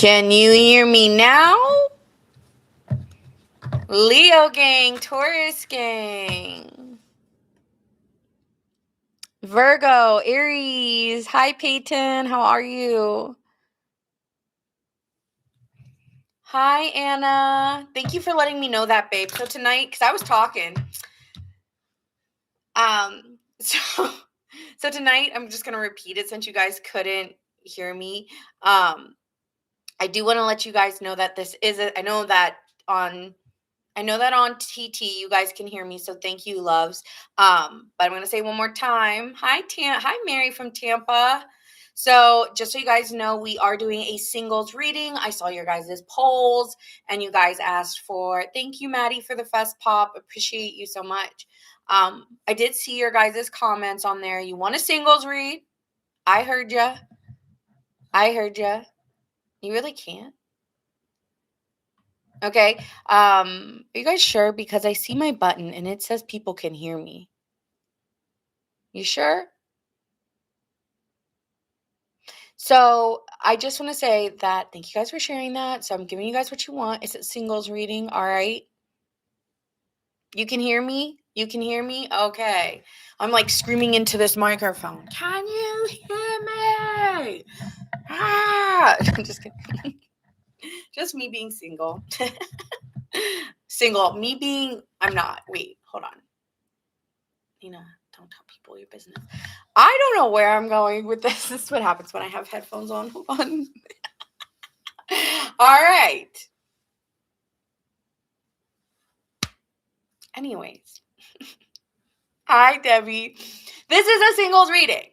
Can you hear me now? Leo gang, Taurus gang, Virgo, Aries. Hi, Peyton. How are you? Hi, Anna. Thank you for letting me know that, babe. So tonight, because I was talking, so tonight I'm just gonna repeat it since you guys couldn't hear me. I do want to let you guys know that this is I know that on TT you guys can hear me, so thank you, loves. But I'm gonna say one more time. Hi, Mary from Tampa. So just so you guys know, we are doing a singles reading. I saw your guys' polls, and you guys asked for. Thank you, Maddie, for the fest pop. Appreciate you so much. I did see your guys' comments on there. You want a singles read? I heard ya. You really can't. Okay. Are you guys sure? Because I see my button and it says people can hear me. You sure? So I just want to say that thank you guys for sharing that. So I'm giving you guys what you want. It's a singles reading. All right. You can hear me? You can hear me? Okay. I'm like screaming into this microphone. Can you hear me? Ah! I'm just kidding. Just me being single. Single. I'm not. Wait, hold on. Nina, don't tell people your business. I don't know where I'm going with this. This is what happens when I have headphones on. Hold on. All right. Anyways. Hi, Debbie. This is a singles reading.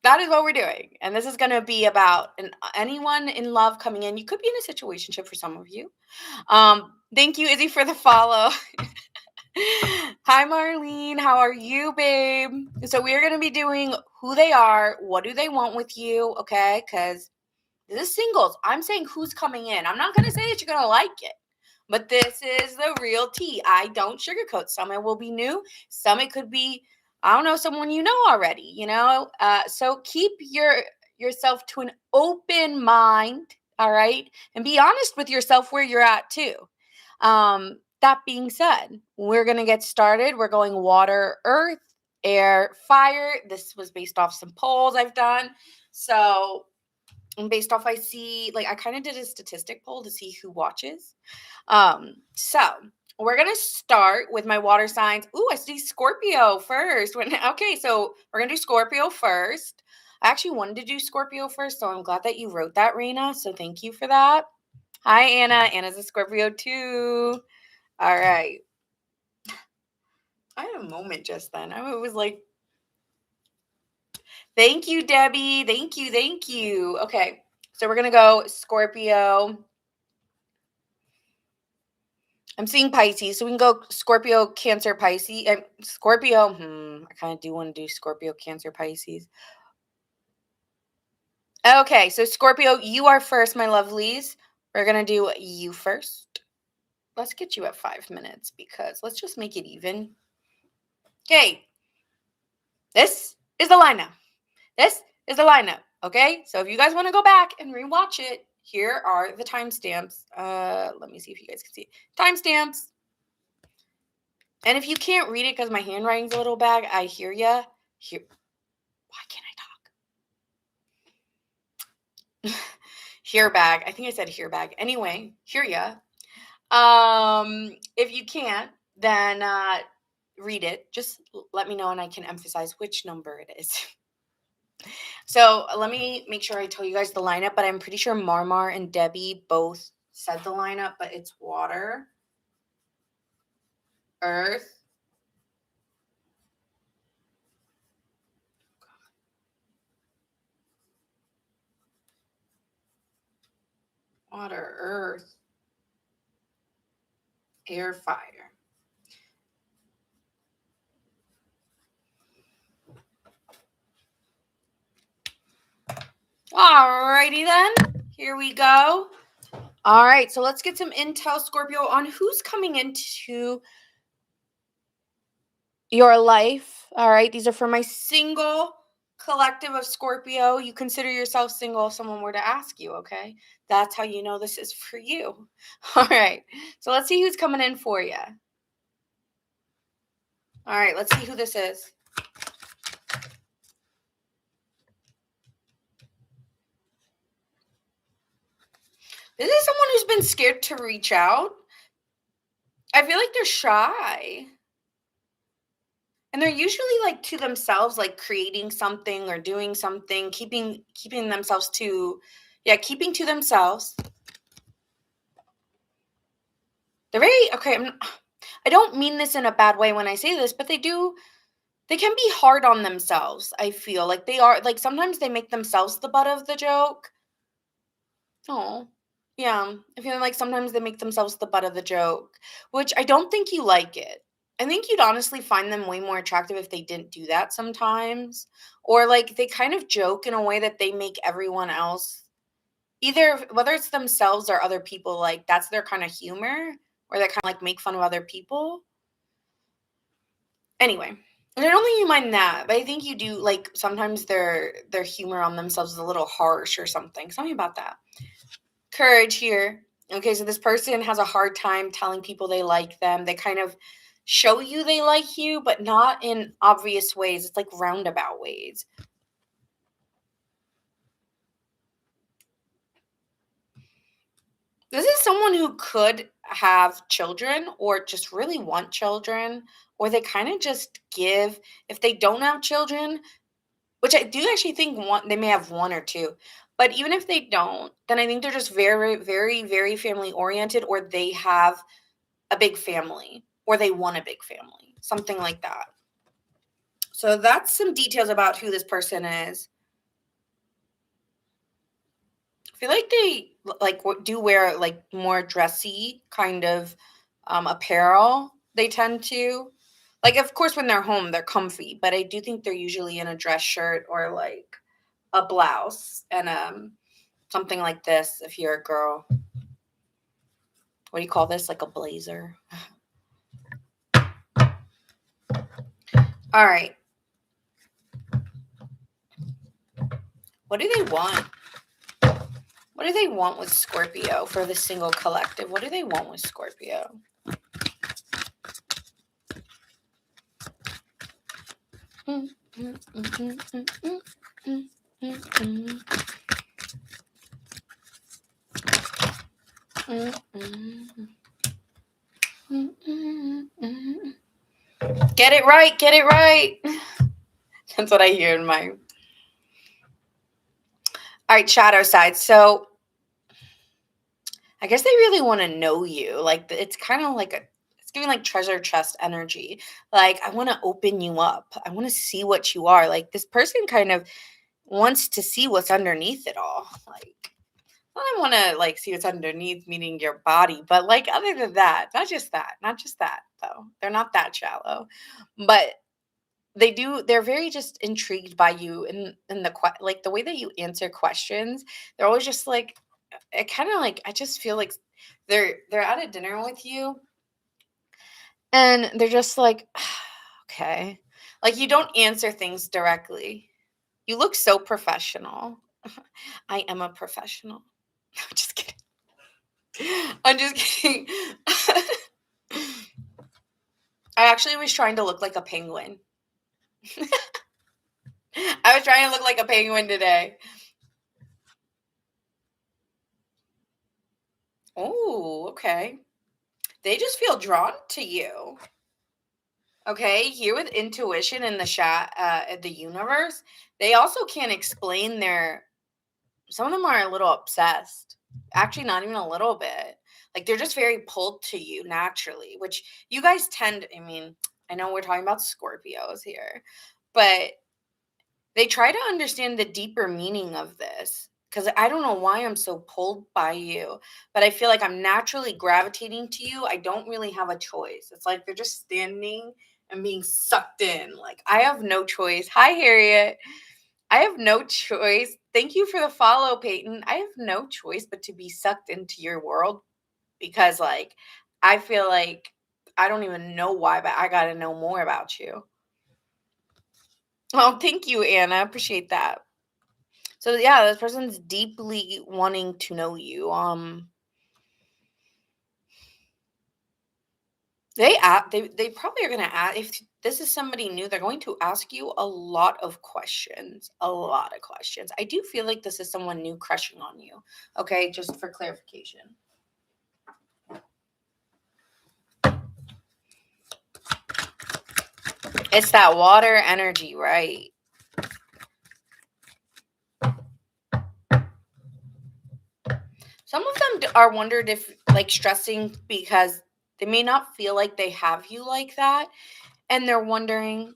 That is what we're doing. And this is going to be about anyone in love coming in. You could be in a situationship for some of you. Thank you, Izzy, for the follow. Hi, Marlene. How are you, babe? So we are going to be doing who they are. What do they want with you? Okay, because this is singles. I'm saying who's coming in. I'm not going to say that you're going to like it. But this is the real tea. I don't sugarcoat. Some it will be new. Some it could be, I don't know, someone you know already, So keep yourself to an open mind, all right? And be honest with yourself where you're at too. That being said, we're going to get started. We're going water, earth, air, fire. This was based off some polls I've done. So based off, I kind of did a statistic poll to see who watches. So we're going to start with my water signs. Ooh, I see Scorpio first. Okay, so we're going to do Scorpio first. I actually wanted to do Scorpio first, so I'm glad that you wrote that, Raina. So thank you for that. Hi, Anna. Anna's a Scorpio too. All right. I had a moment just then. I was like, thank you, Debbie. Thank you. Okay, so we're going to go Scorpio. I'm seeing Pisces, so we can go Scorpio, Cancer, Pisces. Scorpio, I kind of do want to do Scorpio, Cancer, Pisces. Okay, so Scorpio, you are first, my lovelies. We're going to do you first. Let's get you at 5 minutes because let's just make it even. Okay, this is the lineup. Okay? So if you guys want to go back and rewatch it, here are the timestamps. Let me see if you guys can see it. Timestamps. And if you can't read it because my handwriting's a little bad, I hear ya. Why can't I talk? Hear bag. I think I said hear bag. Anyway, hear ya. If you can't, then read it. Just let me know and I can emphasize which number it is. So let me make sure I tell you guys the lineup, but I'm pretty sure Marmar and Debbie both said the lineup, but it's water, earth, earth, air, fire. Alrighty then, here we go. All right, so let's get some intel, Scorpio, on who's coming into your life. All right, these are for my single collective of Scorpio, you consider yourself single if someone were to ask you, okay? That's how you know this is for you. All right. So let's see who's coming in for you. All right, let's see who this is. This is someone who's been scared to reach out. I feel like they're shy. And they're usually like to themselves, like creating something or doing something, keeping themselves to, yeah, keeping to themselves. They're very okay. I don't mean this in a bad way when I say this, but they can be hard on themselves. I feel like they are like sometimes they make themselves the butt of the joke. Oh, yeah. I feel like sometimes they make themselves the butt of the joke, which I don't think you like it. I think you'd honestly find them way more attractive if they didn't do that sometimes. Or like they kind of joke in a way that they make everyone else, either whether it's themselves or other people, like that's their kind of humor, or they kind of like make fun of other people. Anyway, and I don't think you mind that, but I think you do like sometimes their humor on themselves is a little harsh or something. Something about that. Courage here. Okay, so this person has a hard time telling people they like them. They kind of show you they like you, but not in obvious ways. It's like roundabout ways. This is someone who could have children or just really want children, or they kind of just give, if they don't have children, which I do actually think one, they may have one or two. But even if they don't, then I think they're just very, very, very family oriented, or they have a big family, or they want a big family, something like that. So that's some details about who this person is. I feel like they like do wear like more dressy kind of apparel. They tend to, like, of course, when they're home, they're comfy, but I do think they're usually in a dress shirt or like a blouse and something like this. If you're a girl, what do you call this? Like a blazer. All right. What do they want? What do they want with Scorpio for the single collective? What do they want with Scorpio? Get it right, get it right. That's what I hear in my. All right, shadow side. So I guess they really want to know you. Like it's kind of like it's giving like treasure chest energy. Like I want to open you up. I want to see what you are. Like this person kind of wants to see what's underneath it all. Like I want to like see what's underneath, meaning your body. But like other than that, not just that though. They're not that shallow, but they do. They're very just intrigued by you in the like the way that you answer questions. They're always just like it kind of like I just feel like they're at a dinner with you and they're just like okay. Like you don't answer things directly. You look so professional. I am a professional. I'm just kidding. I'm just kidding. I actually was trying to look like a penguin. I was trying to look like a penguin today. Oh, okay. They just feel drawn to you. Okay, here with intuition and the the universe, they also can't explain their. Some of them are a little obsessed. Actually, not even a little bit. Like they're just very pulled to you naturally, which you guys tend. I mean, I know we're talking about Scorpios here, but they try to understand the deeper meaning of this. Because I don't know why I'm so pulled by you, but I feel like I'm naturally gravitating to you. I don't really have a choice. It's like they're just standing and being sucked in. Like I have no choice. Hi, Harriet. I have no choice. Thank you for the follow, Peyton. I have no choice but to be sucked into your world because, like, I feel like I don't even know why, but I got to know more about you. Oh, thank you, Anna. Appreciate that. So yeah, this person's deeply wanting to know you. They probably are gonna ask if this is somebody new. They're going to ask you a lot of questions. A lot of questions. I do feel like this is someone new crushing on you. Okay, just for clarification. It's that water energy, right? Some of them are wondered if like stressing because they may not feel like they have you like that, and they're wondering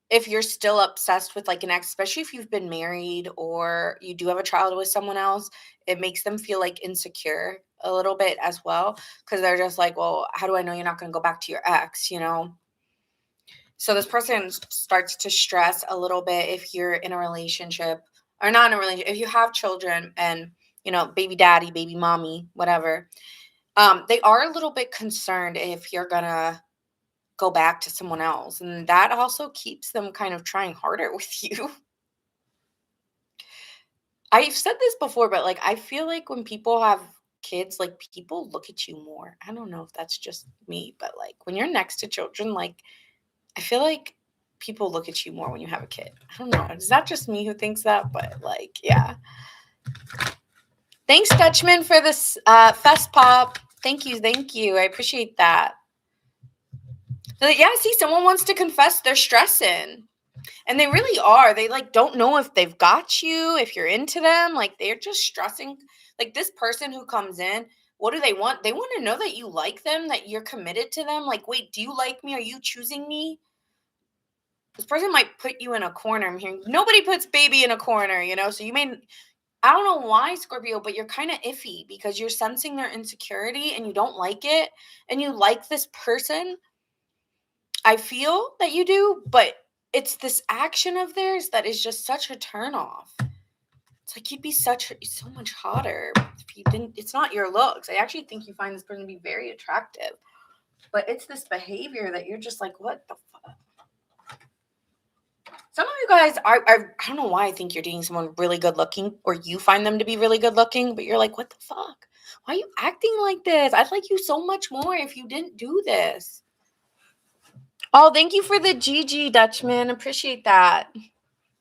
if you're still obsessed with like an ex, especially if you've been married or you do have a child with someone else, it makes them feel like insecure a little bit as well because they're just like, well, how do I know you're not going to go back to your ex, you know? So this person starts to stress a little bit if you're in a relationship or not in a relationship, if you have children and, you know, baby daddy, baby mommy, whatever. They are a little bit concerned if you're going to go back to someone else. And that also keeps them kind of trying harder with you. I've said this before, but like I feel like when people have kids, like people look at you more. I don't know if that's just me, but like when you're next to children, like I feel like people look at you more when you have a kid. I don't know. Is that just me who thinks that? But like, yeah. Thanks, Dutchman, for this fest pop. Thank you, thank you. I appreciate that. Like, yeah, see, someone wants to confess they're stressing. And they really are. They like don't know if they've got you, if you're into them. Like they're just stressing. Like this person who comes in, what do they want? They want to know that you like them, that you're committed to them. Like, wait, do you like me? Are you choosing me? This person might put you in a corner. I'm hearing nobody puts baby in a corner, you know? So you may, I don't know why, Scorpio, but you're kind of iffy because you're sensing their insecurity and you don't like it. And you like this person. I feel that you do, but it's this action of theirs that is just such a turn off. It's like you'd be so much hotter if you didn't. It's not your looks. I actually think you find this person to be very attractive, but it's this behavior that you're just like, what the fuck? Some of you guys I don't know why I think you're dating someone really good looking, or you find them to be really good looking, but you're like, what the fuck? Why are you acting like this? I'd like you so much more if you didn't do this. Oh, thank you for the GG, Dutchman. Appreciate that.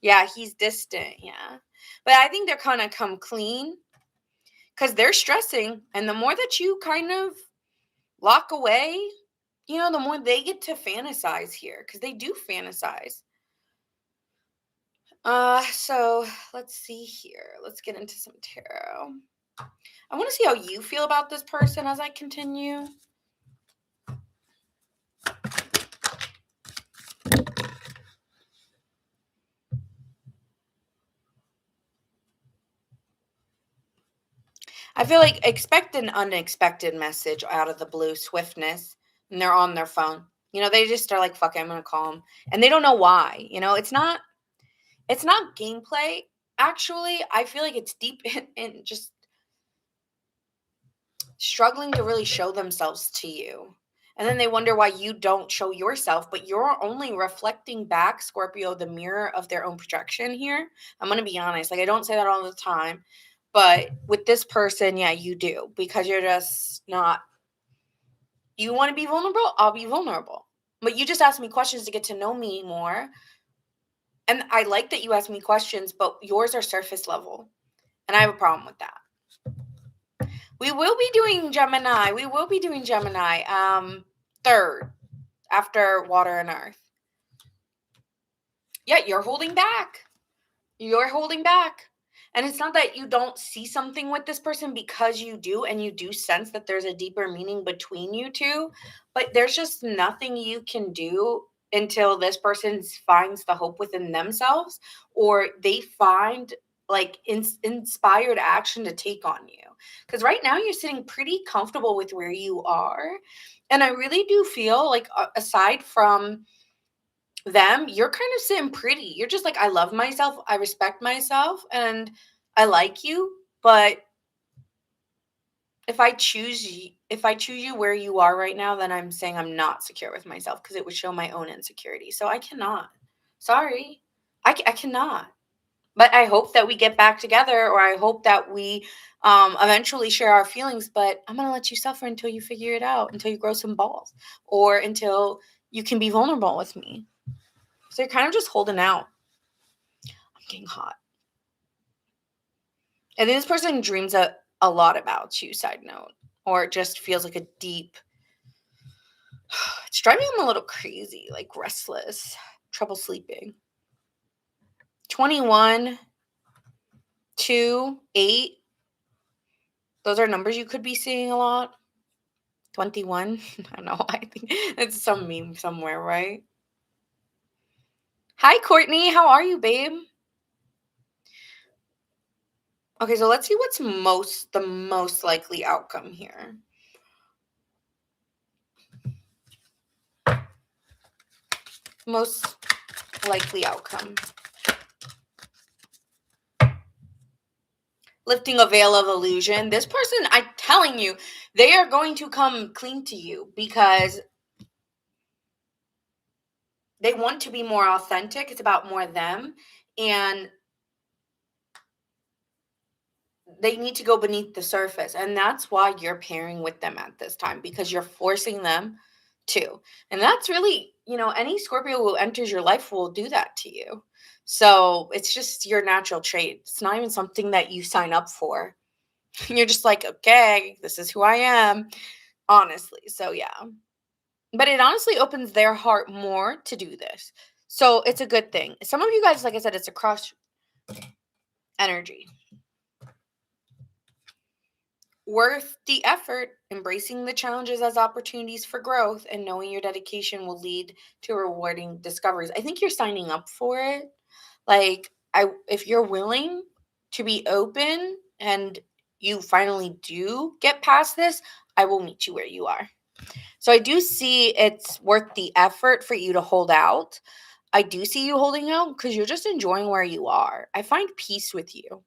Yeah, he's distant. Yeah. But I think they're kind of come clean because they're stressing. And the more that you kind of lock away, you know, the more they get to fantasize here because they do fantasize. So let's see here. Let's get into some tarot. I want to see how you feel about this person as I continue. I feel like expect an unexpected message out of the blue, swiftness, and they're on their phone. You know, they just are like, fuck it, I'm gonna call them. And they don't know why. You know, it's not gameplay. Actually, I feel like it's deep in just struggling to really show themselves to you. And then they wonder why you don't show yourself, but you're only reflecting back, Scorpio, the mirror of their own projection here. I'm going to be honest. Like, I don't say that all the time, but with this person, yeah, you do because you're just not, you want to be vulnerable? I'll be vulnerable. But you just ask me questions to get to know me more. And I like that you ask me questions, but yours are surface level. And I have a problem with that. We will be doing Gemini. We will be doing Gemini. Third after water and earth. Yeah, you're holding back. You're holding back. And it's not that you don't see something with this person because you do, and you do sense that there's a deeper meaning between you two, but there's just nothing you can do until this person finds the hope within themselves or they find like inspired action to take on you. Because right now you're sitting pretty comfortable with where you are. And I really do feel like, aside from them, you're kind of sitting pretty. You're just like, I love myself, I respect myself, and I like you. But if I choose you where you are right now, then I'm saying I'm not secure with myself because it would show my own insecurity. So I cannot. Sorry. I cannot. But I hope that we get back together, or I hope that we eventually share our feelings. But I'm going to let you suffer until you figure it out, until you grow some balls, or until you can be vulnerable with me. So you're kind of just holding out. I'm getting hot. I think this person dreams a lot about you, side note, or just feels like a deep. It's driving them a little crazy, like restless, trouble sleeping. 21, 2, 8. Those are numbers you could be seeing a lot. 21. I don't know. I think it's some meme somewhere, right? Hi, Courtney. How are you, babe? Okay, so let's see what's the most likely outcome here. Most likely outcome. Lifting a veil of illusion. This person, I'm telling you, they are going to come clean to you because they want to be more authentic. It's about more them. And they need to go beneath the surface. And that's why you're pairing with them at this time, because you're forcing them to. And that's really, any Scorpio who enters your life will do that to you. So it's just your natural trait. It's not even something that you sign up for. You're just like, okay, this is who I am, honestly. So yeah. But it honestly opens their heart more to do this. So it's a good thing. Some of you guys, like I said, it's a cross energy. Worth the effort, embracing the challenges as opportunities for growth, and knowing your dedication will lead to rewarding discoveries. I think you're signing up for it. Like, if you're willing to be open and you finally do get past this, I will meet you where you are. So I do see it's worth the effort for you to hold out. I do see you holding out because you're just enjoying where you are. I find peace with you.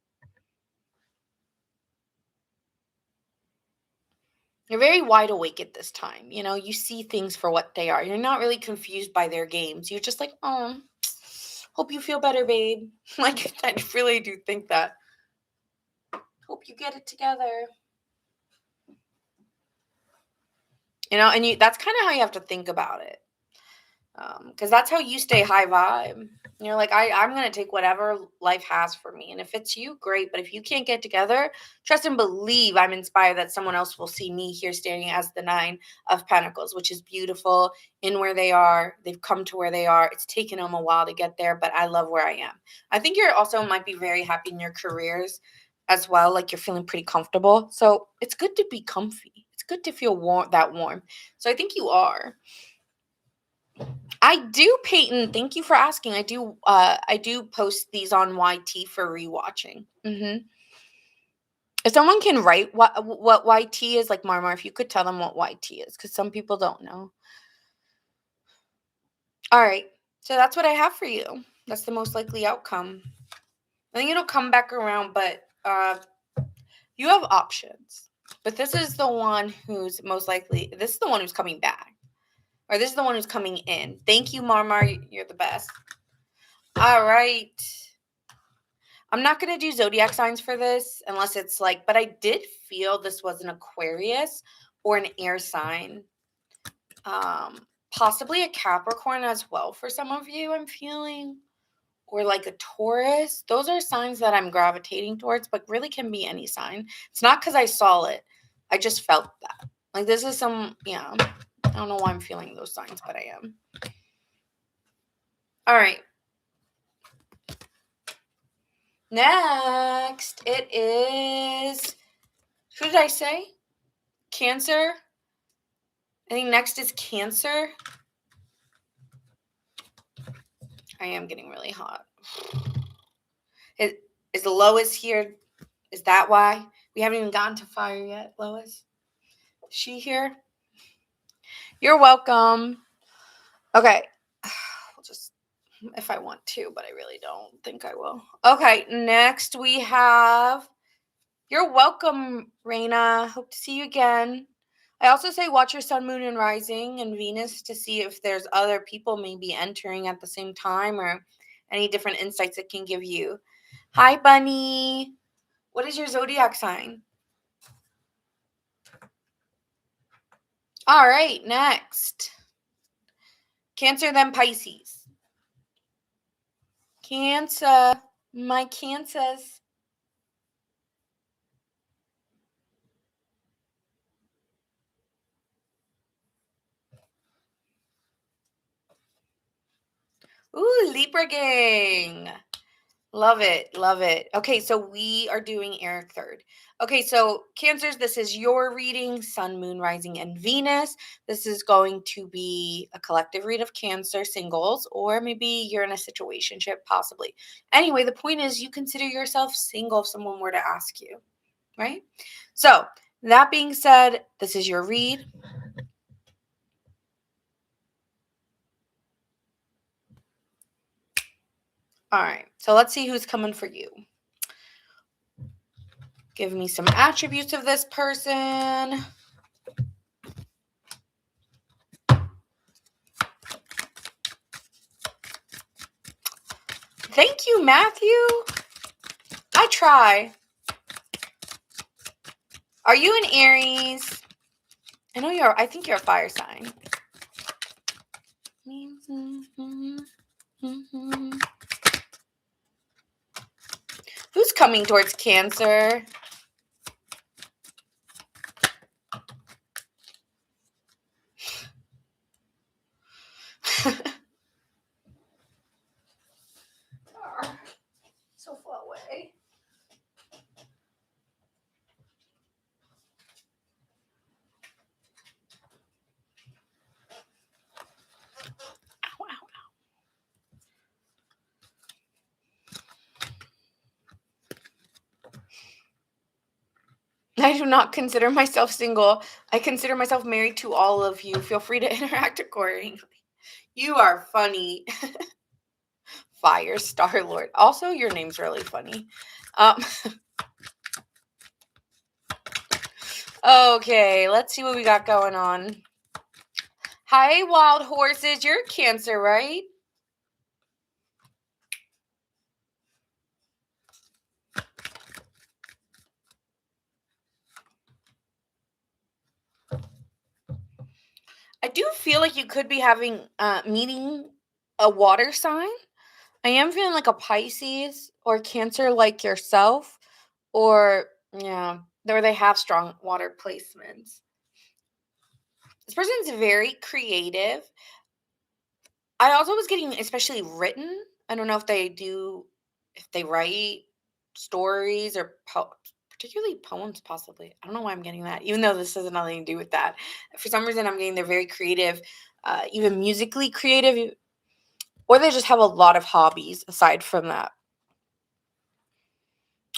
You're very wide awake at this time. You see things for what they are. You're not really confused by their games. You're just like, oh, hope you feel better, babe. Like, I really do think that. Hope you get it together. And that's kind of how you have to think about it. Because that's how you stay high vibe. You're like, I'm going to take whatever life has for me. And if it's you, great. But if you can't get together, trust and believe I'm inspired that someone else will see me here standing as the 9 of Pentacles, which is beautiful in where they are. They've come to where they are. It's taken them a while to get there, but I love where I am. I think you're also might be very happy in your careers as well. Like, you're feeling pretty comfortable. So it's good to be comfy. It's good to feel warm. So I think you are. I do, Peyton. Thank you for asking. I do post these on YT for rewatching. If someone can write what YT is, like Marmar, if you could tell them what YT is, because some people don't know. All right, so that's what I have for you. That's the most likely outcome. I think it'll come back around, but you have options. But this is the one who's most likely. This is the one who's coming back. Or this is the one who's coming in. Thank you, Marmar. You're the best. All right. I'm not going to do zodiac signs for this unless it's like, but I did feel this was an Aquarius or an air sign. Possibly a Capricorn as well for some of you, I'm feeling. Or like a Taurus. Those are signs that I'm gravitating towards, but really can be any sign. It's not because I saw it. I just felt that. Like, this is I don't know why I'm feeling those signs, but I am. All right. Next, it is, who did I say? Cancer. I think next is Cancer. I am getting really hot. Is Lois here? Is that why? We haven't even gotten to fire yet, Lois. Is she here? You're welcome. Okay. I'll just, if I want to, but I really don't think I will. Okay, next we have, you're welcome, Raina. Hope to see you again. I also say watch your sun, moon, and rising and Venus to see if there's other people maybe entering at the same time or any different insights it can give you. Hi, Bunny. What is your zodiac sign? All right, next. Cancer, then Pisces. Cancer. My Cancers. Ooh, Libra gang. Love it. Love it. Okay, so we are doing Eric third. Okay, so Cancers, this is your reading, Sun, Moon, Rising, and Venus. This is going to be a collective read of Cancer singles, or maybe you're in a situationship, possibly. Anyway, the point is you consider yourself single if someone were to ask you, right? So, that being said, this is your read. All right, so let's see who's coming for you. Give me some attributes of this person. Thank you, Matthew. I try. Are you an Aries? I think you're a fire sign. Who's coming towards Cancer? So far away. Ow, ow, ow. I do not consider myself single. I consider myself married to all of you. Feel free to interact accordingly. You are funny. Fire Star Lord. Also, your name's really funny. Okay, let's see what we got going on. Hi, wild horses. You're Cancer, right? I do feel like you could be having meeting a water sign. I am feeling like a Pisces or Cancer like yourself, or yeah, or they have strong water placements. This person's very creative. I also was getting especially written. I don't know if they write stories or particularly poems, possibly. I don't know why I'm getting that, even though this has nothing to do with that. For some reason, I'm getting they're very creative, even musically creative, or they just have a lot of hobbies aside from that.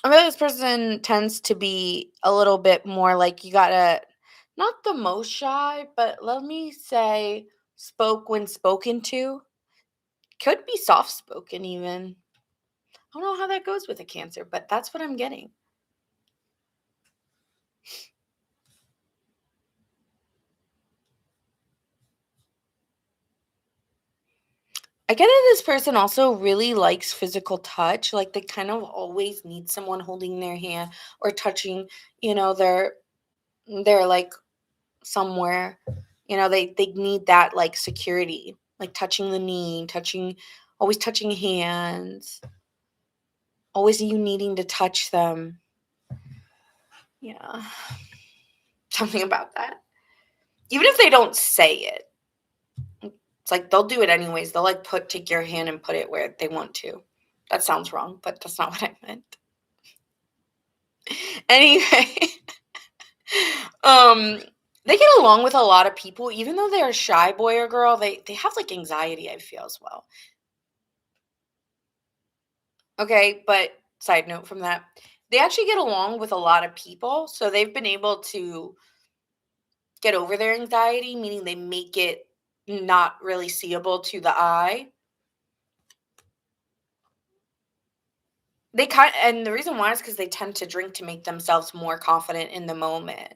I feel like this person tends to be a little bit more like you gotta, not the most shy, but let me say, spoke when spoken to. Could be soft spoken even. I don't know how that goes with a Cancer, but that's what I'm getting. I get that this person also really likes physical touch. Like they kind of always need someone holding their hand or touching, you know, they're like somewhere. They need that like security, like touching the knee, always touching hands, always you needing to touch them. Yeah. Something about that. Even if they don't say it. It's like they'll do it anyways. They'll like take your hand and put it where they want to. That sounds wrong, but that's not what I meant. Anyway, um, they get along with a lot of people, even though they're a shy boy or girl. They have like anxiety, I feel as well. Okay, but side note from that, they actually get along with a lot of people, so they've been able to get over their anxiety, meaning they make it not really seeable to the eye. And the reason why is because they tend to drink to make themselves more confident in the moment.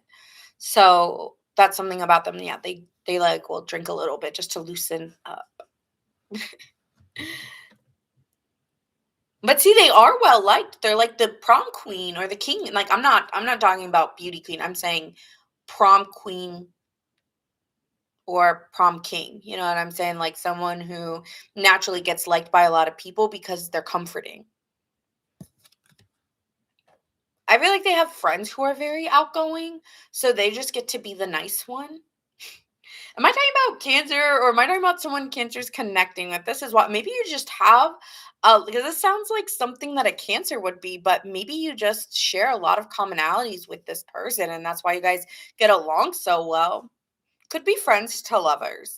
So That's something about them. Yeah, they like will drink a little bit just to loosen up. But see, they are well liked. They're like the prom queen or the king. Like I'm not talking about beauty queen. I'm saying prom queen or prom king. You know what I'm saying? Like someone who naturally gets liked by a lot of people because they're comforting. I feel like they have friends who are very outgoing, so they just get to be the nice one. Am I talking about Cancer or am I talking about someone Cancer's connecting with? This is what maybe you just have, because this sounds like something that a Cancer would be, but maybe you just share a lot of commonalities with this person, and that's why you guys get along so well. Could be friends to lovers.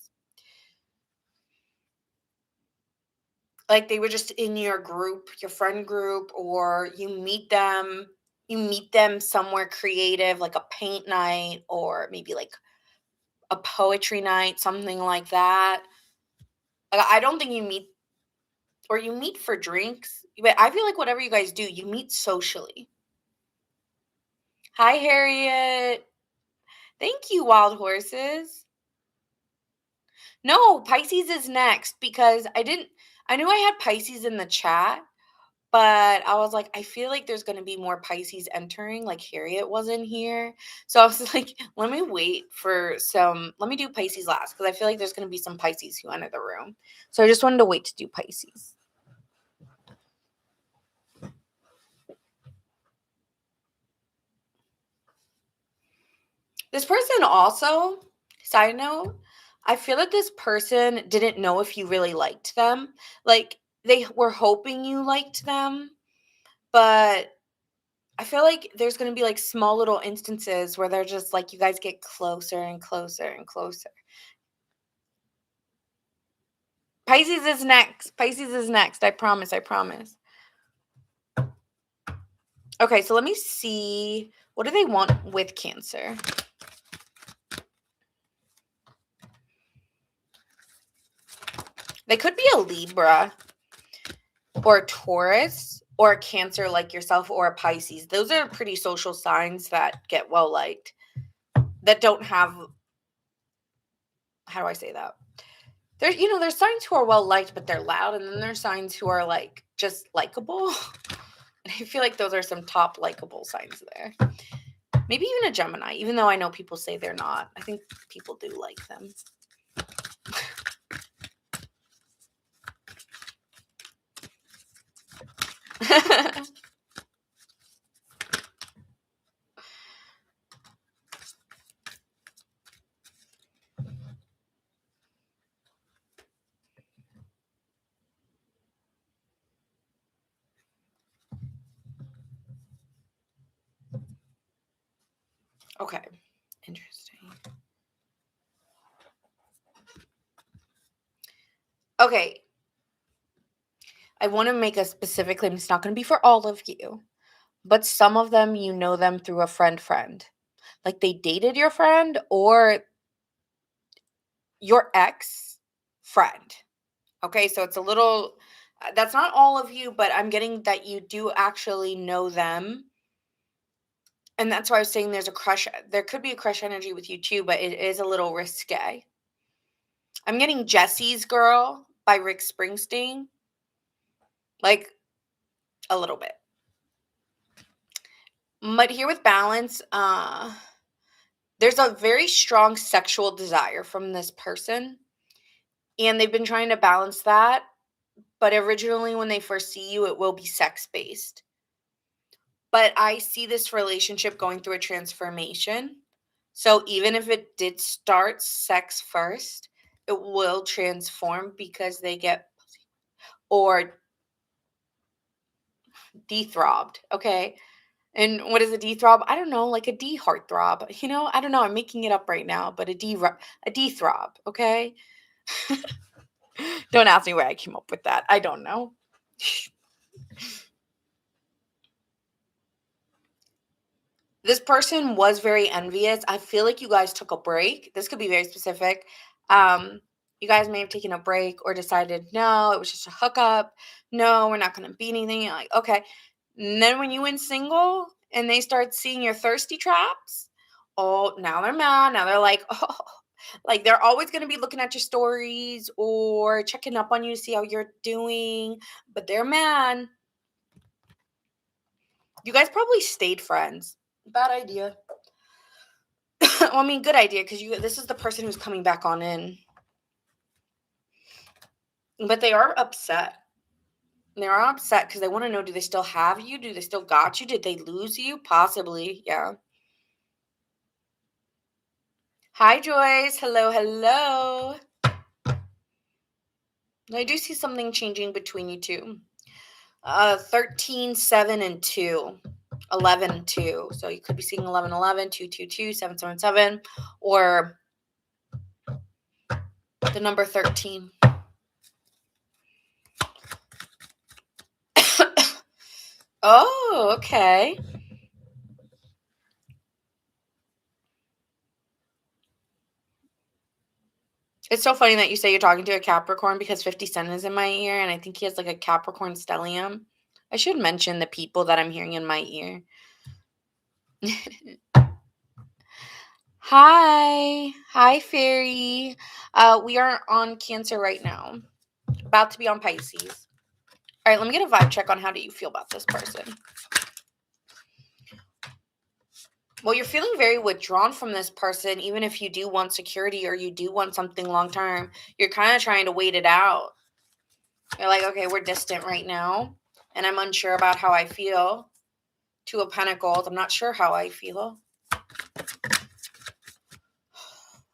Like they were just in your group, your friend group, or you meet them somewhere creative, like a paint night, or maybe like a poetry night, something like that. I don't think you meet or you meet for drinks, but I feel like whatever you guys do, you meet socially. Hi, Harriet. Thank you, Wild Horses. No, Pisces is next because I knew I had Pisces in the chat, but I was like, I feel like there's going to be more Pisces entering, like Harriet was in here. So I was like, let me do Pisces last because I feel like there's going to be some Pisces who enter the room. So I just wanted to wait to do Pisces. This person also, side note, I feel like this person didn't know if you really liked them. Like they were hoping you liked them, but I feel like there's going to be like small little instances where they're just like you guys get closer and closer and closer. Pisces is next. Pisces is next. I promise. I promise. Okay, so let me see. What do they want with Cancer? They could be a Libra or a Taurus or a Cancer like yourself or a Pisces. Those are pretty social signs that get well liked. That don't have, how do I say that? There's signs who are well liked, but they're loud, and then there's signs who are like just likable. And I feel like those are some top likable signs there. Maybe even a Gemini, even though I know people say they're not. I think people do like them. Okay, interesting. Okay, I want to make a specific claim. It's not going to be for all of you, but some of them, you know them through a friend. Like they dated your friend or your ex friend. Okay, so it's a little, that's not all of you, but I'm getting that you do actually know them. And that's why I was saying there's a crush. There could be a crush energy with you too, but it is a little risque. I'm getting Jesse's Girl by Rick Springsteen. Like a little bit. But here with balance, there's a very strong sexual desire from this person. And they've been trying to balance that. But originally, when they first see you, it will be sex based. But I see this relationship going through a transformation. So even if it did start sex first, it will transform because they get or de-throbbed. Okay. And what is a de-throb? I don't know, like a D heartthrob. I don't know. I'm making it up right now, but a de-throb. Okay. Don't ask me where I came up with that. I don't know. This person was very envious. I feel like you guys took a break. This could be very specific. You guys may have taken a break or decided, no, it was just a hookup. No, we're not going to be anything. You're like, okay. And then when you went single and they start seeing your thirsty traps, Oh, now they're mad. Now they're like, oh, like they're always going to be looking at your stories or checking up on you to see how you're doing, but they're mad. You guys probably stayed friends. Bad idea. Well, I mean, good idea because this is the person who's coming back on in. But they are upset. They are upset because they want to know, do they still have you? Do they still got you? Did they lose you? Possibly, yeah. Hi, Joyce. Hello, hello. I do see something changing between you two. 13, 7, and 2. 11, 2. So you could be seeing 11, 11, 2, 2, 2, 7, 7, 7, or the number 13. Oh, okay. It's so funny that you say you're talking to a Capricorn because 50 Cent is in my ear, and I think he has like a Capricorn stellium. I should mention the people that I'm hearing in my ear. Hi. Hi, Fairy. We are on Cancer right now. About to be on Pisces. All right, let me get a vibe check on how do you feel about this person. Well, you're feeling very withdrawn from this person, even if you do want security or you do want something long term. You're kind of trying to wait it out. You're like, okay, we're distant right now, and I'm unsure about how I feel. Two of Pentacles. I'm not sure how I feel.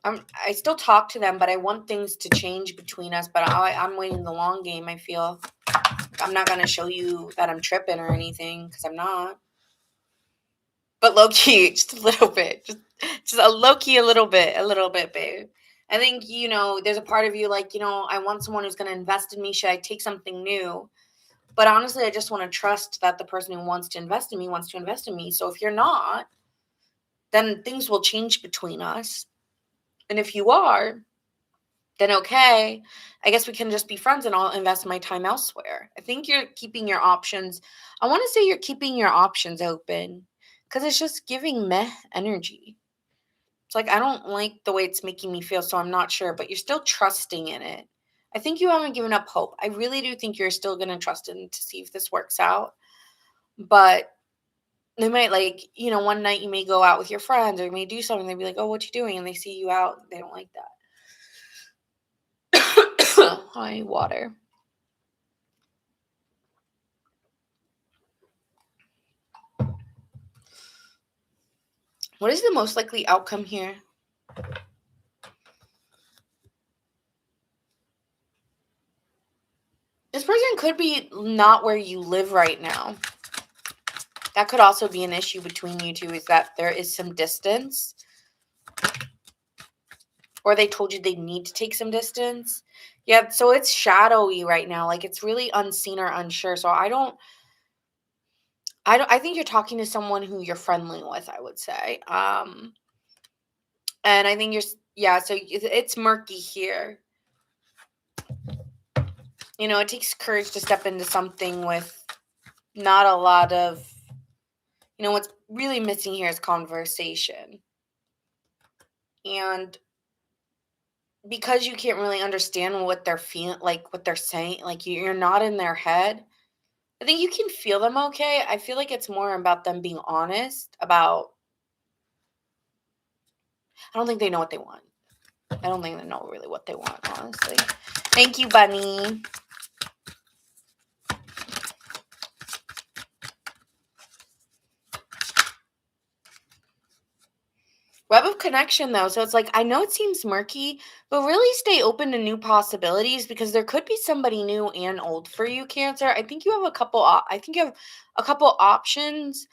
I still talk to them, but I want things to change between us. But I'm waiting the long game. I feel I'm not gonna show you that I'm tripping or anything because I'm not. But low key, just a little bit, just a low key, a little bit, babe. I think there's a part of you like I want someone who's gonna invest in me. Should I take something new? But honestly, I just want to trust that the person who wants to invest in me wants to invest in me. So if you're not, then things will change between us. And if you are, then okay, I guess we can just be friends and I'll invest my time elsewhere. I think you're keeping your options. I want to say you're keeping your options open because it's just giving meh energy. It's like, I don't like the way it's making me feel, so I'm not sure, but you're still trusting in it. I think you haven't given up hope. I really do think you're still going to trust in to see if this works out. But they might one night you may go out with your friends or you may do something. They'd be like, oh, what you doing? And they see you out. They don't like that. Hi, water. What is the most likely outcome here? This person could be not where you live right now. That could also be an issue between you two, is that there is some distance. Or they told you they need to take some distance. Yeah, so it's shadowy right now. Like it's really unseen or unsure. So I think you're talking to someone who you're friendly with, I would say. And I think so it's murky here. It takes courage to step into something with not a lot of, what's really missing here is conversation. And because you can't really understand what they're feeling, like what they're saying, like you're not in their head, I think you can feel them okay. I feel like it's more about them being honest about, I don't think they know what they want. I don't think they know really what they want, honestly. Thank you, Bunny. Web of connection, though. So it's like, I know it seems murky, but really stay open to new possibilities because there could be somebody new and old for you, Cancer. I think you have a couple options,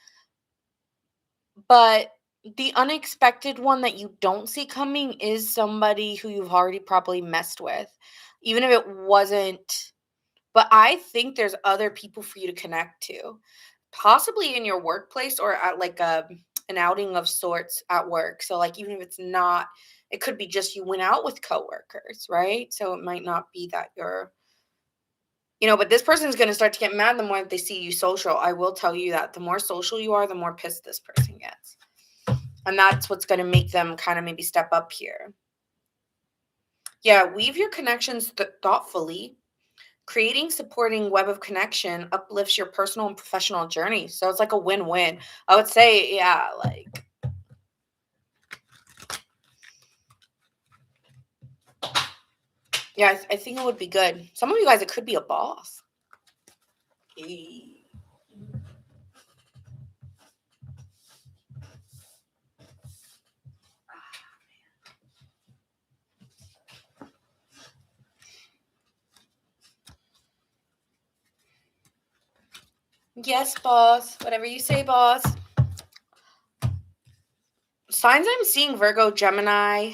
but the unexpected one that you don't see coming is somebody who you've already probably messed with, even if it wasn't. But I think there's other people for you to connect to, possibly in your workplace or at like an outing of sorts at work. So like even if it's not, it could be just you went out with coworkers, right? So it might not be that you're, but this person's going to start to get mad the more that they see you social. I will tell you that the more social you are, the more pissed this person gets. And that's what's going to make them kind of maybe step up here. Yeah, weave your connections thoughtfully. Creating supporting web of connection uplifts your personal and professional journey. So it's like a win-win. I would say, yeah, like yeah, I think it would be good. Some of you guys, it could be a boss. Yes, boss. Whatever you say, boss. Signs I'm seeing: Virgo, Gemini,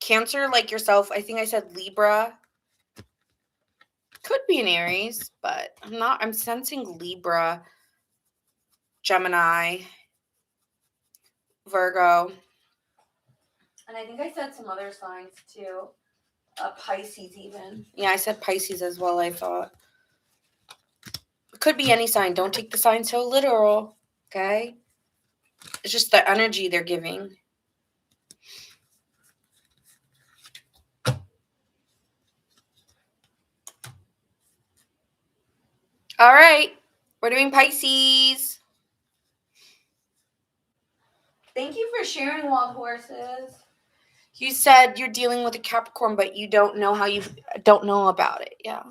Cancer, like yourself. I think I said Libra. Could be an Aries, but I'm sensing Libra, Gemini, Virgo. And I think I said some other signs too. Pisces even. Yeah, I said Pisces as well, I thought. It could be any sign. Don't take the sign so literal, okay? It's just the energy they're giving. All right. We're doing Pisces. Thank you for sharing, wild horses. You said you're dealing with a Capricorn, but you don't know don't know about it. Yeah.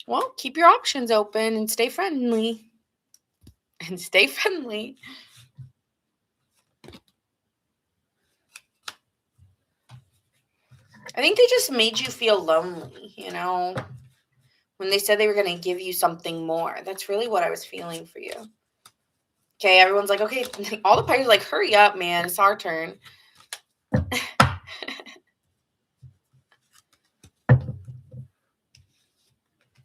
Well, keep your options open and stay friendly. And stay friendly. I think they just made you feel lonely, you know, when they said they were going to give you something more. That's really what I was feeling for you. Okay, everyone's like, okay, all the Pisces are like, hurry up, man. It's our turn.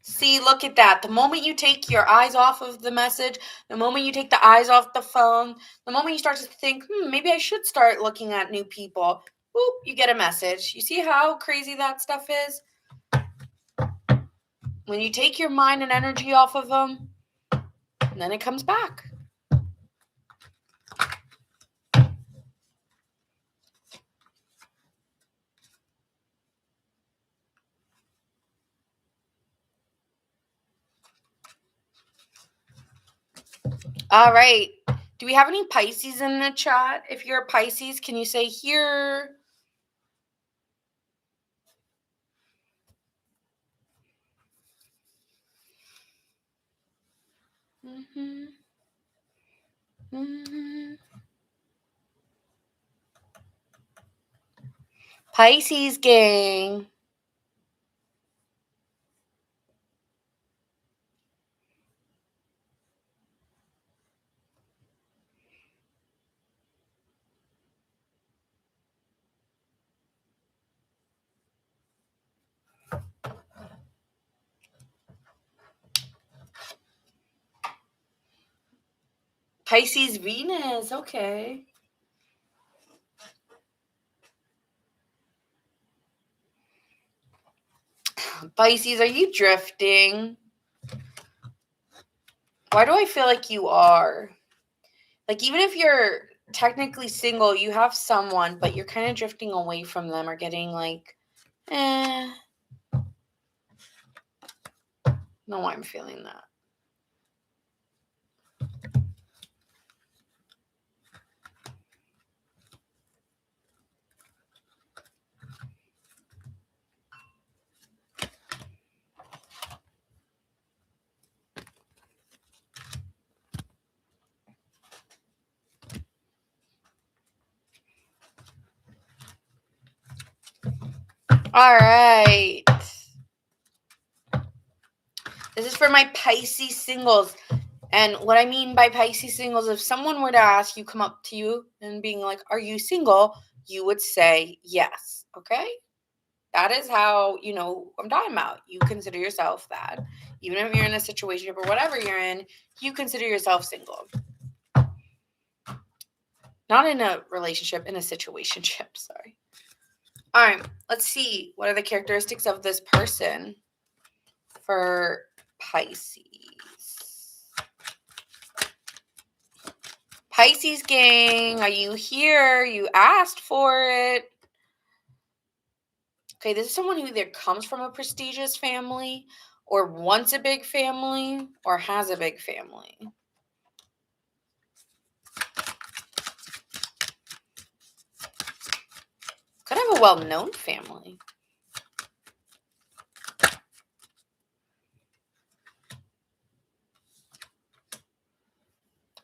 See, look at that. The moment you take your eyes off of the message, the moment you take the eyes off the phone, the moment you start to think, maybe I should start looking at new people, whoop, you get a message. You see how crazy that stuff is? When you take your mind and energy off of them, and then it comes back. All right. Do we have any Pisces in the chat? If you're a Pisces, can you say here? Mm-hmm. Mm-hmm. Pisces gang. Pisces Venus. Okay. Pisces, are you drifting? Why do I feel like you are? Like, even if you're technically single, you have someone, but you're kind of drifting away from them or getting like, I don't know why I'm feeling that. All right. This is for my Pisces singles. And what I mean by Pisces singles, if someone were to ask you, come up to you and being like, are you single? You would say yes. Okay? That is how, I'm talking about. You consider yourself that. Even if you're in a situation or whatever you're in, you consider yourself single. Not in a relationship, in a situationship. Sorry. All right. Let's see. What are the characteristics of this person for Pisces? Pisces gang, are you here? You asked for it. Okay, this is someone who either comes from a prestigious family or wants a big family or has a big family. Could have a well-known family.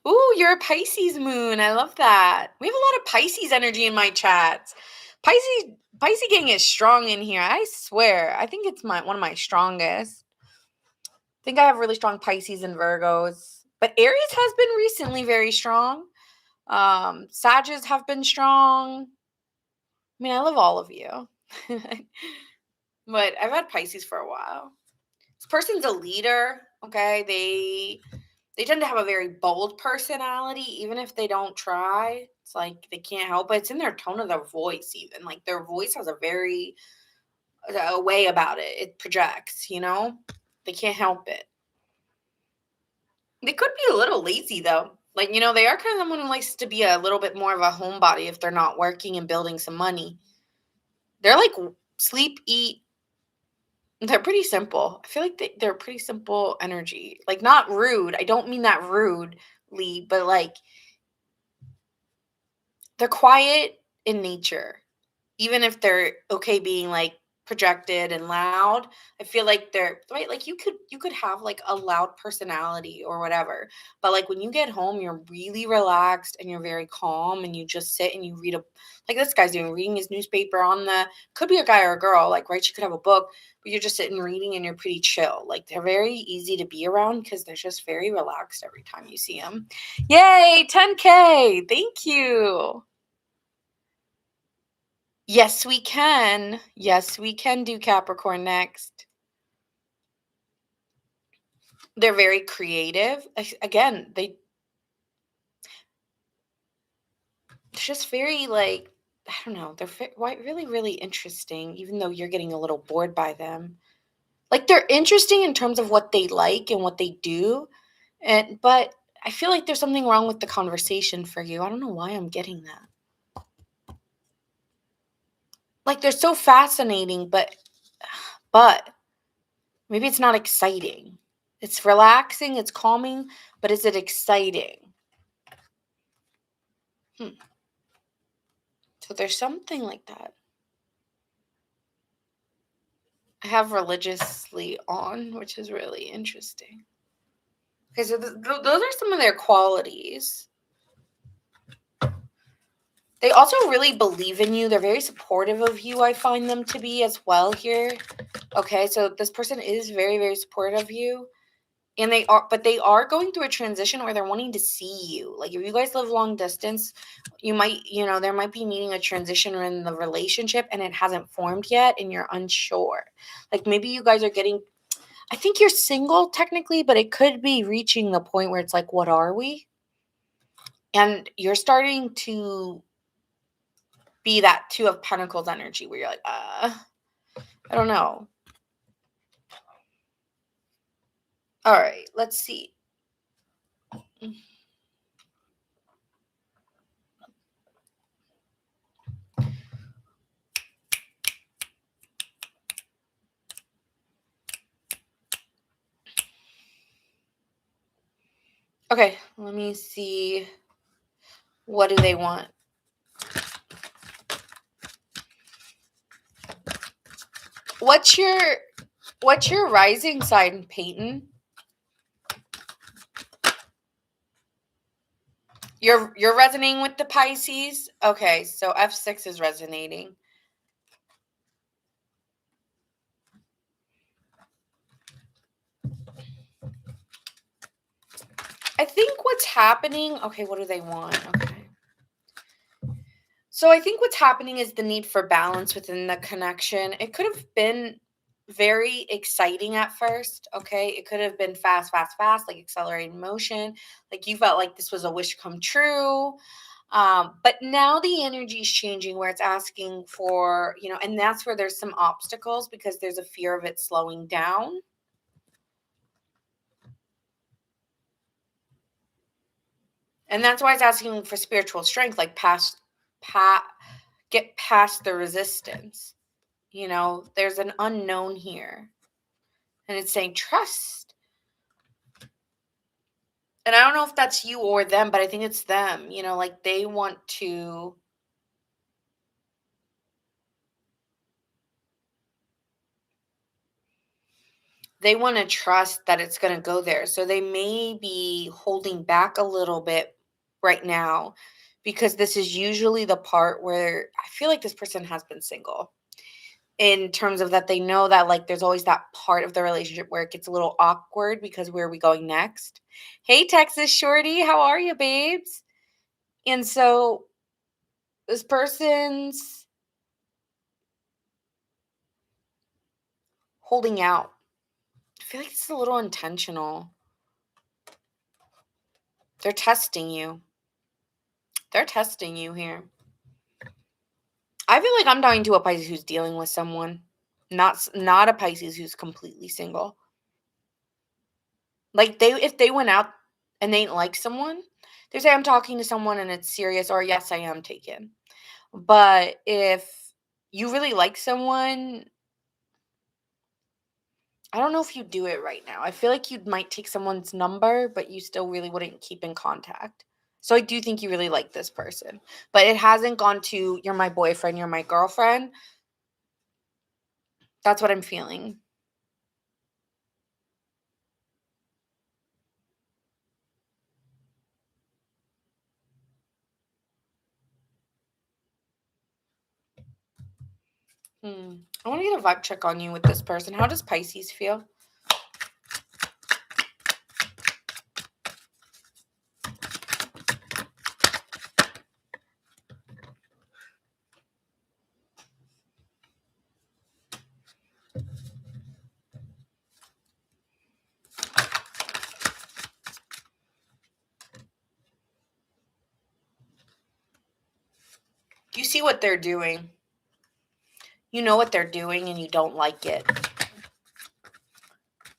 Ooh, you're a Pisces moon. I love that. We have a lot of Pisces energy in my chats. Pisces gang is strong in here. I swear. I think it's one of my strongest. I think I have really strong Pisces and Virgos. But Aries has been recently very strong. Sages have been strong. I mean, I love all of you. But I've had Pisces for a while. This person's a leader, okay? They tend to have a very bold personality, even if they don't try. It's like they can't help it. It's in their tone of their voice, even. Like their voice has a way about it. It projects, you know? They can't help it. They could be a little lazy, though. Like, you know, they are kind of someone who likes to be a little bit more of a homebody if they're not working and building some money. They're like sleep, eat. They're pretty simple. I feel like they're pretty simple energy. Like, not rude. I don't mean that rudely, but like they're quiet in nature. Even if they're okay being like projected and loud, I feel like they're right. Like you could have like a loud personality or whatever, but like when you get home, you're really relaxed and you're very calm, and you just sit and you read like this guy's doing, reading his newspaper on the, could be a guy or a girl, like, right? She could have a book, but you're just sitting reading and you're pretty chill. Like they're very easy to be around because they're just very relaxed every time you see them. Yay, 10K! Thank you. Yes, we can. Yes, we can do Capricorn next. They're very creative. Again, they're just very like, I don't know, they're really, really interesting, even though you're getting a little bored by them. Like they're interesting in terms of what they like and what they do, but I feel like there's something wrong with the conversation for you. I don't know why I'm getting that. Like they're so fascinating, but maybe it's not exciting. It's relaxing, it's calming, but is it exciting? So there's something like that. I have religiously on, which is really interesting. Okay, so those are some of their qualities. They also really believe in you. They're very supportive of you, I find them to be as well here. Okay, so this person is very, very supportive of you. And they are going through a transition where they're wanting to see you. Like if you guys live long distance, there might be needing a transition in the relationship and it hasn't formed yet and you're unsure. Like maybe you guys are I think you're single technically, but it could be reaching the point where it's like, what are we? And you're starting to be that Two of Pentacles energy where you're like, I don't know. All right, let's see. Okay, let me see. What do they want? What's your rising sign, Peyton? You're resonating with the Pisces? Okay, so F6 is resonating. I think what's happening, okay, what do they want? Okay. So I think what's happening is the need for balance within the connection. It could have been very exciting at first, okay? It could have been fast, fast, fast, like accelerated motion. Like you felt like this was a wish come true. But now the energy is changing where it's asking for, and that's where there's some obstacles because there's a fear of it slowing down. And that's why it's asking for spiritual strength, like pa- get past the resistance. There's an unknown here. And it's saying trust. And I don't know if that's you or them, but I think it's them. Like they want to trust that it's going to go there. So they may be holding back a little bit right now because this is usually the part where I feel like this person has been single, in terms of that they know that like there's always that part of the relationship where it gets a little awkward because where are we going next? Hey, Texas Shorty, how are you, babes? And so this person's holding out. I feel like it's a little intentional. They're testing you. They're testing you here. I feel like I'm talking to a Pisces who's dealing with someone, not a Pisces who's completely single. Like if they went out and they didn't like someone, they say I'm talking to someone and it's serious, or yes, I am taken. But if you really like someone, I don't know if you do it right now. I feel like you might take someone's number, but you still really wouldn't keep in contact. So I do think you really like this person, but it hasn't gone to you're my boyfriend, you're my girlfriend. That's what I'm feeling. I want to get a vibe check on you with this person. How does Pisces feel? You see what they're doing. You know what they're doing and you don't like it.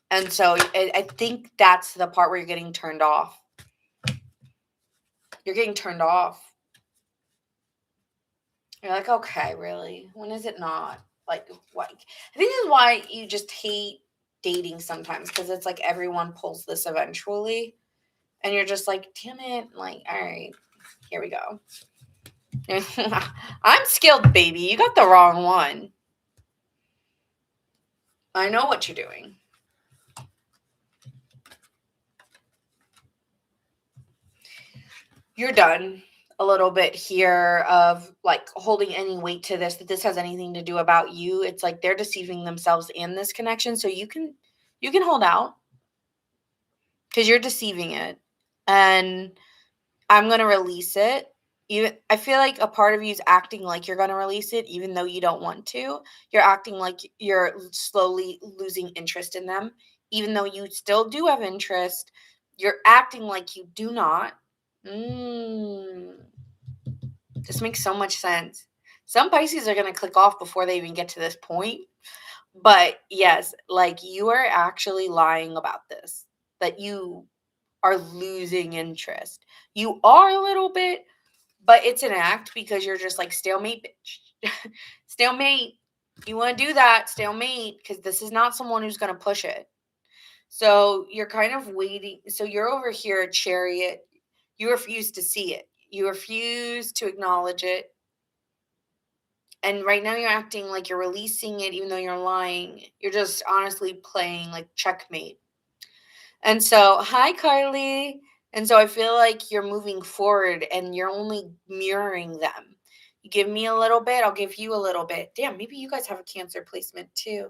And so I think that's the part where you're getting turned off. You're getting turned off. You're like, okay, really? When is it not? Like, what? I think this is why you just hate dating sometimes, because it's like everyone pulls this eventually. And you're just like, damn it. Like, all right, here we go. I'm skilled, baby. You got the wrong one. I know what you're doing. You're done a little bit here of like holding any weight to this, that this has anything to do about you. It's like they're deceiving themselves in this connection. So you can hold out because you're deceiving it. And I'm going to release it. I feel like a part of you is acting like you're going to release it, even though you don't want to. You're acting like you're slowly losing interest in them, even though you still do have interest. You're acting like you do not. This makes so much sense. Some Pisces are going to click off before they even get to this point. But yes, like you are actually lying about this, that you are losing interest. You are a little bit, but it's an act because you're just like stalemate, bitch. Stalemate. You want to do that, stalemate, because this is not someone who's going to push it. So you're kind of waiting. So you're over here, Chariot. You refuse to see it. You refuse to acknowledge it. And right now you're acting like you're releasing it, even though you're lying. You're just honestly playing like checkmate. And so, hi, Carly. And so I feel like you're moving forward and you're only mirroring them. You give me a little bit, I'll give you a little bit. Damn, maybe you guys have a Cancer placement too.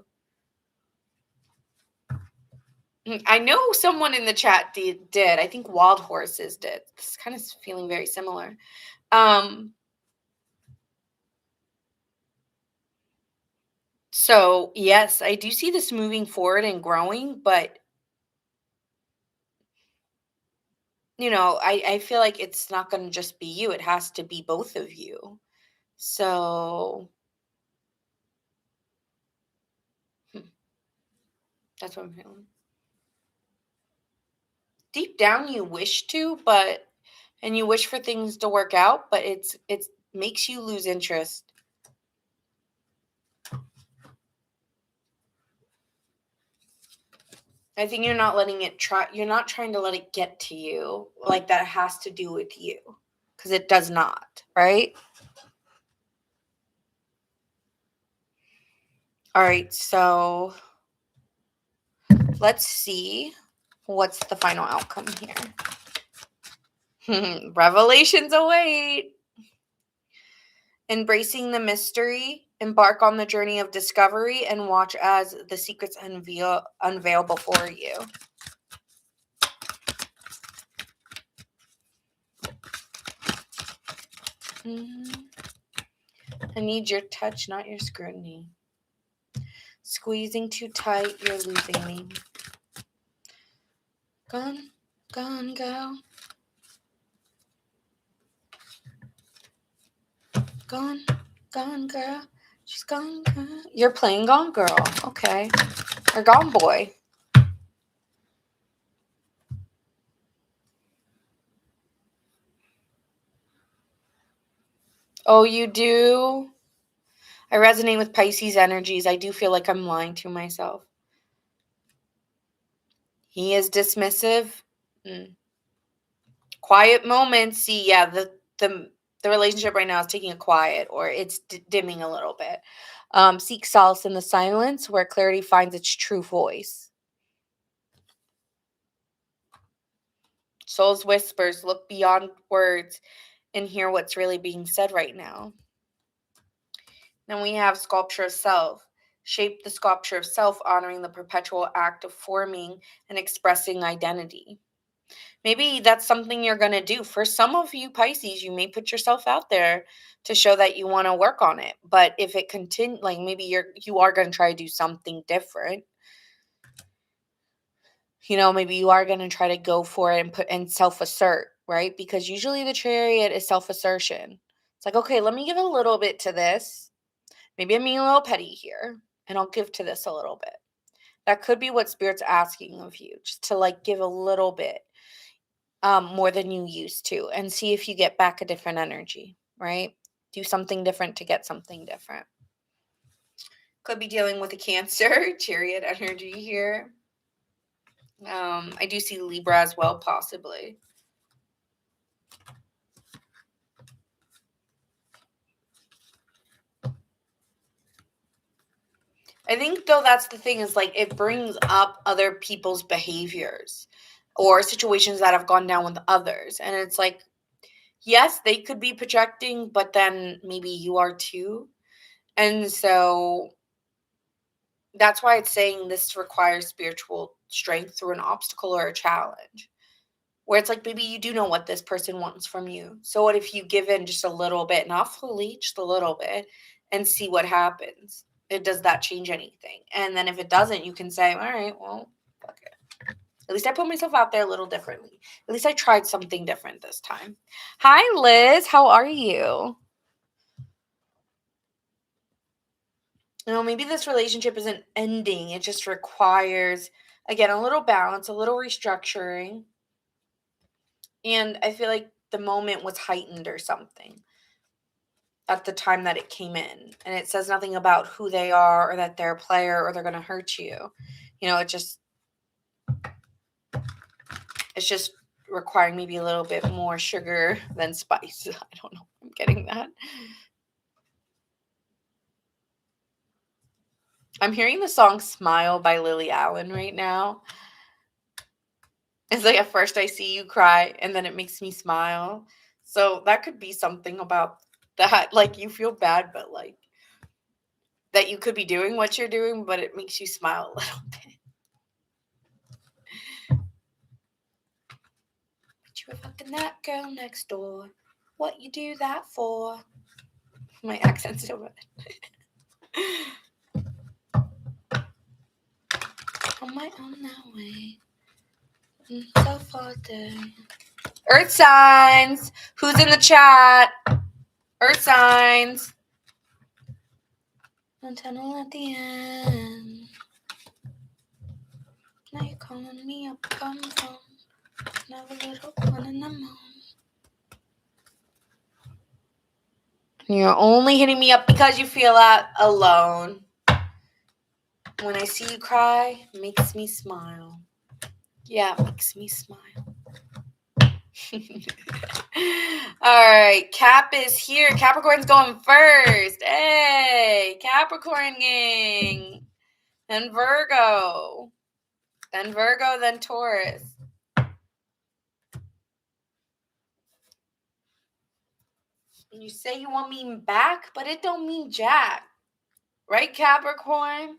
I know someone in the chat did. I think Wild Horses did. It's kind of feeling very similar. So yes, I do see this moving forward and growing, but I feel like it's not going to just be you. It has to be both of you. So that's what I'm feeling. Deep down, you wish to, but and you wish for things to work out, but it makes you lose interest. I think you're not you're not trying to let it get to you like that has to do with you, because it does not, right? All right, so let's see what's the final outcome here. Revelations await. Embracing the mystery, embark on the journey of discovery, and watch as the secrets unveil before you. I need your touch, not your scrutiny. Squeezing too tight, you're losing me. Gone, gone, girl. Gone, gone, girl. She's gone, girl. You're playing Gone Girl. Okay. Or Gone Boy. Oh, you do? I resonate with Pisces energies. I do feel like I'm lying to myself. He is dismissive. Quiet moments. See, yeah, the relationship right now is taking a quiet, or it's dimming a little bit. Seek solace in the silence, where clarity finds its true voice. Soul's whispers. Look beyond words and hear what's really being said right now. Then we have sculpture of self. Shape the sculpture of self, honoring the perpetual act of forming and expressing identity. Maybe that's something you're going to do. For some of you Pisces, you may put yourself out there to show that you want to work on it. But if it continues, like maybe you are going to try to do something different. You know, maybe you are going to try to go for it and self-assert, right? Because usually the Chariot is self-assertion. It's like, okay, let me give a little bit to this. Maybe I'm being a little petty here, and I'll give to this a little bit. That could be what Spirit's asking of you, just to like give a little bit more than you used to, and see if you get back a different energy, right? Do something different to get something different. Could be dealing with a Cancer, Chariot energy here. I do see Libra as well, possibly. I think, though, that's the thing, is like it brings up other people's behaviors or situations that have gone down with others. And it's like, yes, they could be projecting, but then maybe you are too. And so that's why it's saying this requires spiritual strength through an obstacle or a challenge. Where it's like, maybe you do know what this person wants from you. So what if you give in just a little bit, not fully, just a little bit, and see what happens? Does that change anything? And then if it doesn't, you can say, all right, well, fuck it. At least I put myself out there a little differently. At least I tried something different this time. Hi, Liz. How are you? You know, maybe this relationship isn't ending. It just requires, again, a little balance, a little restructuring. And I feel like the moment was heightened or something at the time that it came in. And it says nothing about who they are or that they're a player or they're going to hurt you. You know, it's just requiring maybe a little bit more sugar than spice. I don't know if I'm getting that. I'm hearing the song Smile by Lily Allen right now. It's like, at first I see you cry and then it makes me smile. So that could be something about that. Like, you feel bad, but like that you could be doing what you're doing, but it makes you smile a little bit. But you were fucking that girl next door. What you do that for? My accent's so bad. On my own that way. So far there. Earth signs. Who's in the chat? Earth signs. No tunnel at the end. Now you're calling me up on the phone. Another little one in the moon. You're only hitting me up because you feel alone. When I see you cry, it makes me smile. Yeah, it makes me smile. All right, Cap is here. Capricorn's going first. Hey, Capricorn gang. Then Virgo. Then Virgo, then Taurus. You say you want me back, but it don't mean jack. Right, Capricorn?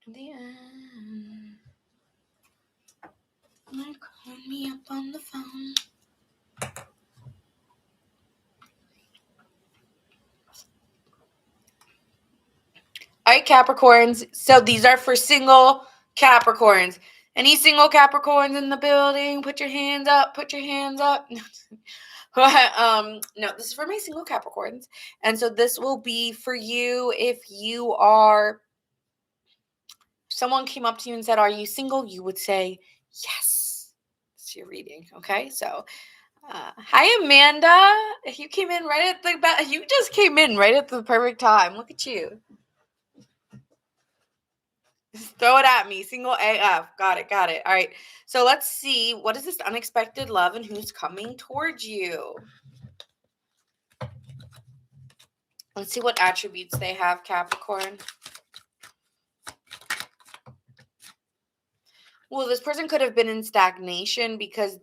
The end. Like, call me up on the phone. All right, Capricorns. So these are for single Capricorns. Any single Capricorns in the building? Put your hands up. Put your hands up. No, this is for my single Capricorns. And so this will be for you if you are, someone came up to you and said, "Are you single?" You would say, "Yes." It's your reading. Okay. So, hi, Amanda. You came in right at the, you just came in right at the perfect time. Look at you. Just throw it at me. Single AF. Got it. Got it. All right. So let's see. What is this unexpected love and who's coming towards you? Let's see what attributes they have, Capricorn. Well, this person could have been in stagnation because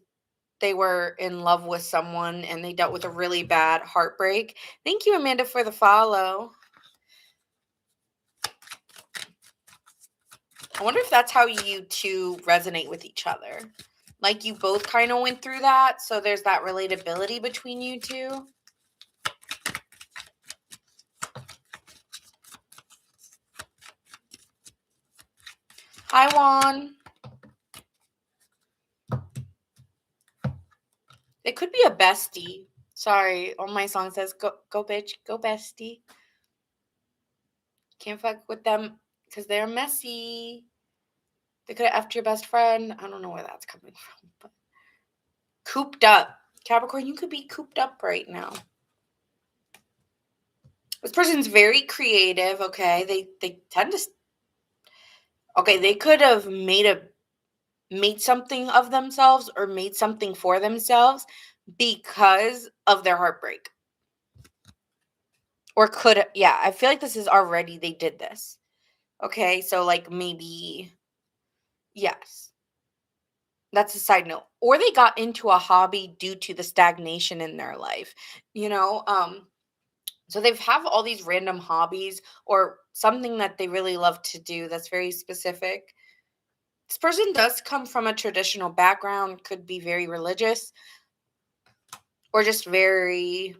they were in love with someone and they dealt with a really bad heartbreak. Thank you, Amanda, for the follow. I wonder if that's how you two resonate with each other. Like you both kind of went through that, so there's that relatability between you two. Hi, Juan. It could be a bestie. Sorry, on my song says, go bitch, go bestie. Can't fuck with them because they're messy. They could have effed your best friend. I don't know where that's coming from. But cooped up. Capricorn, you could be cooped up right now. This person's very creative, okay? They tend to... Okay, they could have made something of themselves or made something for themselves because of their heartbreak. Or could, yeah, I feel like this is already, they did this. Okay, so like maybe, yes. That's a side note. Or they got into a hobby due to the stagnation in their life. You know, so they've have all these random hobbies or something that they really love to do that's very specific. This person does come from a traditional background, could be very religious or just very,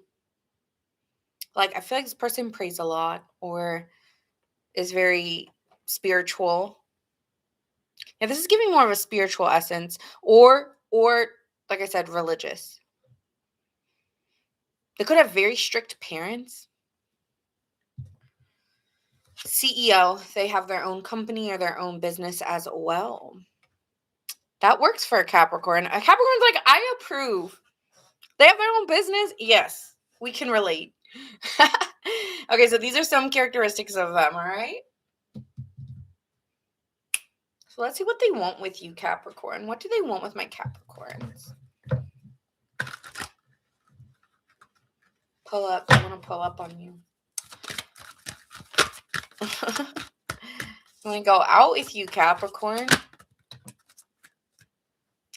like, I feel like this person prays a lot or is very spiritual. Yeah, this is giving more of a spiritual essence or like I said, religious. They could have very strict parents. CEO, they have their own company or their own business as well. That works for a Capricorn. A Capricorn's like, I approve. They have their own business. Yes, we can relate. Okay, so these are some characteristics of them, all right? So let's see what they want with you, Capricorn. What do they want with my Capricorns? Pull up. I want to pull up on you. I'm going to go out with you, Capricorn.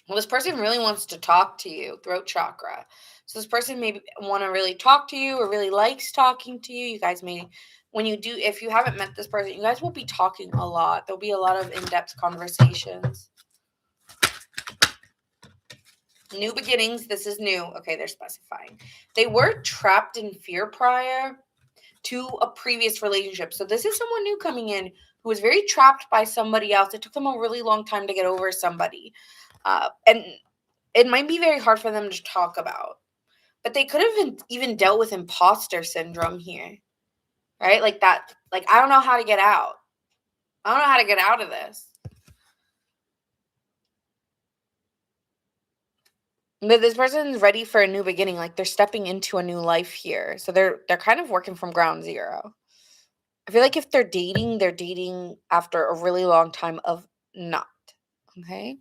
Well, this person really wants to talk to you, throat chakra. So this person may want to really talk to you or really likes talking to you. You guys may, when you do, if you haven't met this person, you guys will be talking a lot. There'll be a lot of in-depth conversations. New beginnings. This is new. Okay, they're specifying. They were trapped in fear prior to a previous relationship. So this is someone new coming in who was very trapped by somebody else. It took them a really long time to get over somebody. And it might be very hard for them to talk about. But they could have even dealt with imposter syndrome here. right? Like that, like, I don't know how to get out. I don't know how to get out of this. But this person's ready for a new beginning. Like they're stepping into a new life here. So they're kind of working from ground zero. I feel like if they're dating after a really long time of not. Okay.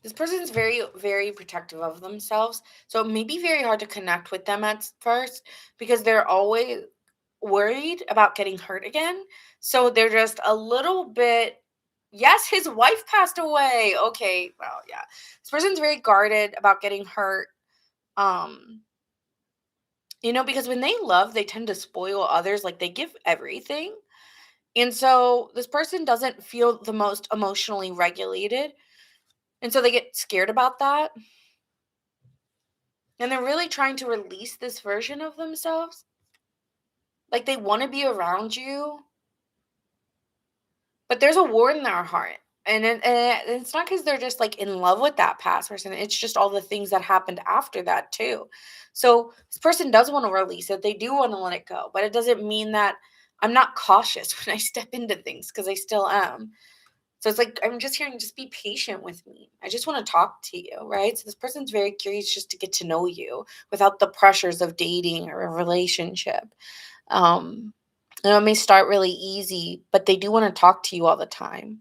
This person's very, very protective of themselves. So it may be very hard to connect with them at first because they're always worried about getting hurt again. So they're just a little bit, yes, his wife passed away. Okay, well, yeah. This person's very guarded about getting hurt. Um, because when they love, they tend to spoil others, like they give everything. And so this person doesn't feel the most emotionally regulated. And so they get scared about that. And they're really trying to release this version of themselves. Like they want to be around you, but there's a war in their heart. And it's not because they're just like in love with that past person. It's just all the things that happened after that too. So this person does want to release it. They do want to let it go, but it doesn't mean that I'm not cautious when I step into things because I still am. So it's like I'm just hearing, just be patient with me. I just want to talk to you, right? So this person's very curious just to get to know you without the pressures of dating or a relationship. Um, it may start really easy, but they do want to talk to you all the time.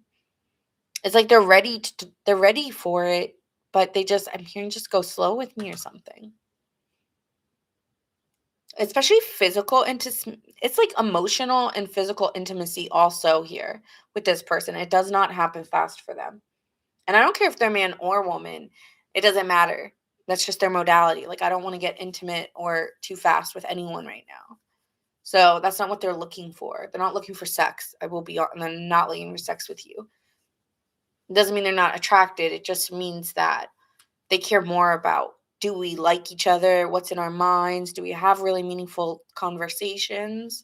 It's like they're ready for it, but I'm hearing just go slow with me or something. Especially physical intimacy. It's like emotional and physical intimacy also here with this person. It does not happen fast for them. And I don't care if they're man or woman. It doesn't matter. That's just their modality. Like I don't want to get intimate or too fast with anyone right now. So that's not what they're looking for. They're not looking for sex. I will be on. They're not looking for sex with you. It doesn't mean they're not attracted. It just means that they care more about, do we like each other? What's in our minds? Do we have really meaningful conversations?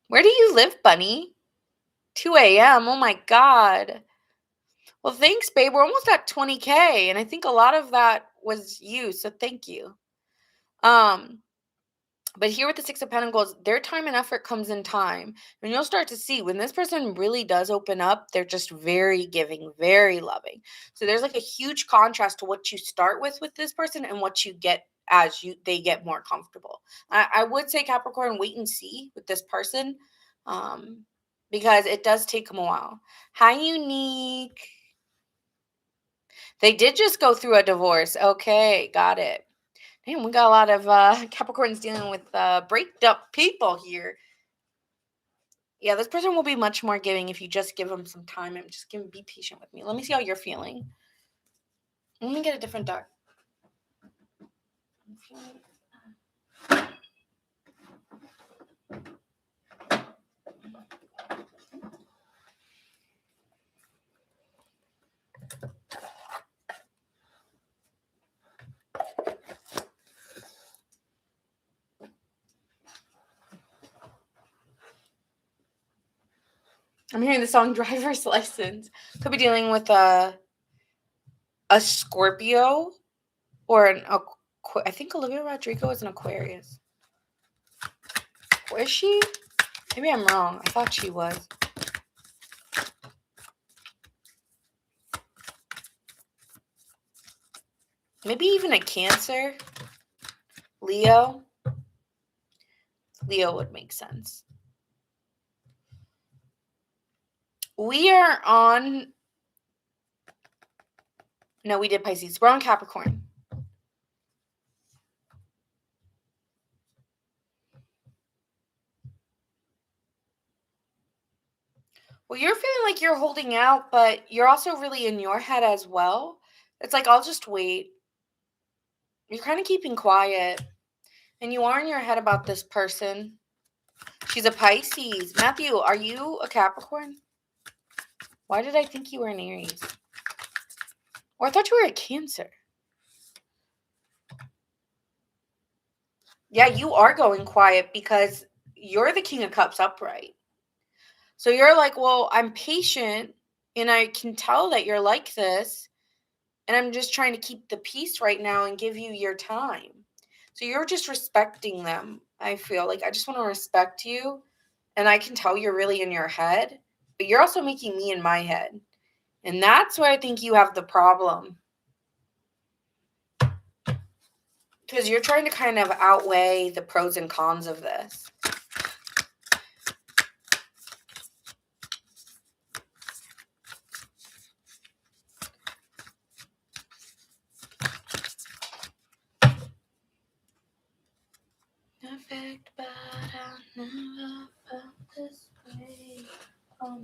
Where do you live, bunny? 2 a.m. Oh my God. Well, thanks, babe. We're almost at 20K. And I think a lot of that was you. So thank you. Um, But here with the Six of Pentacles, their time and effort comes in time. And you'll start to see when this person really does open up, they're just very giving, very loving. So there's like a huge contrast to what you start with this person and what you get as they get more comfortable. I would say Capricorn, wait and see with this person, um, because it does take them a while. Hi, Unique. They did just go through a divorce. Okay, got it. Damn, we got a lot of Capricorns dealing with breaked up people here. Yeah, this person will be much more giving if you just give them some time and just be patient with me. Let me see how you're feeling. Let me get a different deck. I'm hearing the song Driver's License. Could be dealing with a Scorpio or I think Olivia Rodrigo is an Aquarius. Or is she? Maybe I'm wrong. I thought she was. Maybe even a Cancer. Leo. Leo would make sense. We are on. No, we did Pisces. We're on Capricorn. Well, you're feeling like you're holding out, but you're also really in your head as well. It's like, I'll just wait. You're kind of keeping quiet. And you are in your head about this person. She's a Pisces. Matthew, are you a Capricorn? Why did I think you were an Aries? Or I thought you were a Cancer. Yeah, you are going quiet because you're the King of Cups upright. So you're like, well, I'm patient and I can tell that you're like this. And I'm just trying to keep the peace right now and give you your time. So you're just respecting them. I feel like I just want to respect you. And I can tell you're really in your head, but you're also making me in my head. And that's where I think you have the problem. Because you're trying to kind of outweigh the pros and cons of this. Perfect, but I never felt this way. Oh,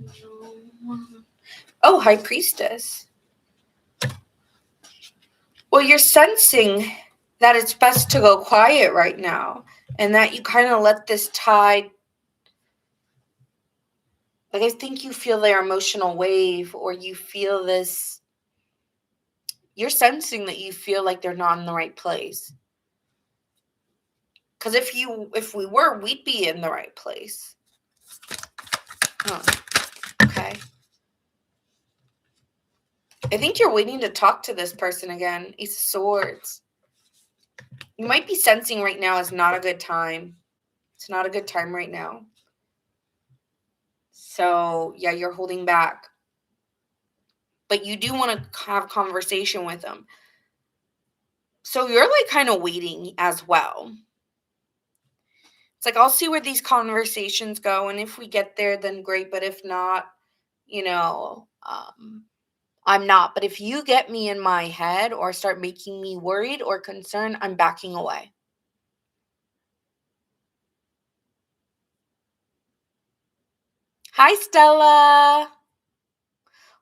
no. Oh, High Priestess. Well, you're sensing that it's best to go quiet right now and that you kind of let this tide. Like, I think you feel their emotional wave, or you feel this. You're sensing that you feel like they're not in the right place. Because if we were, we'd be in the right place. Huh. Okay. I think you're waiting to talk to this person again. Ace of Swords. You might be sensing right now is not a good time. It's not a good time right now. So, yeah, you're holding back. But you do want to have conversation with them. So you're like kind of waiting as well. It's like, I'll see where these conversations go. And if we get there, then great. But if not, I'm not. But if you get me in my head or start making me worried or concerned, I'm backing away. Hi, Stella.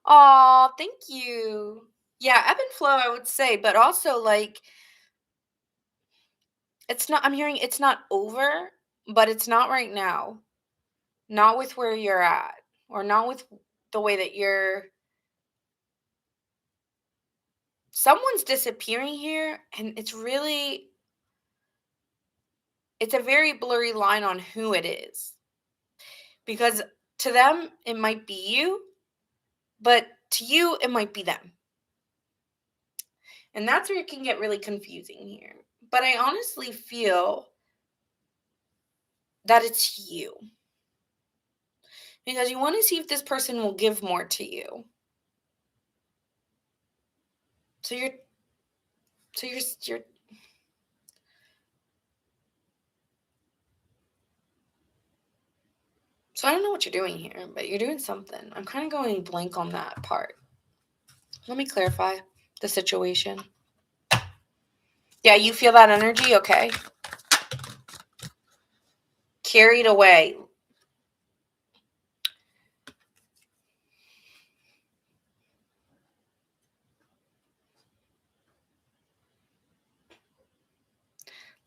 Aw, thank you. Yeah, ebb and flow, I would say. But also, like, it's not, I'm hearing it's not over, but it's not right now. Not with where you're at, or not with the way that someone's disappearing here, and it's a very blurry line on who it is. Because to them, it might be you, but to you, it might be them. And that's where it can get really confusing here. But I honestly feel that it's you. Because you want to see if this person will give more to you. So you're so I don't know what you're doing here, but you're doing something. I'm kind of going blank on that part. Let me clarify the situation. Yeah, you feel that energy? Okay. Carried away.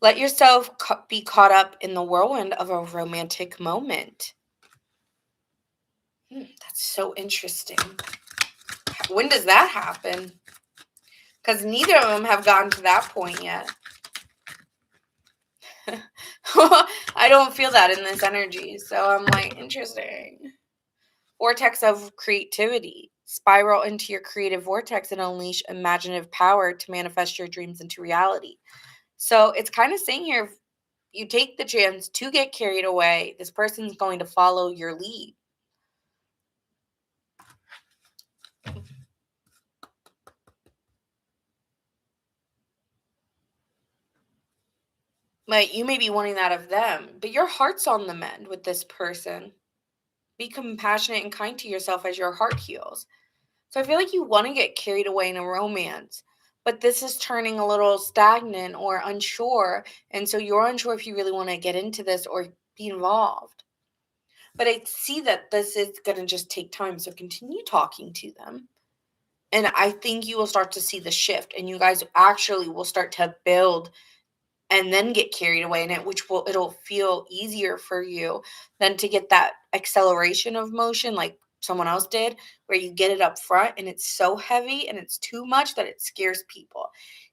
Let yourself be caught up in the whirlwind of a romantic moment. That's so interesting. When does that happen? Because neither of them have gotten to that point yet. I don't feel that in this energy. So I'm like, interesting. Vortex of creativity. Spiral into your creative vortex and unleash imaginative power to manifest your dreams into reality. So it's kind of saying here, you take the chance to get carried away, this person's going to follow your lead. But you may be wanting that of them, but your heart's on the mend with this person. Be compassionate and kind to yourself as your heart heals. So I feel like you want to get carried away in a romance, but this is turning a little stagnant or unsure. And so you're unsure if you really want to get into this or be involved. But I see that this is going to just take time. So continue talking to them. And I think you will start to see the shift, and you guys actually will start to build and then get carried away in it, which it'll feel easier for you than to get that acceleration of motion like someone else did, where you get it up front and it's so heavy and it's too much that it scares people.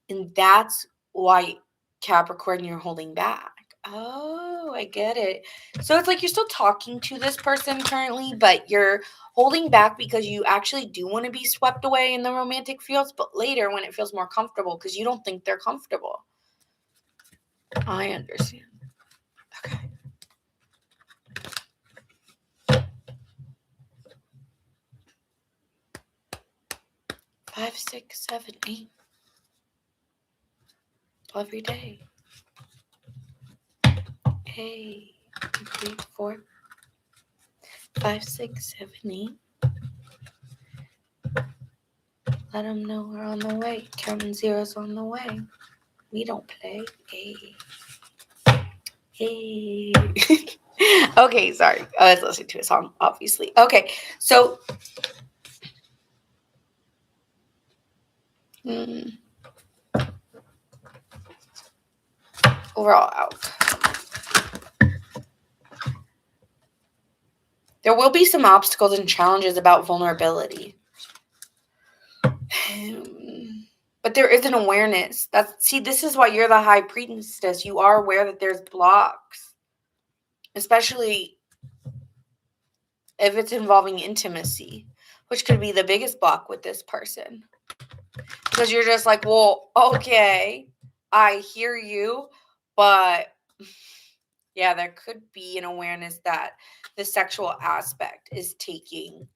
And that's why, Capricorn, you're holding back. Oh, I get it. So it's like you're still talking to this person currently, but you're holding back because you actually do want to be swept away in the romantic fields, but later when it feels more comfortable, because you don't think they're comfortable. I understand. Okay. 5, 6, 7, 8. Every day. Hey, 3, 4, 5, 6, 7, 8. Let them know we're on the way. Counting zeros on the way. We don't play. Hey. Hey. Okay, sorry. I was listening to a song, obviously. Okay, so overall outcome. There will be some obstacles and challenges about vulnerability. But there is an awareness. This is why you're the high priestess. You are aware that there's blocks, especially if it's involving intimacy, which could be the biggest block with this person. Because you're just like, well, okay, I hear you, but yeah, there could be an awareness that the sexual aspect is taking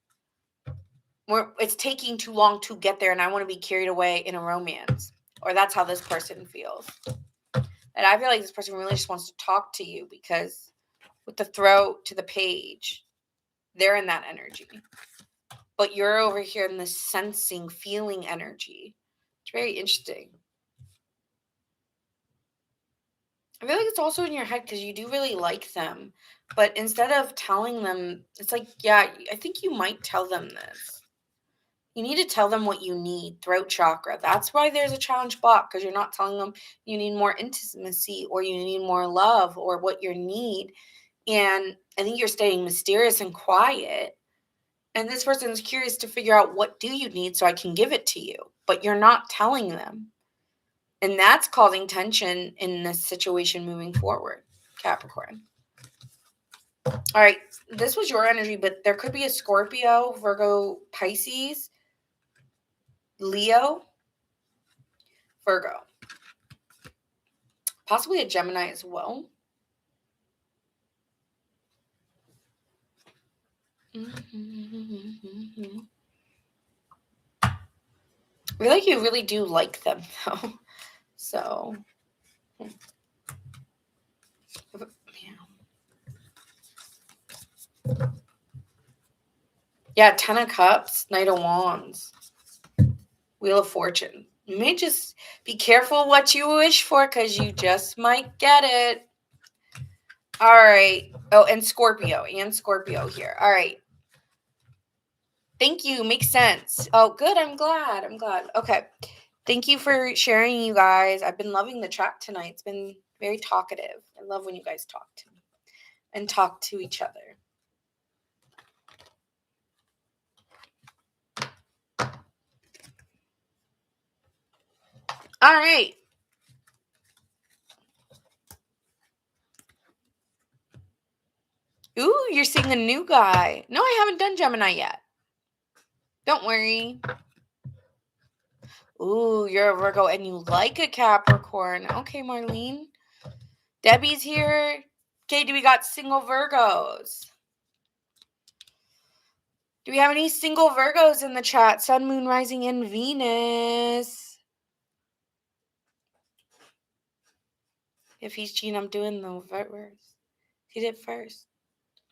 too long to get there, and I want to be carried away in a romance. Or that's how this person feels. And I feel like this person really just wants to talk to you, because with the throat to the page, they're in that energy. But you're over here in the sensing, feeling energy. It's very interesting. I feel like it's also in your head because you do really like them. But instead of telling them, it's like, yeah, I think you might tell them this. You need to tell them what you need, throat chakra. That's why there's a challenge block, because you're not telling them you need more intimacy or you need more love or what you need. And I think you're staying mysterious and quiet. And this person is curious to figure out, what do you need so I can give it to you? But you're not telling them. And that's causing tension in this situation moving forward, Capricorn. All right, this was your energy, but there could be a Scorpio, Virgo, Pisces, Leo, Virgo. Possibly a Gemini as well. I feel like you really do like them, though. So, yeah, 10 of Cups, Knight of Wands, Wheel of Fortune. You may just be careful what you wish for, because you just might get it. All right. Oh, and Scorpio here. All right. Thank you. Makes sense. Oh, good. I'm glad. Okay. Thank you for sharing, you guys. I've been loving the chat tonight. It's been very talkative. I love when you guys talk to me and talk to each other. All right. Ooh, you're seeing a new guy. No, I haven't done Gemini yet. Don't worry. Ooh, you're a Virgo and you like a Capricorn. Okay, Marlene. Debbie's here. Okay, do we got single Virgos? Do we have any single Virgos in the chat? Sun, Moon, Rising, and Venus. If he's cheating, I'm doing the worst. He did first.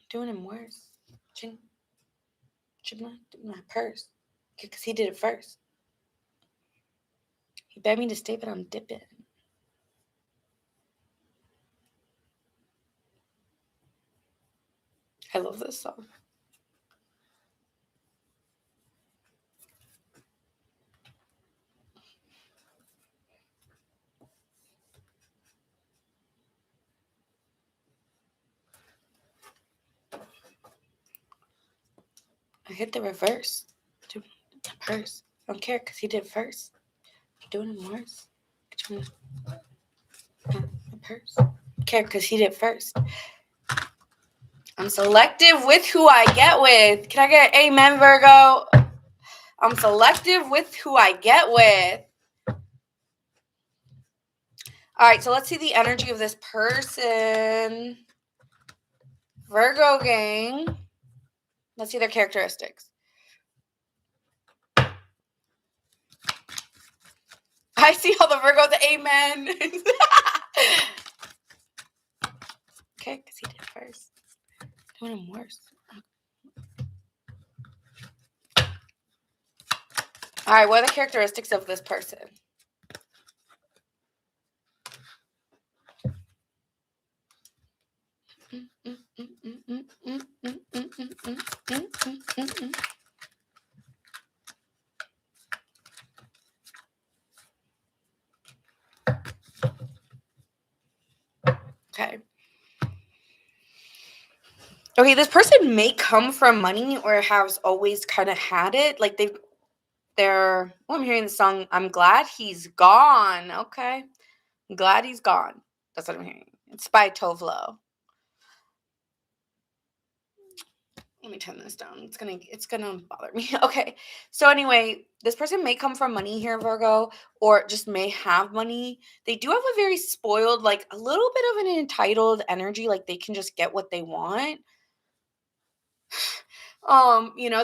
I'm doing him worse. Shouldn't I do my purse? Because he did it first. He begged me to stay, but I'm dipping. I love this song. I hit the reverse. The purse. I don't care because he did it first. You're doing it worse. The purse. I don't care because he did it first. I'm selective with who I get with. Can I get an amen, Virgo? I'm selective with who I get with. All right, so let's see the energy of this person. Virgo gang. Let's see their characteristics. I see all the Virgos. Amen. Okay, because he did first. Doing him worse. All right, what are the characteristics of this person? Okay. Okay, this person may come from money or has always kind of had it. Like they're, I'm hearing the song, I'm glad he's gone. Okay. I'm glad he's gone. That's what I'm hearing. It's by Tovlo. Let me turn this down. It's gonna bother me. Okay. So anyway, this person may come from money here, Virgo, or just may have money. They do have a very spoiled, like a little bit of an entitled energy, like they can just get what they want.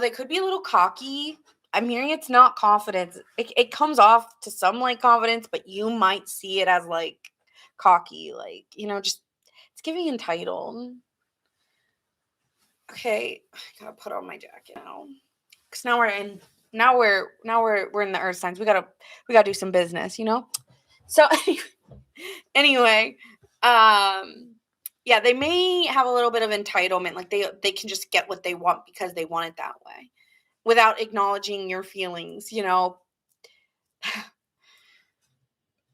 They could be a little cocky. I'm hearing it's not confidence. It comes off to some like confidence, but you might see it as like cocky, like, just it's giving entitled. Okay, I gotta put on my jacket now. Cause we're in the earth signs. We gotta do some business, So anyway, yeah, they may have a little bit of entitlement, like they can just get what they want because they want it that way, without acknowledging your feelings.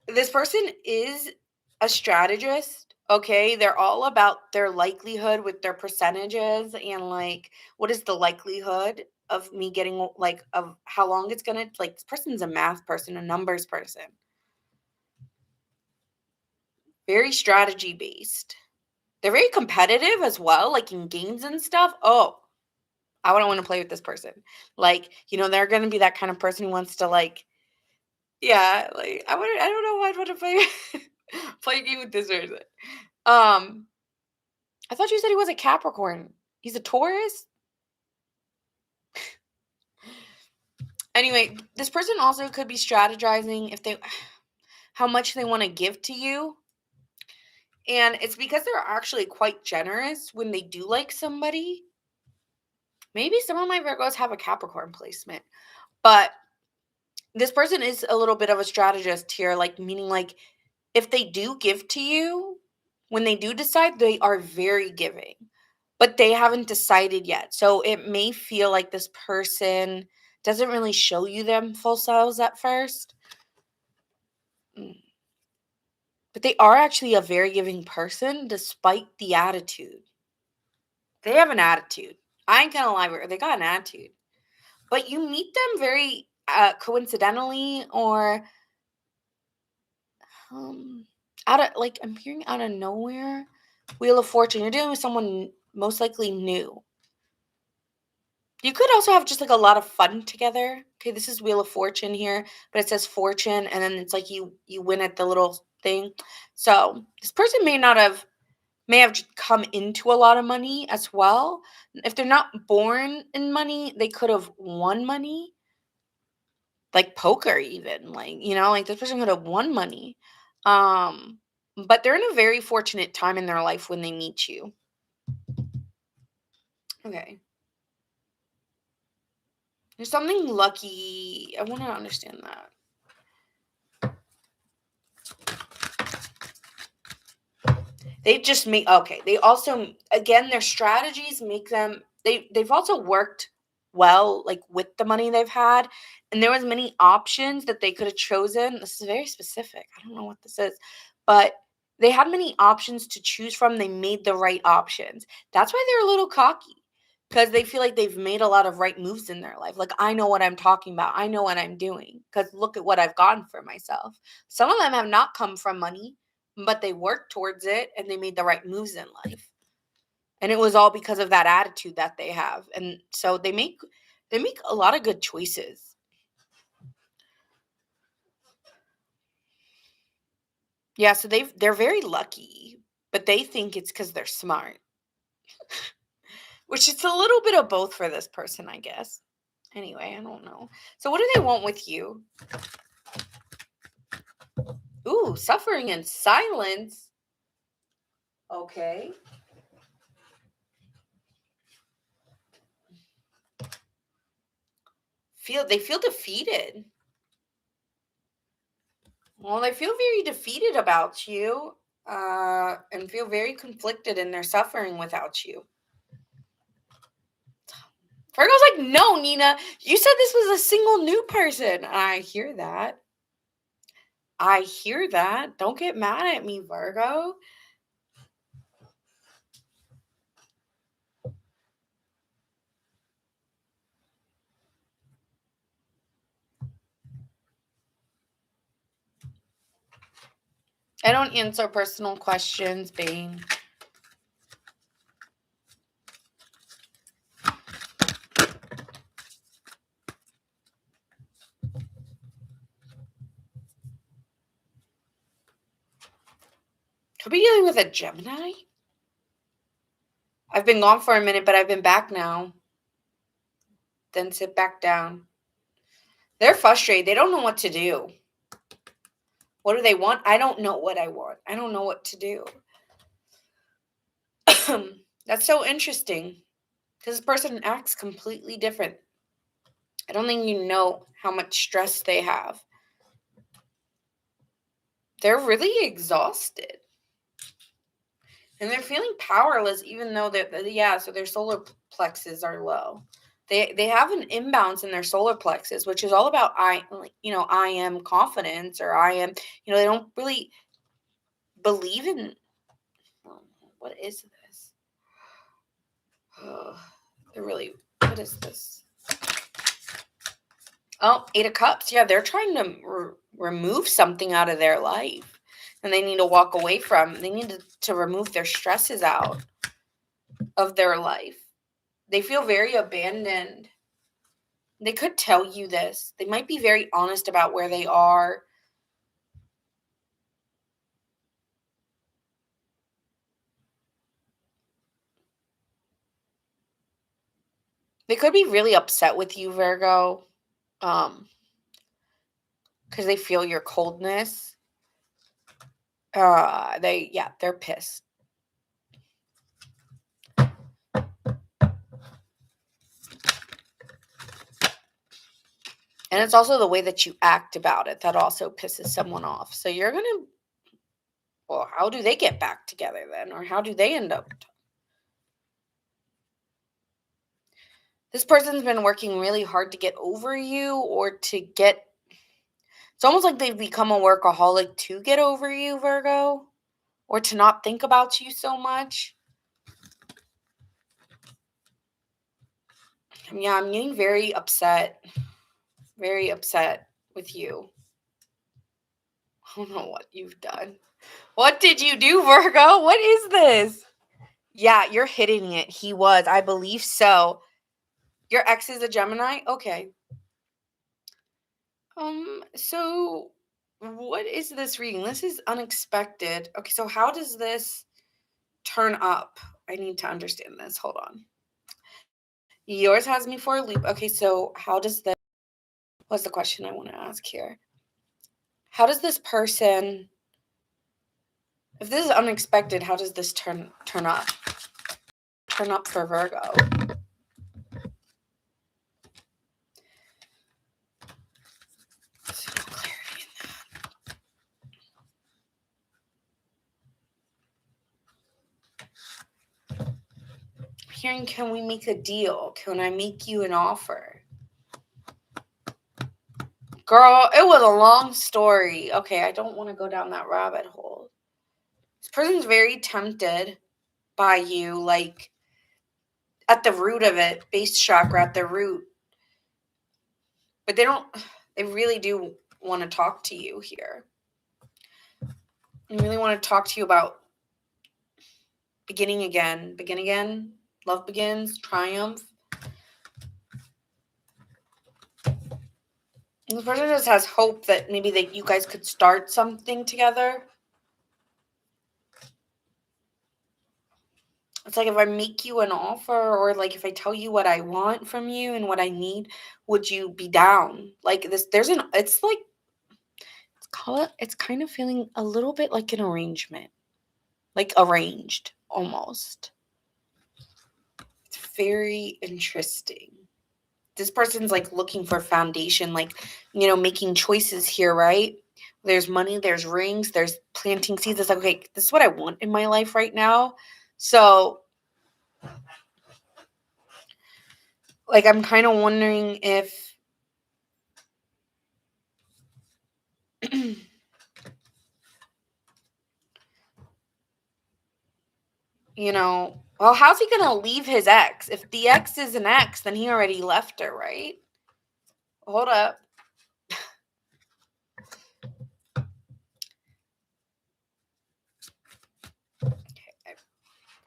This person is a strategist. Okay, they're all about their likelihood with their percentages and like what is the likelihood of me getting like of how long it's gonna like. This person's a math person, a numbers person, very strategy based. They're very competitive as well, like in games and stuff. Oh, I wouldn't want to play with this person. Like, they're gonna be that kind of person who wants to like, yeah, like I don't know why I'd want to play play a game with this person. I thought you said he was a Capricorn. He's a Taurus? Anyway, this person also could be strategizing if they how much they want to give to you. And it's because they're actually quite generous when they do like somebody. Maybe some of my Virgos have a Capricorn placement. But this person is a little bit of a strategist here, like meaning like if they do give to you, when they do decide, they are very giving, but they haven't decided yet. So it may feel like this person doesn't really show you them full selves at first. But they are actually a very giving person despite the attitude. They have an attitude. I ain't gonna lie, they got an attitude. But you meet them very coincidentally or out of like I'm hearing out of nowhere. Wheel of Fortune. You're dealing with someone most likely new. You could also have just like a lot of fun together. Okay, this is Wheel of Fortune here, but it says fortune, and then it's like you win at the little thing. So this person may have come into a lot of money as well. If they're not born in money, they could have won money, like poker, even like this person could have won money. But they're in a very fortunate time in their life when they meet you. Okay. There's something lucky. I want to understand that. They just make okay. They also again their strategies make them they've also worked well like with the money they've had, and there was many options that they could have chosen. This is very specific. I don't know what this is, but they had many options to choose from. They made the right options. That's why they're a little cocky because they feel like they've made a lot of right moves in their life. Like, I know what I'm talking about. I know what I'm doing because look at what I've gotten for myself. Some of them have not come from money, but they worked towards it and they made the right moves in life. And it was all because of that attitude that they have. And so they make a lot of good choices. Yeah, so they're very lucky, but they think it's because they're smart, which it's a little bit of both for this person, I guess. Anyway, I don't know. So what do they want with you? Ooh, suffering in silence. Okay. They feel defeated. Well, they feel very defeated about you, and feel very conflicted in their suffering without you. Virgo's like, no, Nina, you said this was a single new person. I hear that. I hear that. Don't get mad at me, Virgo. I don't answer personal questions, Bane. Could be dealing with a Gemini. I've been gone for a minute, but I've been back now. Then sit back down. They're frustrated. They don't know what to do. What do they want? I don't know what I want. I don't know what to do. That's so interesting because this person acts completely different. I don't think you know how much stress they have. They're really exhausted. And they're feeling powerless even though so their solar plexus are low. They have an imbalance in their solar plexus, which is all about I am confidence, or I am, they don't really believe in, what is this? They're really, what is this? Oh, 8 of Cups. Yeah, they're trying to remove something out of their life. And they need to walk away from. They need to remove their stresses out of their life. They feel very abandoned. They could tell you this. They might be very honest about where they are. They could be really upset with you, Virgo. Because they feel your coldness. They're pissed. And it's also the way that you act about it that also pisses someone off. So you're going to, well, how do they get back together then? Or how do they end up? This person's been working really hard to get over you, or to get, it's almost like they've become a workaholic to get over you, Virgo, or to not think about you so much. Yeah, I'm getting very upset with you. I don't know what you've done. What did you do, Virgo? What is this? Yeah, you're hitting it. He was. I believe so. Your ex is a Gemini? Okay. So what is this reading? This is unexpected. Okay, so how does this turn up? I need to understand this. Hold on. Yours has me for a loop. Okay, so how does this, what's the question I want to ask here? How does this person, if this is unexpected, how does this turn up? Turn up for Virgo. Hearing, can we make a deal? Can I make you an offer? Girl, it was a long story. Okay, I don't want to go down that rabbit hole. This person's very tempted by you. Like, at the root of it, base chakra at the root. But they really do want to talk to you here. They really want to talk to you about begin again, love begins, triumph. And this person just has hope that maybe you guys could start something together. It's like if I make you an offer, or like if I tell you what I want from you and what I need, would you be down? Like this, it's like, it's kind of feeling a little bit like an arrangement, like arranged almost. It's very interesting. This person's like looking for foundation, like, making choices here, right? There's money, there's rings, there's planting seeds. It's like, okay, this is what I want in my life right now. So, like, I'm kind of wondering if, well, how's he going to leave his ex? If the ex is an ex, then he already left her, right? Hold up.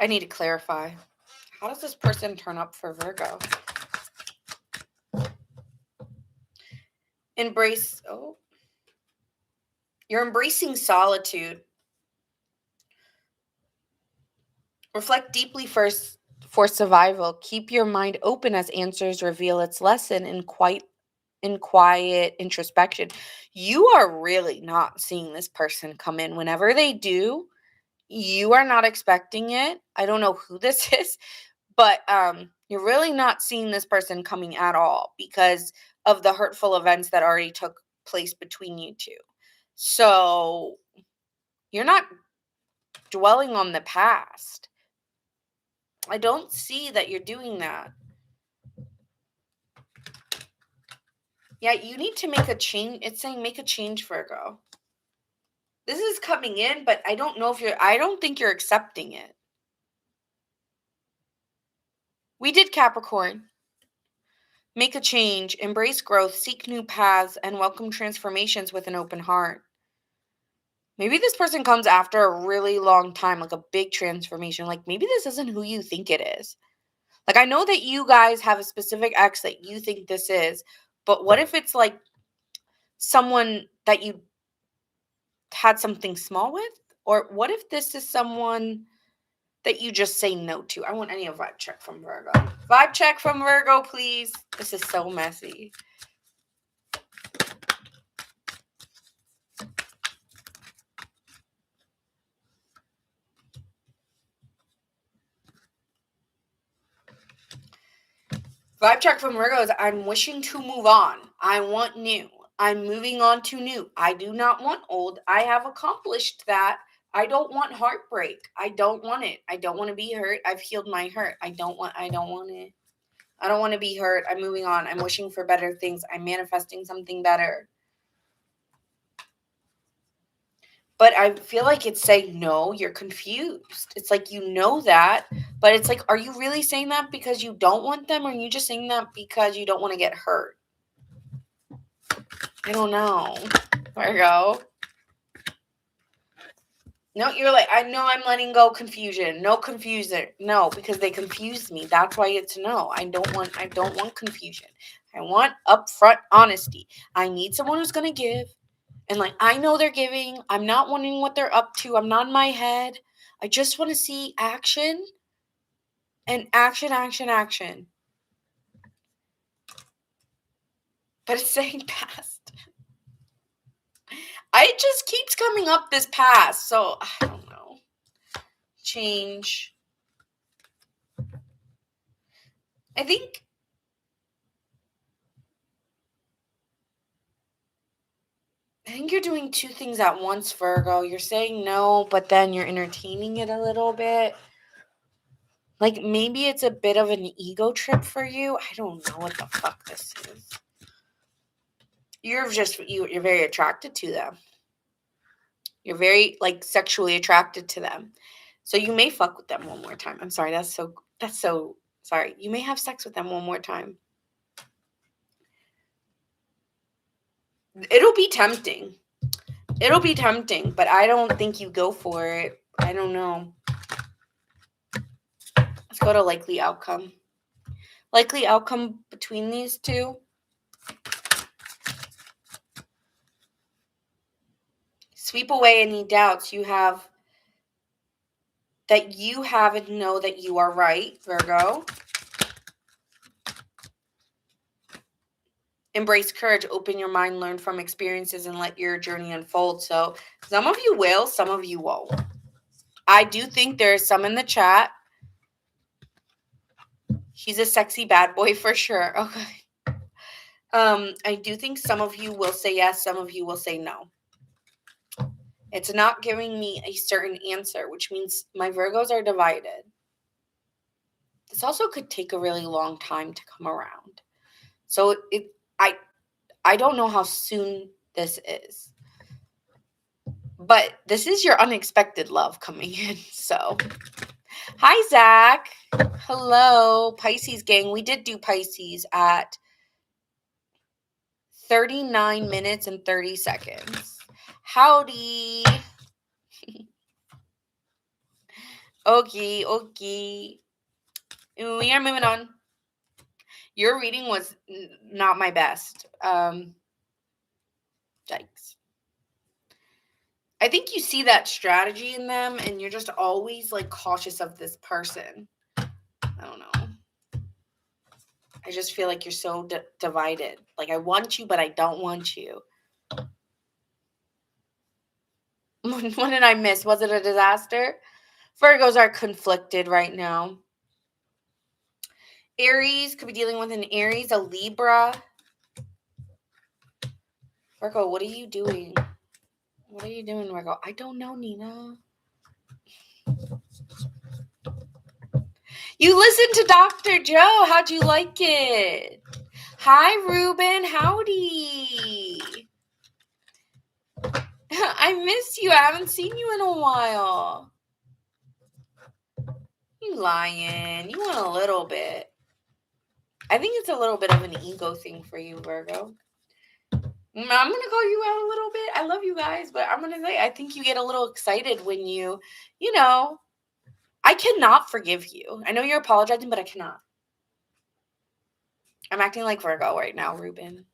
I need to clarify. How does this person turn up for Virgo? You're embracing solitude. Reflect deeply first for survival. Keep your mind open as answers reveal its lesson in quiet introspection. You are really not seeing this person come in. Whenever they do, you are not expecting it. I don't know who this is, but you're really not seeing this person coming at all because of the hurtful events that already took place between you two. So you're not dwelling on the past. I don't see that you're doing that. Yeah, you need to make a change. It's saying make a change, Virgo. This is coming in, but I don't think you're accepting it. We did Capricorn. Make a change, embrace growth, seek new paths, and welcome transformations with an open heart. Maybe this person comes after a really long time, like a big transformation. Like maybe this isn't who you think it is. Like I know that you guys have a specific ex that you think this is, but what if it's like someone that you had something small with? Or what if this is someone that you just say no to? I want any of vibe check from Virgo. Vibe check from Virgo, please. This is so messy. Vibe check from Virgo is I'm wishing to move on. I want new. I'm moving on to new. I do not want old. I have accomplished that. I don't want heartbreak. I don't want it. I don't want to be hurt. I've healed my hurt. I don't want it. I don't want to be hurt. I'm moving on. I'm wishing for better things. I'm manifesting something better. But I feel like it's saying, no, you're confused. It's like, that, but it's like, are you really saying that because you don't want them? Or are you just saying that because you don't want to get hurt? I don't know. Virgo. No, you're like, I know I'm letting go confusion. No confusion. No, because they confused me. That's why it's no. I don't want confusion. I want upfront honesty. I need someone who's going to give. And like, I know they're giving. I'm not wondering what they're up to. I'm not in my head. I just want to see action and action. But it's saying past. It just keeps coming up this past. So I don't know. Change. I think you're doing two things at once, Virgo. You're saying no, but then you're entertaining it a little bit. Like maybe it's a bit of an ego trip for you. I don't know what the fuck this is. You're very attracted to them. You're very like sexually attracted to them. So you may fuck with them one more time. I'm sorry, that's so Sorry, you may have sex with them one more time. It'll be tempting. It'll be tempting, but I don't think you go for it. I don't know. Let's go to likely outcome. Likely outcome between these two. Sweep away any doubts you have that you have and know that you are right, Virgo. Embrace courage, open your mind, learn from experiences, and let your journey unfold. So some of you will, some of you won't. I do think there's some in the chat. He's a sexy bad boy for sure. Okay. I do think some of you will say yes, some of you will say no. It's not giving me a certain answer, which means my Virgos are divided. This also could take a really long time to come around. So I don't know how soon this is. But this is your unexpected love coming in. So, hi, Zach. Hello, Pisces gang. We did do Pisces at 39 minutes and 30 seconds. Howdy. Okay. We are moving on. Your reading was not my best. Yikes. I think you see that strategy in them and you're just always like cautious of this person. I don't know. I just feel like you're so divided. Like I want you, but I don't want you. What did I miss? Was it a disaster? Virgos are conflicted right now. Aries could be dealing with an Aries, a Libra. Virgo, what are you doing? What are you doing, Virgo? I don't know, Nina. You listened to Dr. Joe. How'd you like it? Hi, Ruben. Howdy. I miss you. I haven't seen you in a while. You lying. You want a little bit. I think it's a little bit of an ego thing for you, Virgo. I'm going to call you out a little bit. I love you guys, but I'm going to say I think you get a little excited when you know, I cannot forgive you. I know you're apologizing, but I cannot. I'm acting like Virgo right now, Ruben.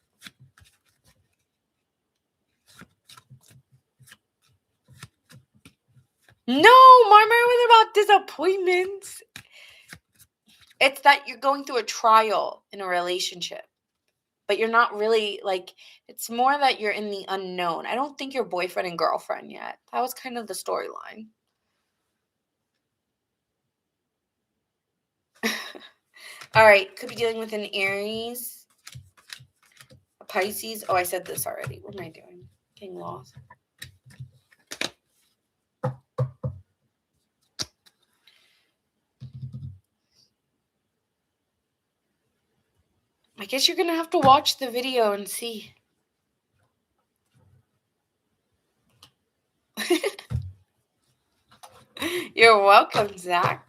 No, Marmar was about disappointments. It's that you're going through a trial in a relationship. But you're not really, like, it's more that you're in the unknown. I don't think you're boyfriend and girlfriend yet. That was kind of the storyline. All right, could be dealing with an Aries, a Pisces. Oh, I said this already. What am I doing? Getting lost. I guess you're going to have to watch the video and see. You're welcome, Zach.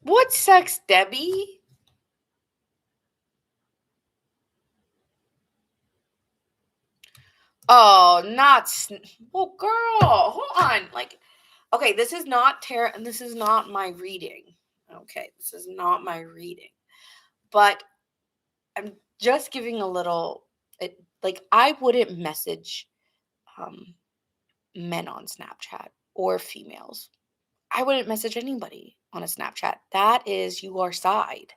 What sex, Debbie? Oh, not well, girl. Hold on. Like, okay, this is not this is not my reading. Okay, this is not my reading. But I'm just giving a little. Like, I wouldn't message men on Snapchat or females. I wouldn't message anybody on a Snapchat. That is your side.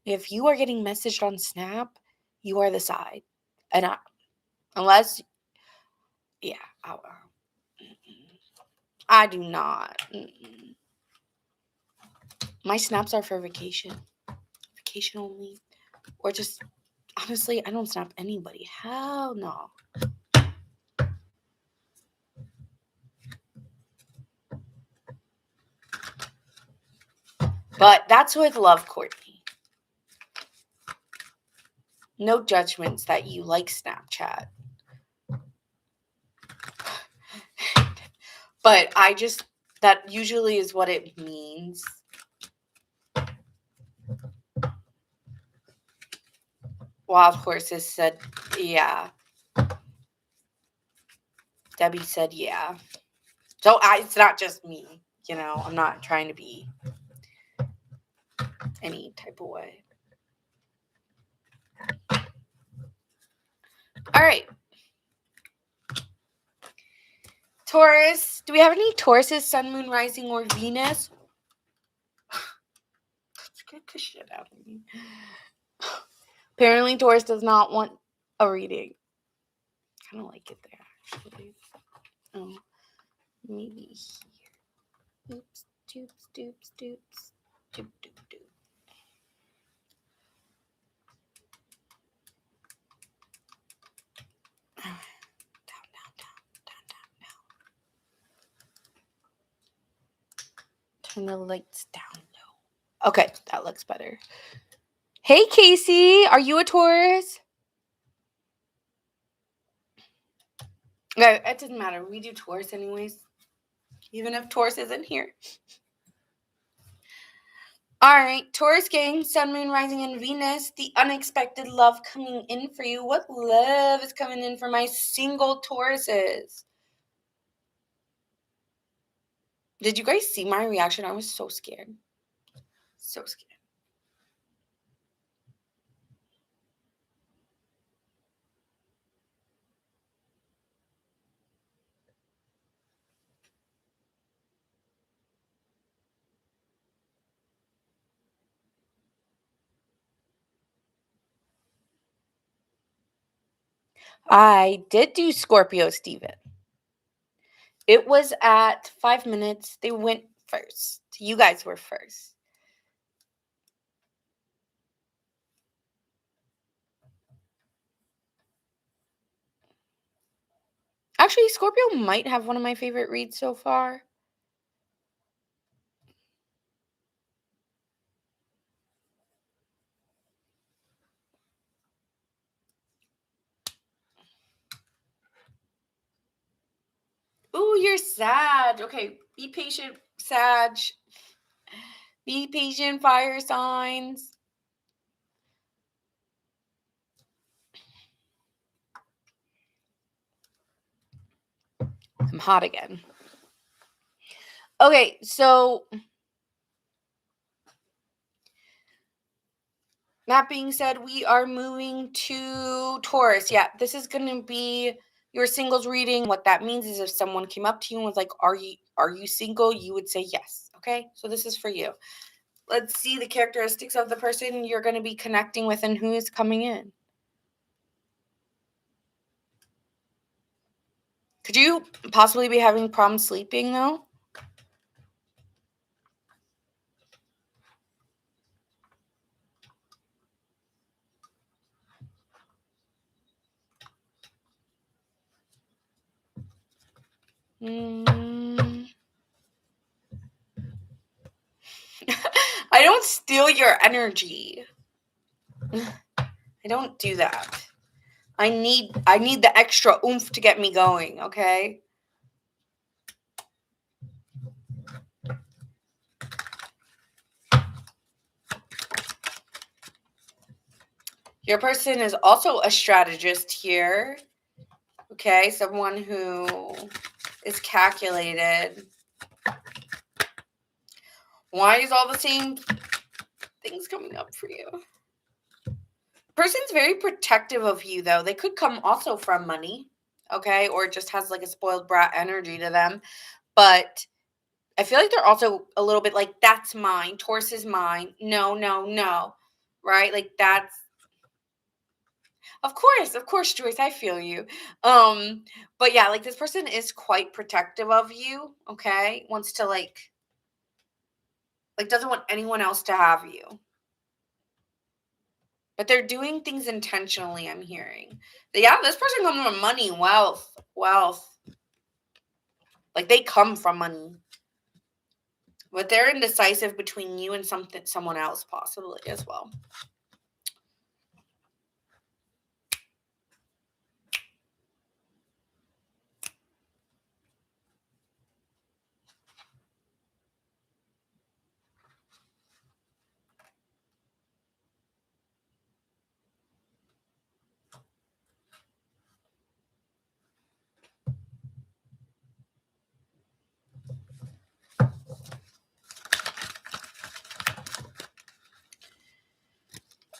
If you are getting messaged on Snap, you are the side. And unless, yeah, I do not. My snaps are for vacation only, or just, honestly, I don't snap anybody. Hell no. But that's with love, Courtney. No judgments that you like Snapchat. But that usually is what it means. Wild Horses said, yeah. Debbie said, yeah. So it's not just me, I'm not trying to be any type of way. All right. Taurus. Do we have any Tauruses, Sun, Moon, Rising, or Venus? Get the shit out of me. Apparently, Taurus does not want a reading. I kind of like it there, actually. Oh, maybe here. Oops, doops, doops, doops, doop, doop, doop. Turn the lights down low. Okay, that looks better. Hey, Casey, are you a Taurus? Okay, it doesn't matter. We do Taurus anyways, even if Taurus isn't here. All right, Taurus gang, Sun, Moon, Rising, and Venus. The unexpected love coming in for you. What love is coming in for my single Tauruses? Did you guys see my reaction? I was so scared. So scared. I did do Scorpio, Steven. It was at 5 minutes. They went first. You guys were first. Actually, Scorpio might have one of my favorite reads so far. Ooh, you're sad. Okay, be patient, Sag. Be patient, fire signs. I'm hot again. Okay, so that being said, we are moving to Taurus. Yeah, this is going to be your singles reading. What that means is if someone came up to you and was like, are you single? You would say yes. Okay, so this is for you. Let's see the characteristics of the person you're going to be connecting with and who is coming in. Could you possibly be having problems sleeping, though? I don't steal your energy. I don't do that. I need the extra oomph to get me going, okay? Your person is also a strategist here. Okay, someone who is calculated. Why is all the same things coming up for you? Person's very protective of you, though. They could come also from money, okay? Or just has like a spoiled brat energy to them. But I feel like they're also a little bit like, that's mine. Taurus is mine. No, no, no. Right? Like that's Of course, Joyce, I feel you. But yeah, like this person is quite protective of you, okay? Wants to like doesn't want anyone else to have you. But they're doing things intentionally, I'm hearing. Yeah, this person comes from money, wealth. Like they come from money. But they're indecisive between you and someone else possibly as well.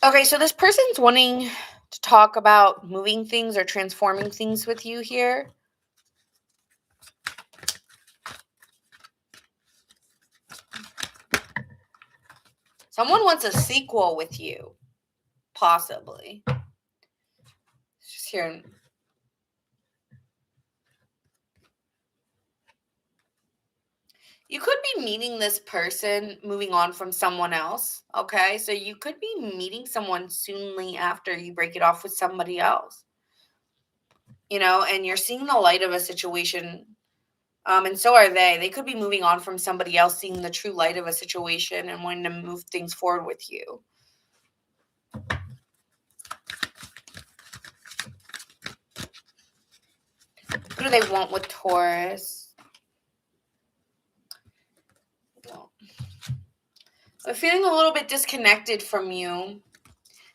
Okay, so this person's wanting to talk about moving things or transforming things with you here. Someone wants a sequel with you, possibly. Just hearing. You could be meeting this person moving on from someone else. Okay, so you could be meeting someone soonly after you break it off with somebody else. And you're seeing the light of a situation. And so are they. They could be moving on from somebody else, seeing the true light of a situation and wanting to move things forward with you. What do they want with Taurus? I'm feeling a little bit disconnected from you. And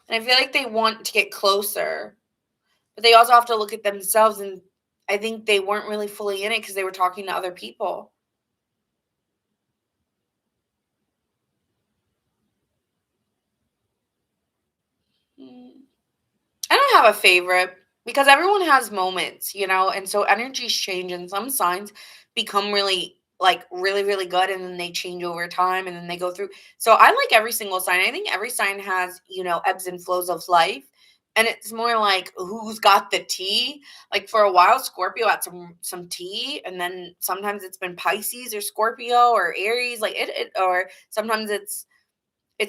I feel like they want to get closer. But they also have to look at themselves. And I think they weren't really fully in it because they were talking to other people. I don't have a favorite because everyone has moments, and so energies change and some signs become really like really, really good and then they change over time and then they go through. So I like every single sign. I think every sign has, ebbs and flows of life. And it's more like who's got the tea. Like for a while, Scorpio had some tea, and then sometimes it's been Pisces or Scorpio or Aries, like it or sometimes it's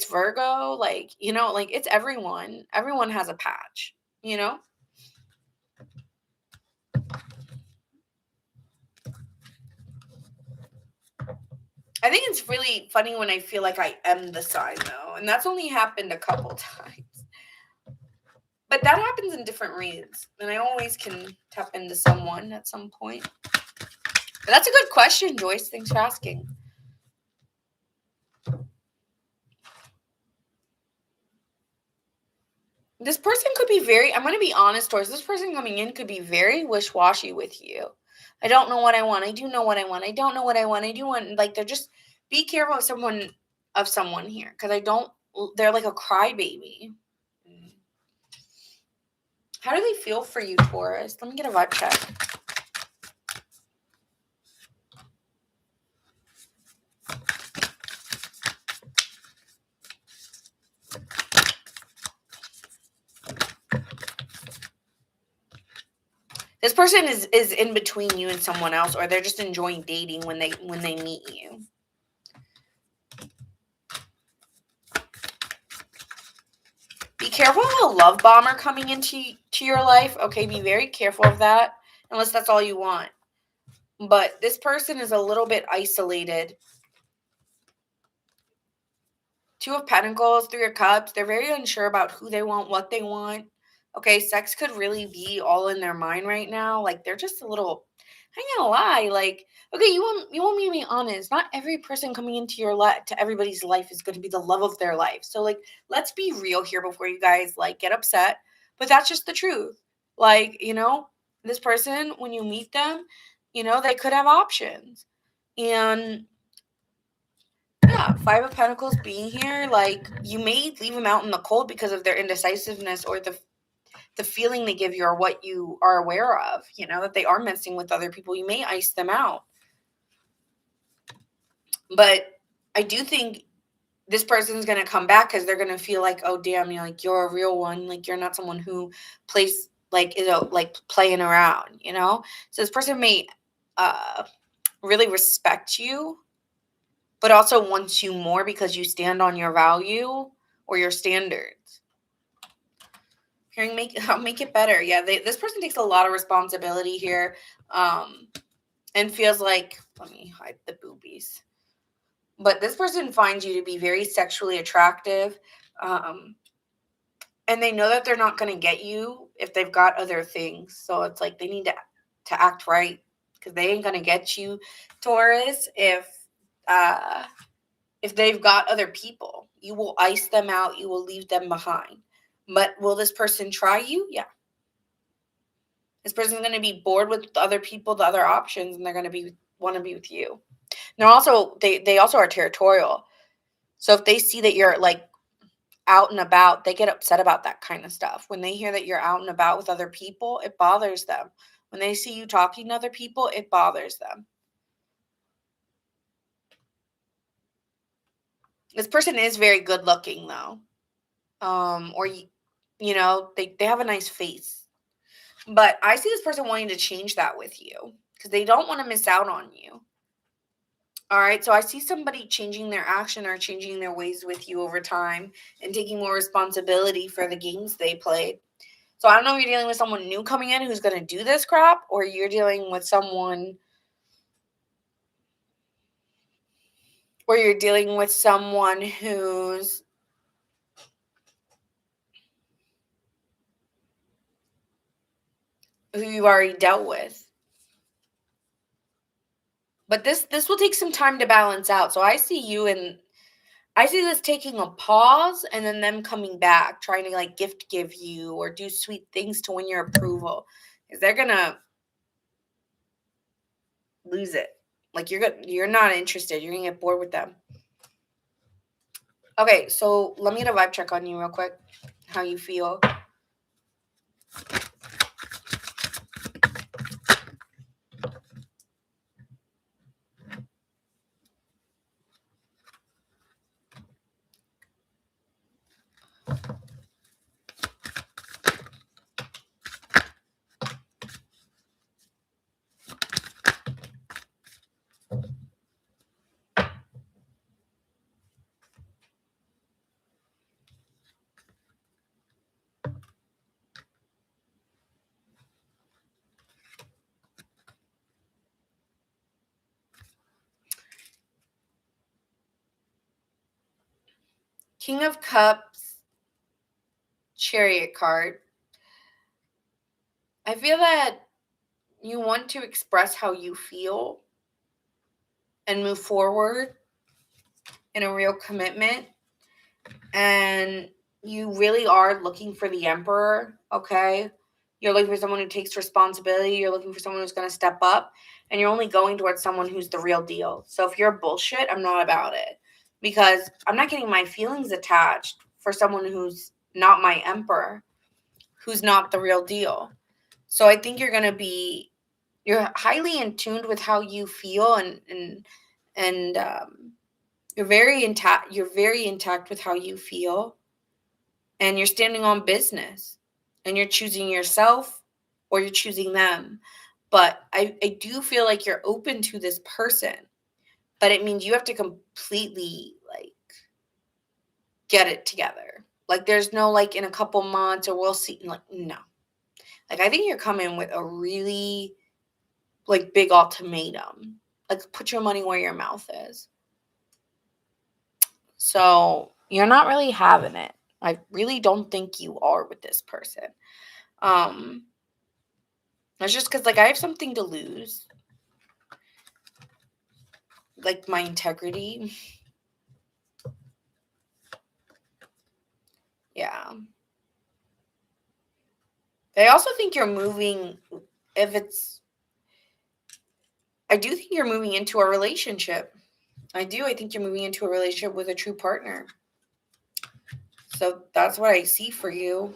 Virgo, like, like it's everyone. Everyone has a patch, you know? I think it's really funny when I feel like I am the sign though, and that's only happened a couple times. But that happens in different reads, and I always can tap into someone at some point. But that's a good question, Joyce. Thanks for asking. This person could be I'm going to be honest, Taurus. This person coming in could be very wish-washy with you. I don't know what I want. I do know what I want. I don't know what I want. I do want, like, they're just, be careful of someone here. Because they're like a crybaby. How do they feel for you, Taurus? Let me get a vibe check. This person is in between you and someone else, or they're just enjoying dating when they meet you. Be careful of a love bomber coming into your life. Okay, be very careful of that, unless that's all you want. But this person is a little bit isolated. Two of Pentacles, Three of Cups. They're very unsure about who they want, what they want. Okay, sex could really be all in their mind right now. Like they're just a little, I ain't gonna lie. Like, okay, you want me to be honest. Not every person coming into your life, to everybody's life, is going to be the love of their life. So like, let's be real here before you guys like get upset. But that's just the truth. Like, this person, when you meet them, they could have options. And yeah, Five of Pentacles being here, like you may leave them out in the cold because of their indecisiveness or the feeling they give you or what you are aware of, that they are messing with other people. You may ice them out. But I do think this person's going to come back because they're going to feel like, oh, damn, you're a real one. Like, you're not someone who plays, like, like playing around, So this person may really respect you, but also wants you more because you stand on your value or your standards. Hearing I'll make it better. Yeah, this person takes a lot of responsibility here, and feels like, let me hide the boobies. But this person finds you to be very sexually attractive, and they know that they're not going to get you if they've got other things. So it's like they need to act right because they ain't going to get you, Taurus, if they've got other people. You will ice them out. You will leave them behind. But will this person try you? Yeah. This person's going to be bored with the other people, the other options, and they're going to want to be with you. They're also they also are territorial. So if they see that you're like out and about, they get upset about that kind of stuff. When they hear that you're out and about with other people, it bothers them. When they see you talking to other people, it bothers them. This person is very good looking though. Or they have a nice face. But I see this person wanting to change that with you because they don't want to miss out on you. All right, so I see somebody changing their action or changing their ways with you over time and taking more responsibility for the games they played. So I don't know if you're dealing with someone new coming in who's going to do this crap, or you're dealing with someone who's who you've already dealt with. But this will take some time to balance out. So I see this taking a pause and then them coming back, trying to like gift give you or do sweet things to win your approval. Because they're gonna lose it. Like you're not interested. You're gonna get bored with them. Okay, so let me get a vibe check on you real quick. How you feel. King of Cups, Chariot card. I feel that you want to express how you feel and move forward in a real commitment. And you really are looking for the Emperor, okay? You're looking for someone who takes responsibility. You're looking for someone who's going to step up. And you're only going towards someone who's the real deal. So if you're bullshit, I'm not about it. Because I'm not getting my feelings attached for someone who's not my Emperor, who's not the real deal. So I think you're highly in tune with how you feel, and you're very intact with how you feel, and you're standing on business, and you're choosing yourself or you're choosing them. But I do feel like you're open to this person, but it means you have to completely like get it together. Like there's no like in a couple months or we'll see. Like no, like I think you're coming with a really like big ultimatum. Like put your money where your mouth is. So you're not really having it. I really don't think you are with this person. That's just because like I have something to lose. Like my integrity. Yeah. I also think you're moving I do think you're moving into a relationship. I do. I think you're moving into a relationship with a true partner. So that's what I see for you.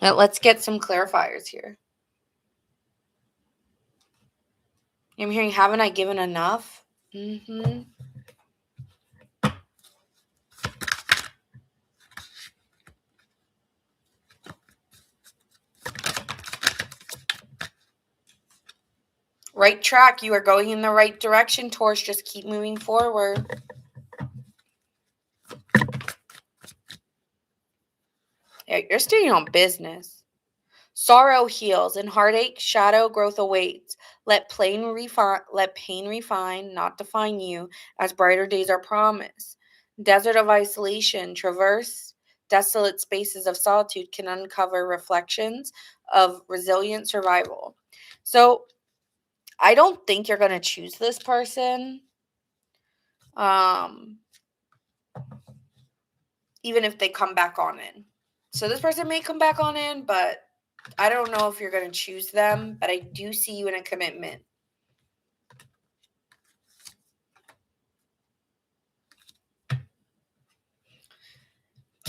Now, let's get some clarifiers here. I'm hearing, haven't I given enough? Mm-hmm. Right track. You are going in the right direction, Taurus. Just keep moving forward. Yeah, you're staying on business. Sorrow heals and heartache, shadow growth awaits. Let pain refine, not define you, as brighter days are promised. Desert of isolation, traverse desolate spaces of solitude can uncover reflections of resilient survival. So I don't think you're going to choose this person. Even if they come back on in. So this person may come back on in, but I don't know if you're going to choose them, but I do see you in a commitment.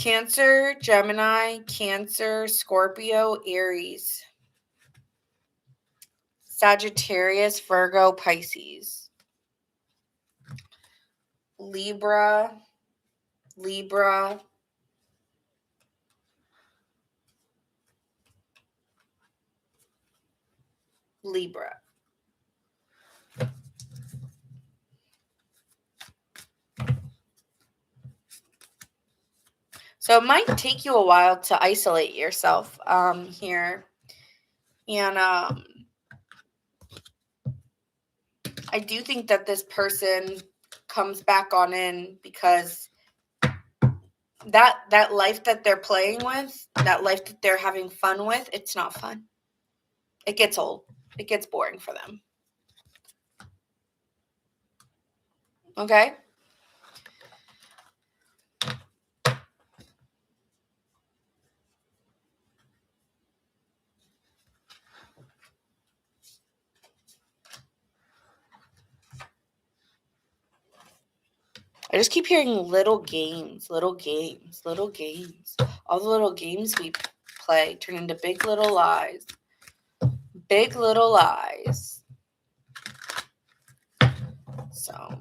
Cancer, Gemini, Cancer, Scorpio, Aries, Sagittarius, Virgo, Pisces, Libra, Libra, Libra. So it might take you a while to isolate yourself here. And I do think that this person comes back on in because that life that they're playing with, that life that they're having fun with, it's not fun. It gets old. It gets boring for them. Okay? I just keep hearing little games, little games, little games. All the little games we play turn into big little lies. Big little lies. So,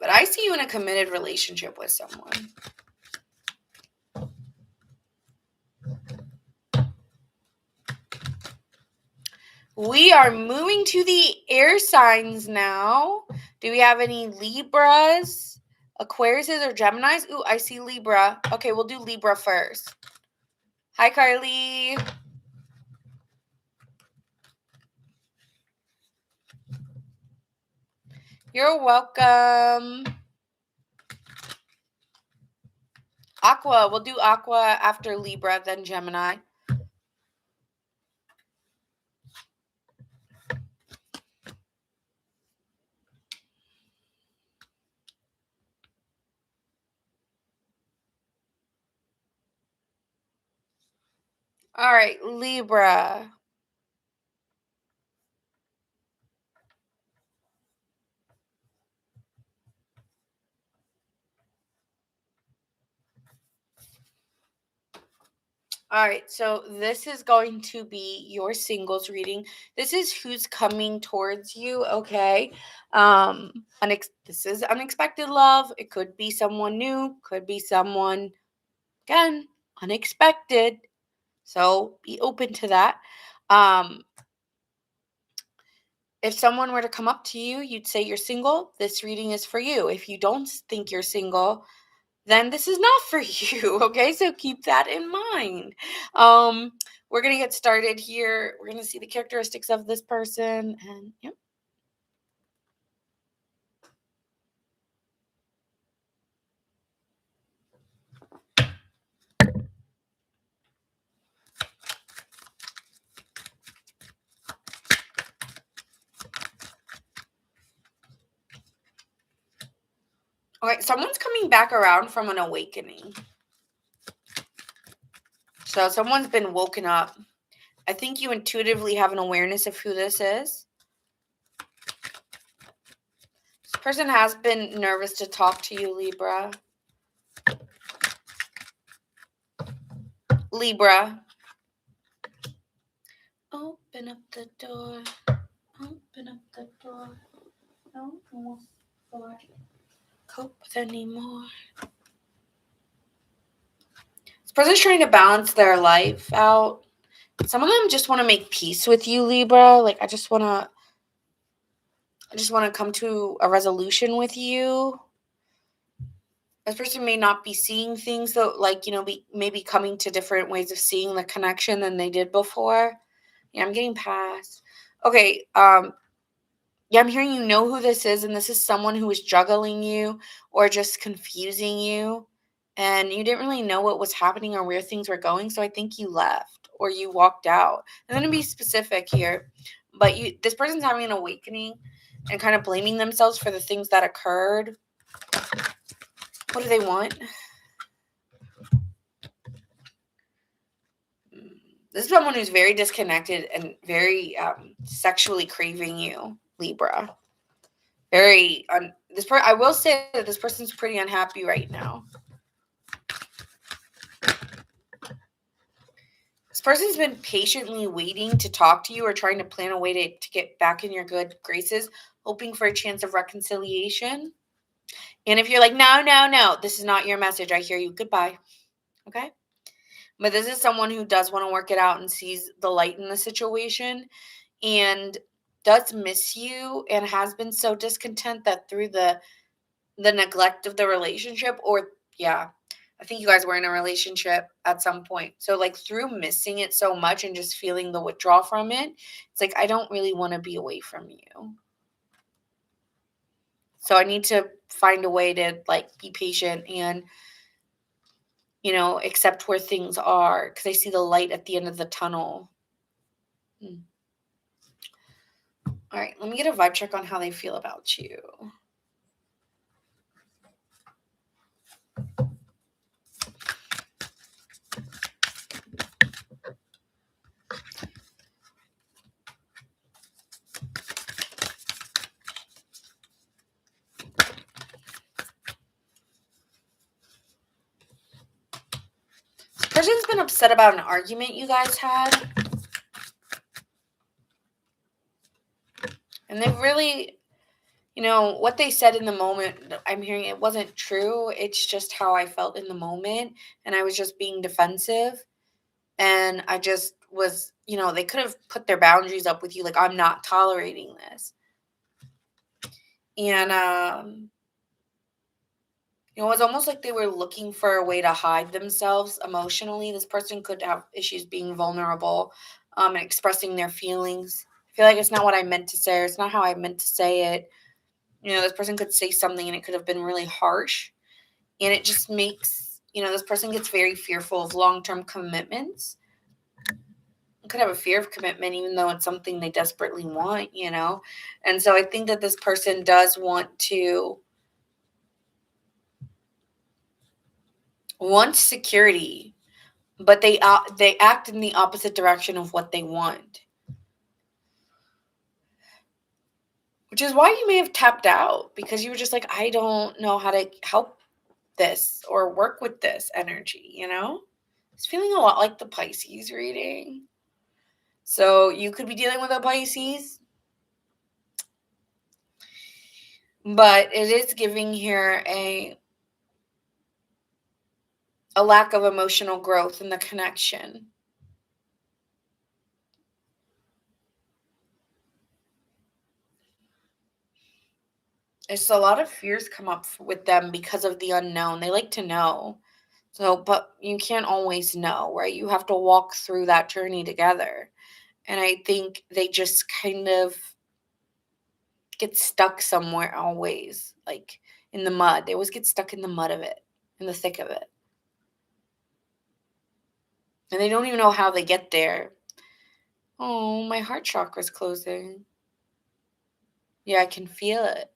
but I see you in a committed relationship with someone. We are moving to the air signs now. Do we have any Libras, Aquariuses, or Geminis? Ooh, I see Libra. Okay, we'll do Libra first. Hi, Carly. You're welcome. Aqua. We'll do Aqua after Libra, then Gemini. All right, Libra. All right, so this is going to be your singles reading. This is who's coming towards you, okay? This is unexpected love. It could be someone new, could be someone, again, unexpected. So be open to that. If someone were to come up to you, you'd say you're single. This reading is for you. If you don't think you're single, then this is not for you, okay? So keep that in mind. We're going to get started here. We're going to see the characteristics of this person and yep. Okay, someone's coming back around from an awakening. So someone's been woken up. I think you intuitively have an awareness of who this is. This person has been nervous to talk to you, Libra. Libra. Open up the door. Open up the door. Don't cope with anymore. This person's trying to balance their life out. Some of them just want to make peace with you, Libra. Like I just want to come to a resolution with you. This person may not be seeing things though, like, maybe coming to different ways of seeing the connection than they did before. Yeah, I'm getting past. Okay, yeah, I'm hearing you know who this is, and this is someone who is juggling you or just confusing you, and you didn't really know what was happening or where things were going, so I think you left or you walked out. I'm going to be specific here, but this person's having an awakening and kind of blaming themselves for the things that occurred. What do they want? This is someone who's very disconnected and very sexually craving you, Libra. I will say that this person's pretty unhappy right now. person's been patiently waiting to talk to you or trying to plan a way to get back in your good graces, hoping for a chance of reconciliation. And if you're like, no, this is not your message, I hear you, goodbye. Okay? But this is someone who does want to work it out and sees the light in the situation and does miss you and has been so discontent that through the neglect of the relationship, or yeah, I think you guys were in a relationship at some point. So like through missing it so much and just feeling the withdrawal from it, it's like, I don't really want to be away from you. So I need to find a way to like be patient and, accept where things are because I see the light at the end of the tunnel. All right, let me get a vibe check on how they feel about you. This person's been upset about an argument you guys had. And they've really, what they said in the moment, I'm hearing it wasn't true. It's just how I felt in the moment. And I was just being defensive. And I just was, they could have put their boundaries up with you. Like, I'm not tolerating this. And, it was almost like they were looking for a way to hide themselves emotionally. This person could have issues being vulnerable and expressing their feelings. I feel like it's not what I meant to say, or it's not how I meant to say it. This person could say something and it could have been really harsh. And it just makes, this person gets very fearful of long-term commitments. It could have a fear of commitment, even though it's something they desperately want, And so I think that this person does want security, but they act in the opposite direction of what they want. Which is why you may have tapped out, because you were just like, I don't know how to help this or work with this energy, It's feeling a lot like the Pisces reading. So you could be dealing with a Pisces, but it is giving here a lack of emotional growth in the connection. It's a lot of fears come up with them because of the unknown. They like to know. So, but you can't always know, right? You have to walk through that journey together. And I think they just kind of get stuck somewhere always, like in the mud. They always get stuck in the mud of it, in the thick of it. And they don't even know how they get there. Oh, my heart chakra's closing. Yeah, I can feel it.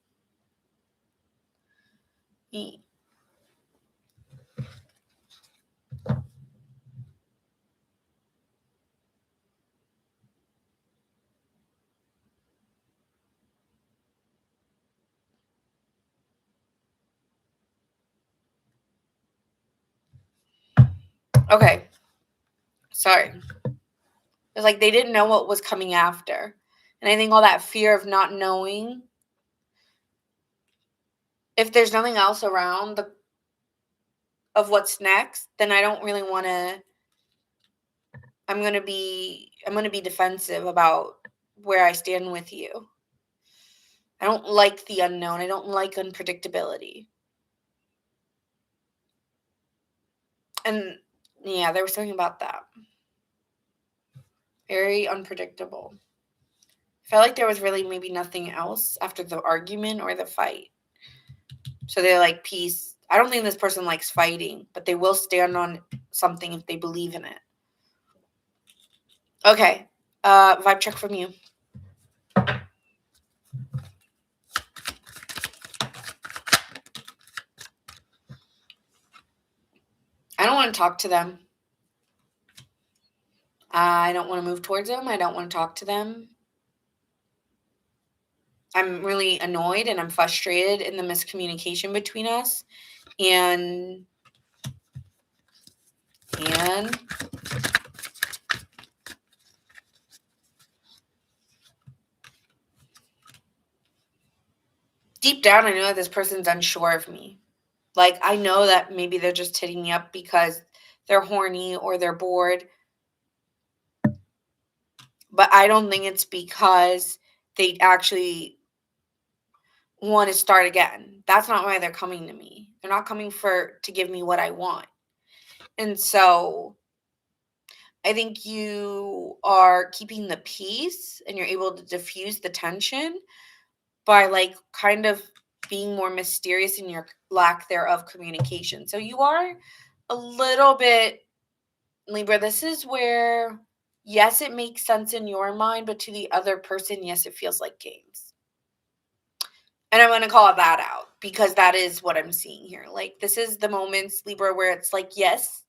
Okay. Sorry. It's like they didn't know what was coming after. And I think all that fear of not knowing, if there's nothing else around of what's next, then I don't really want to, I'm going to be defensive about where I stand with you. I don't like the unknown. I don't like unpredictability. And yeah, there was something about that. Very unpredictable. I felt like there was really maybe nothing else after the argument or the fight. So they're like, peace. I don't think this person likes fighting, but they will stand on something if they believe in it. Okay. Vibe check from you. I don't want to talk to them. I don't want to move towards them. I don't want to talk to them. I'm really annoyed and I'm frustrated in the miscommunication between us. And deep down, I know that this person's unsure of me. Like, I know that maybe they're just hitting me up because they're horny or they're bored, but I don't think it's because they actually want to start again. That's not why they're coming to me. They're not coming to give me what I want. And so I think you are keeping the peace and you're able to diffuse the tension by like kind of being more mysterious in your lack thereof communication. So you are a little bit, Libra, this is where, yes, it makes sense in your mind, but to the other person, yes, it feels like games. And I'm going to call that out because that is what I'm seeing here. Like, this is the moments, Libra, where it's like, yes,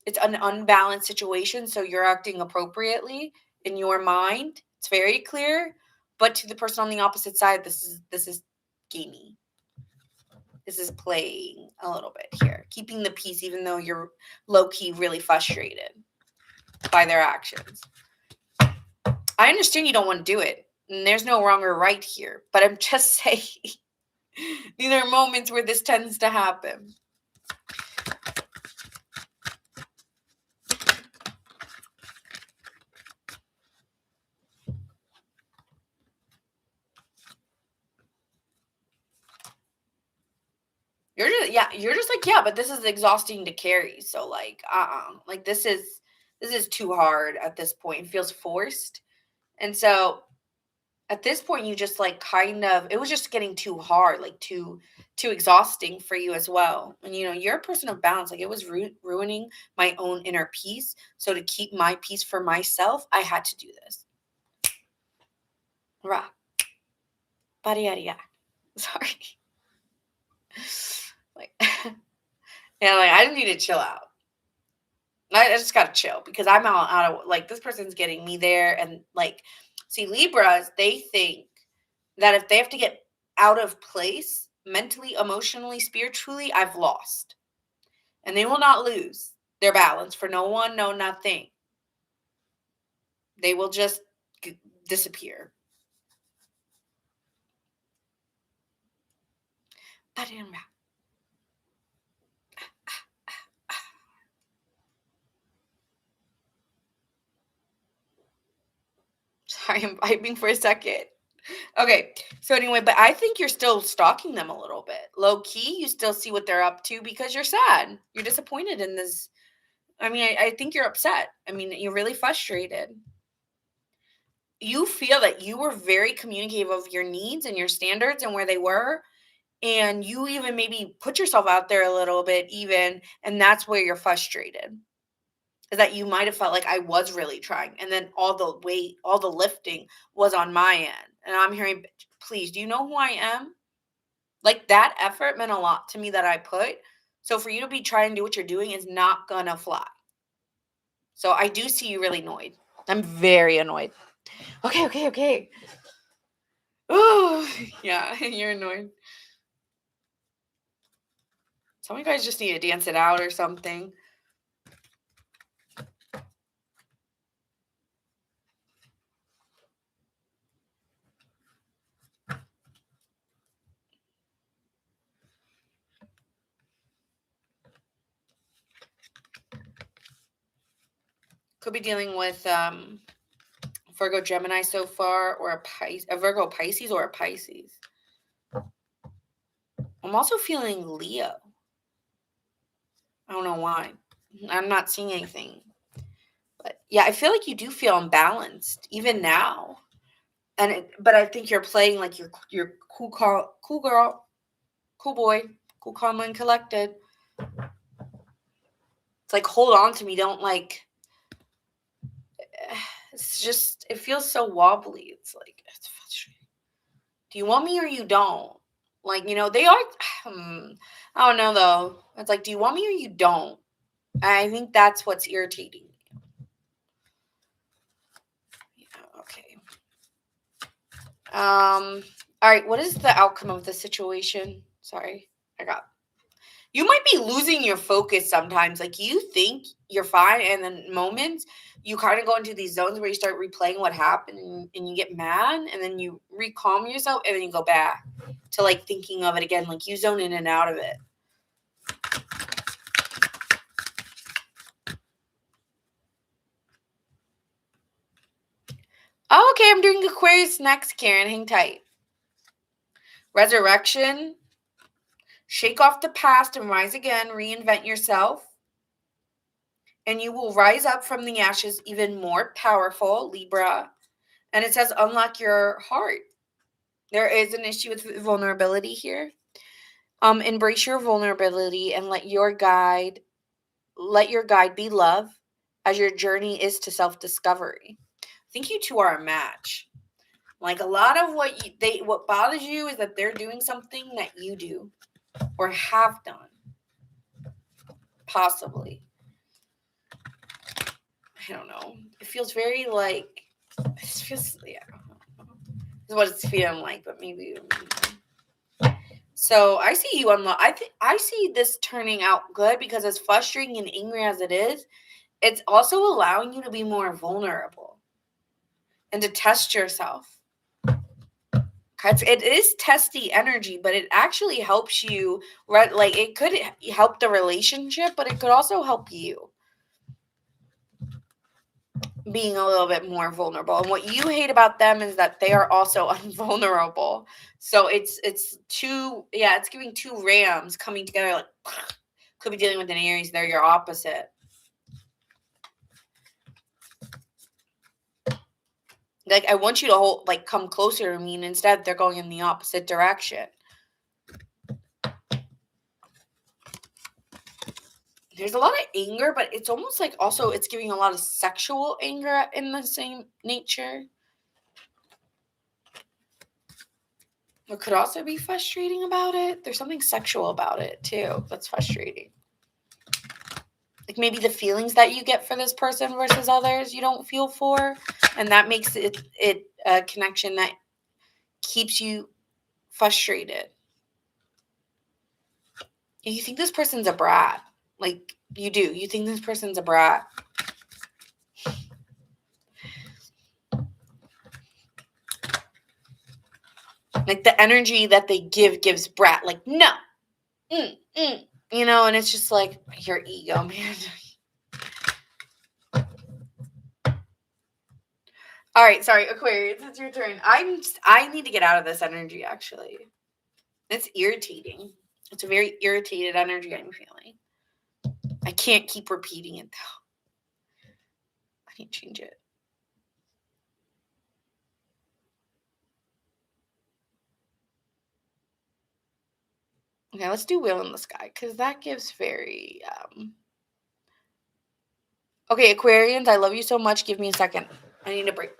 it's an unbalanced situation. So you're acting appropriately in your mind. It's very clear. But to the person on the opposite side, this is gamey. This is playing a little bit here, keeping the peace, even though you're low key really frustrated by their actions. I understand you don't want to do it, and there's no wrong or right here, but I'm just saying these are moments where this tends to happen. You're just like, yeah, but this is exhausting to carry. So like, like this is too hard at this point. It feels forced. And so at this point you just like kind of, it was just getting too hard, like too exhausting for you as well. And you know, you're a person of balance. Like it was ruining my own inner peace. So to keep my peace for myself, I had to do this. Rah. Bariaria. Sorry. Like yeah, like I just need to chill out. I just gotta chill because I'm out of like this person's getting me there. And like, see, Libras, they think that if they have to get out of place mentally, emotionally, spiritually, I've lost. And they will not lose their balance for no one, no nothing. They will just disappear. Sorry, I'm vibing for a second. Okay, so anyway, but I think you're still stalking them a little bit. Low key, you still see what they're up to because you're sad. You're disappointed in this. I mean, I think you're upset. I mean, you're really frustrated. You feel that you were very communicative of your needs and your standards and where they were. And you even maybe put yourself out there a little bit, even. And that's where you're frustrated. Is that you might have felt like I was really trying. And then all the weight, all the lifting was on my end. And I'm hearing, please, do you know who I am? Like that effort meant a lot to me that I put. So for you to be trying to do what you're doing is not gonna fly. So I do see you really annoyed. I'm very annoyed. Okay. Oh, yeah, you're annoyed. Some of you guys just need to dance it out or something. Could be dealing with Virgo Gemini so far, or a Virgo Pisces or a Pisces. I'm also feeling Leo. I don't know why. I'm not seeing anything. But yeah, I feel like you do feel unbalanced even now. But I think you're playing like you're cool girl, cool boy, cool, calm, and collected. It's like, hold on to me. Don't like, it's just, it feels so wobbly. It's like, it's frustrating. Do you want me or you don't? Like, you know, they are, I don't know though. It's like, do you want me or you don't? I think that's what's irritating. Yeah, okay. All right. What is the outcome of the situation? Sorry, I got You might be losing your focus sometimes. Like you think you're fine, and then moments you kind of go into these zones where you start replaying what happened, and you get mad, and then you recalm yourself, and then you go back to like thinking of it again. Like you zone in and out of it. Oh, okay, I'm doing Aquarius next, Karen. Hang tight. Resurrection. Shake off the past and rise again. Reinvent yourself. And you will rise up from the ashes even more powerful, Libra. And it says unlock your heart. There is an issue with vulnerability here. Embrace your vulnerability and let your guide be love, as your journey is to self-discovery. I think you two are a match. Like a lot of what bothers you is that they're doing something that you do or have done, possibly. I don't know. It feels very like this feels yeah. This is what it's feeling like, but maybe. So I see you unlock. I see this turning out good because as frustrating and angry as it is, it's also allowing you to be more vulnerable and to test yourself. It is testy energy, but it actually helps you. Like it could help the relationship, but it could also help you being a little bit more vulnerable. And what you hate about them is that they are also unvulnerable. So it's giving two rams coming together. Like could be dealing with an Aries. They're your opposite. Like I want you to come closer to me, and instead they're going in the opposite direction. There's a lot of anger, but it's almost like also it's giving a lot of sexual anger in the same nature. What could also be frustrating about it, there's something sexual about it too that's frustrating. Like maybe the feelings that you get for this person versus others you don't feel for, and that makes it a connection that keeps you frustrated. You think this person's a brat. Like you do. You think this person's a brat. Like the energy that they gives brat. Like no. And it's just like your ego, man. All right, sorry, Aquarius, it's your turn. I need to get out of this energy, actually. It's irritating. It's a very irritated energy I'm feeling. I can't keep repeating it, though. I need to change it. Okay, let's do Wheel in the Sky, because that gives very... Okay, Aquarians, I love you so much. Give me a second. I need a break.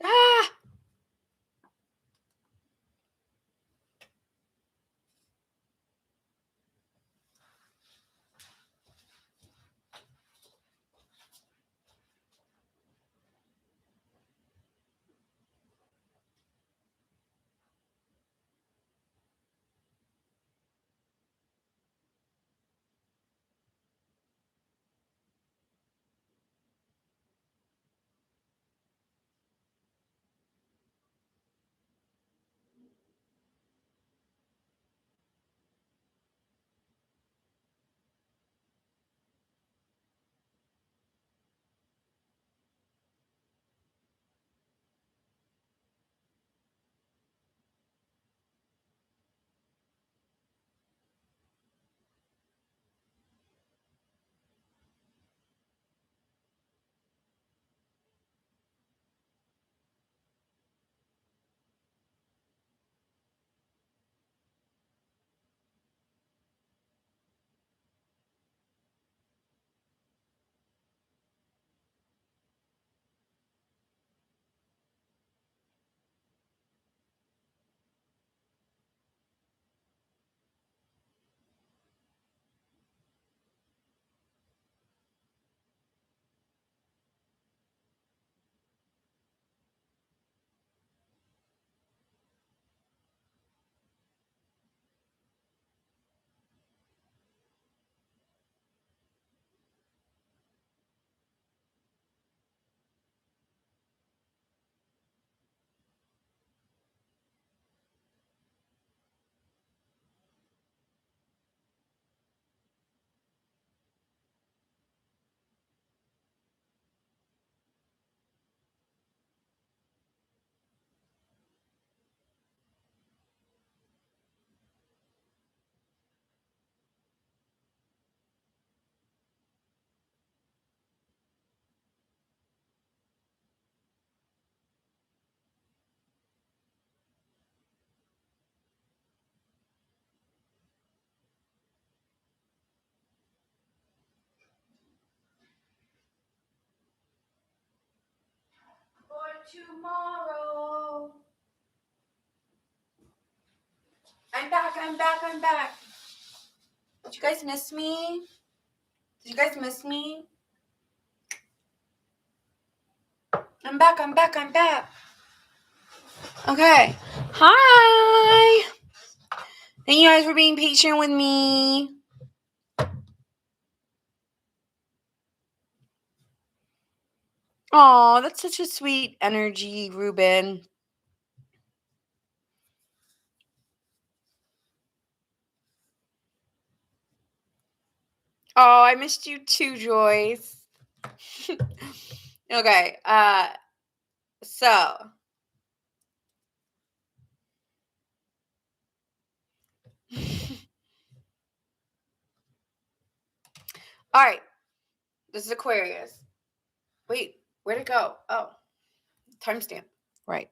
Ah! tomorrow. I'm back, I'm back, I'm back. Did you guys miss me? Did you guys miss me? I'm back, I'm back, I'm back. Okay. Hi. Thank you guys for being patient with me. Oh, that's such a sweet energy, Ruben. Oh, I missed you too, Joyce. Okay. So all right. This is Aquarius. Wait, where'd it go? Oh, timestamp. Right.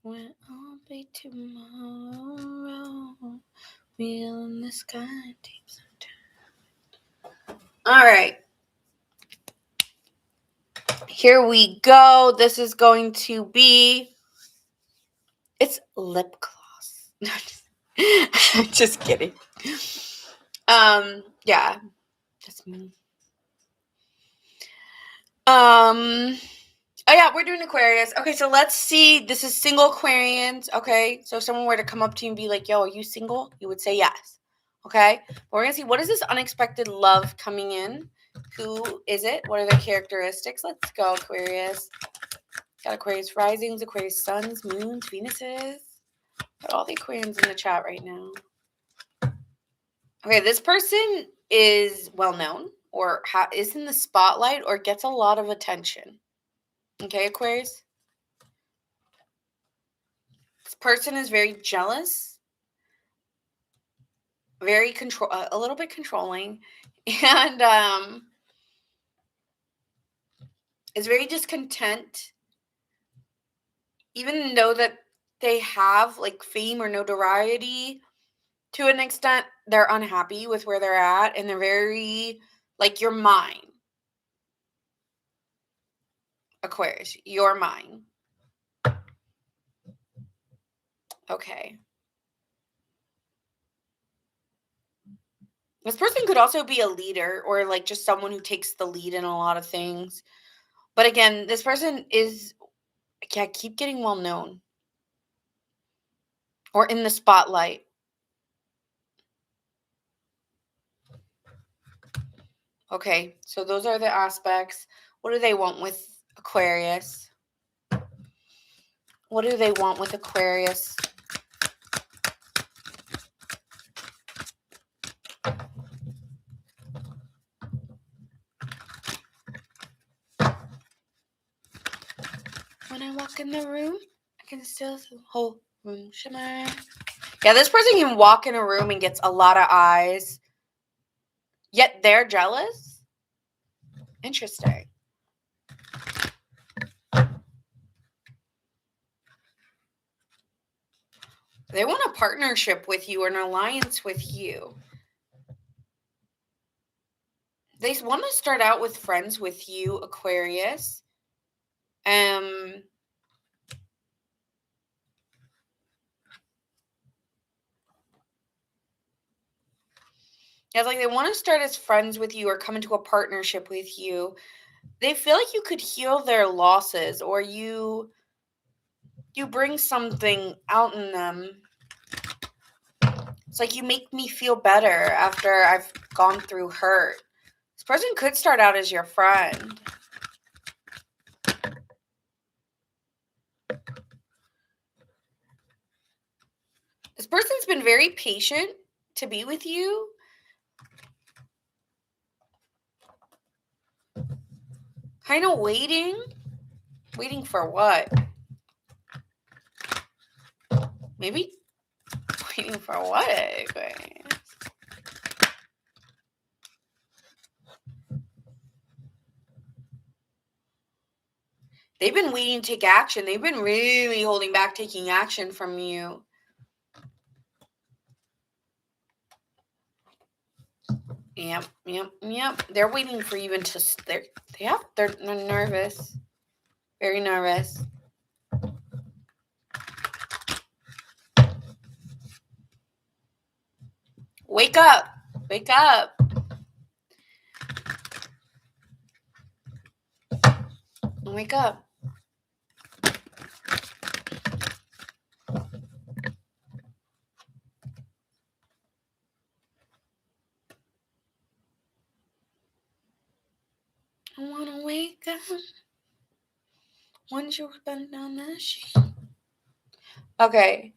When I'll be tomorrow, wheel in the sky, take some time. All right. Here we go. This is going to be. It's lip gloss. Just kidding. Yeah. That's me. Oh yeah, we're doing Aquarius. Okay, so let's see. This is single Aquarians. Okay, so if someone were to come up to you and be like, "Yo, are you single?" You would say yes. Okay, but we're gonna see what is this unexpected love coming in. Who is it? What are their characteristics? Let's go, Aquarius. Got Aquarius risings, Aquarius suns, moons, Venuses. Got all the Aquarians in the chat right now. Okay, this person is well known or is in the spotlight or gets a lot of attention. Okay, Aquarius. This person is very jealous, very a little bit controlling, and is very discontent, even though that they have like fame or notoriety. To an extent, they're unhappy with where they're at, and they're very like, you're mine, Aquarius. You're mine. Okay. This person could also be a leader or like just someone who takes the lead in a lot of things. But again, this person is, yeah, keep getting well known or in the spotlight. Okay, so those are the aspects. What do they want with Aquarius? What do they want with Aquarius? When I walk in the room, I can still see the whole room shimmer. Yeah, this person can walk in a room and gets a lot of eyes, yet they're jealous. Interesting. They want a partnership with you or an alliance with you. They want to start out with friends with you, Aquarius. Yeah, it's like they want to start as friends with you or come into a partnership with you. They feel like you could heal their losses or you bring something out in them. It's like you make me feel better after I've gone through hurt. This person could start out as your friend. This person's been very patient to be with you. Kind of waiting. Waiting for what? Maybe waiting for what? They've been waiting to take action. They've been really holding back taking action from you. Yep. They're waiting for you to. They're nervous. Very nervous. Wake up. Wake up. Wake up. I wanna wake up. Once you've been down the sheet. Okay.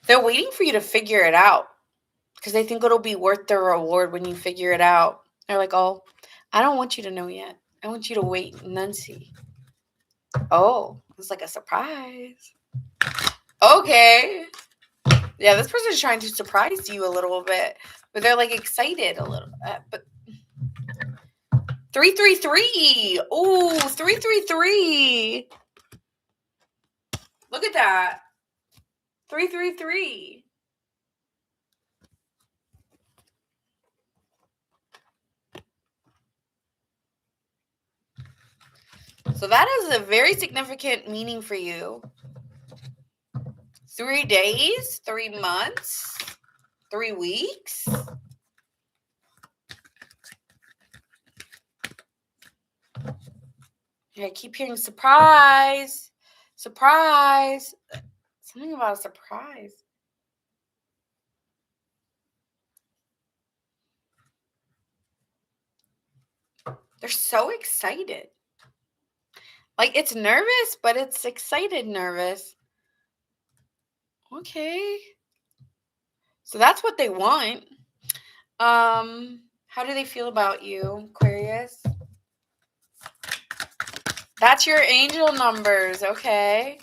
They're waiting for you to figure it out because they think it'll be worth the reward when you figure it out. They're like, oh, I don't want you to know yet. I want you to wait and then see. Oh, it's like a surprise. Okay. Yeah, this person's trying to surprise you a little bit, but they're like excited a little. But 333. Oh, 333. Look at that. 333. So that has a very significant meaning for you. 3 days, 3 months, 3 weeks. Yeah, I keep hearing surprise. Surprise. Something about a surprise. They're so excited. Like, it's nervous, but it's excited nervous. Okay. So that's what they want. How do they feel about you, Aquarius? That's your angel numbers, okay?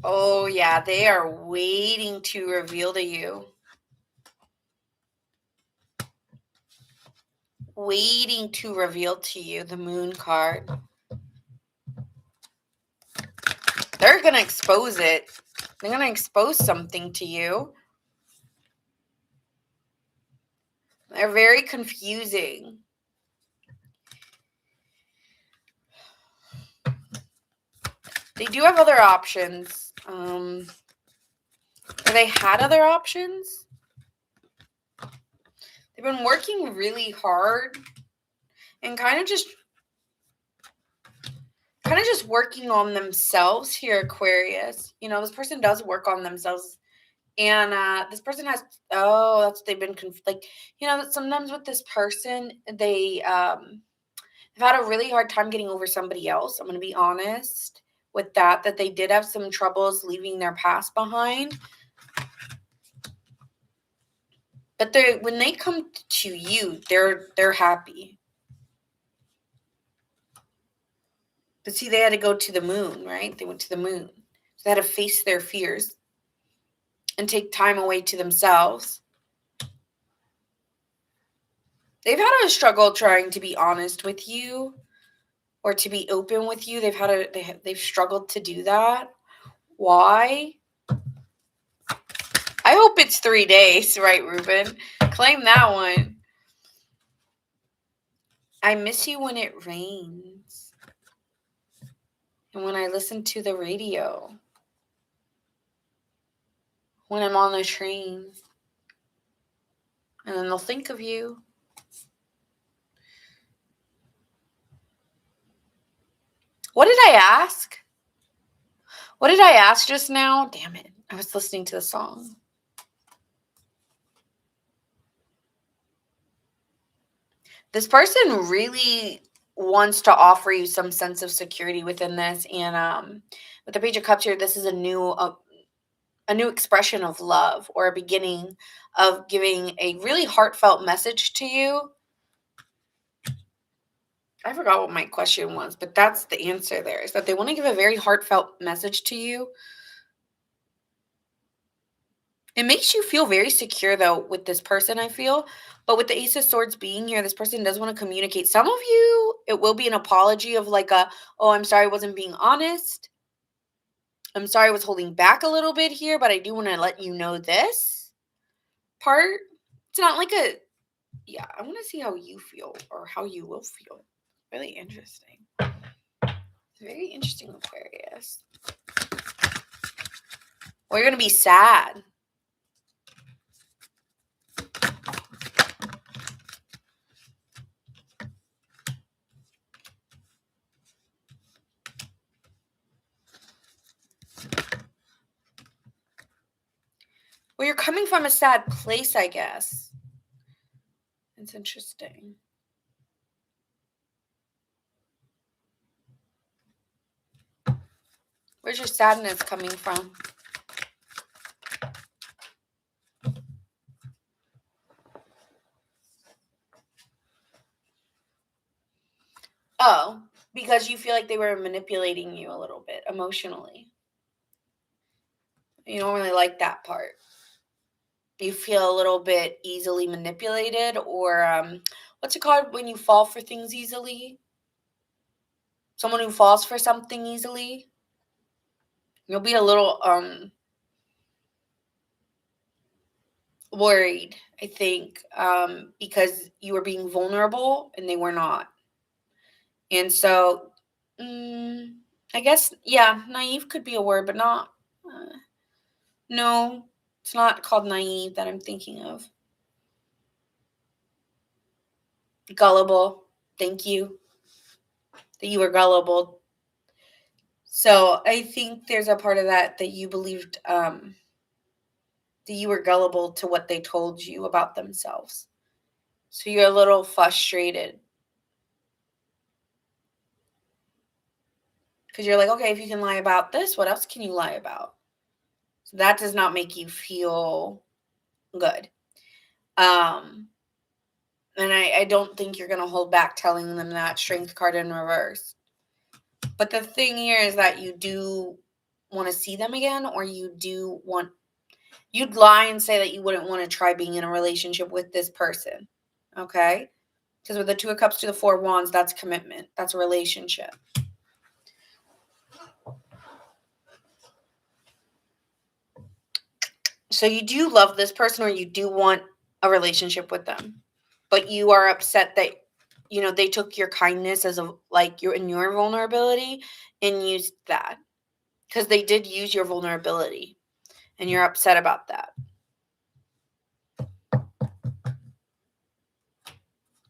Oh, yeah, they are waiting to reveal to you. Waiting to reveal to you the moon card. They're going to expose it. They're going to expose something to you. They're very confusing. They do have other options. Or they had other options. They've been working really hard and kind of just working on themselves here, Aquarius. You know, this person does work on themselves. And this person has, that's what they've been, like, you know, sometimes with this person, they've had a really hard time getting over somebody else. I'm going to be honest with that they did have some troubles leaving their past behind. But when they come to you, they're happy. But see, they had to go to the moon, right? They went to the moon. So they had to face their fears and take time away to themselves. They've had a struggle trying to be honest with you or to be open with you. They've struggled to do that. Why? I hope it's 3 days, right, Ruben? Claim that one. I miss you when it rains and when I listen to the radio, when I'm on the train, and then they'll think of you. What did I ask? What did I ask just now? Damn it. I was listening to the song. This person really wants to offer you some sense of security within this. And with the Page of Cups here, this is a new expression of love or a beginning of giving a really heartfelt message to you. I forgot what my question was, but that's the answer there, is that they want to give a very heartfelt message to you. It makes you feel very secure though with this person, I feel. But with the Ace of Swords being here, this person does want to communicate. Some of you, it will be an apology of like oh, I'm sorry I wasn't being honest. I'm sorry I was holding back a little bit here, but I do want to let you know this part. It's not like yeah, I want to see how you feel or how you will feel. Really interesting. Very interesting, Aquarius. Well, you're going to be sad. Well, you're coming from a sad place, I guess. It's interesting. Where's your sadness coming from? Oh, because you feel like they were manipulating you a little bit emotionally. You don't really like that part. You feel a little bit easily manipulated, or what's it called when you fall for things easily? Someone who falls for something easily. You'll be a little worried, I think, because you were being vulnerable and they were not. And so, I guess, yeah, naive could be a word, but not. No, it's not called naive that I'm thinking of. Gullible. Thank you. That you were gullible. So I think there's a part of that you believed that you were gullible to what they told you about themselves. So you're a little frustrated. Because you're like, okay, if you can lie about this, what else can you lie about? So that does not make you feel good. And I don't think you're going to hold back telling them that strength card in reverse. But the thing here is that you do want to see them again, or you'd lie and say that you wouldn't want to try being in a relationship with this person. Okay? Because with the Two of Cups to the Four of Wands, that's commitment. That's a relationship. So you do love this person, or you do want a relationship with them. But you are upset that, they took your kindness as your vulnerability and used that. Because they did use your vulnerability. And you're upset about that.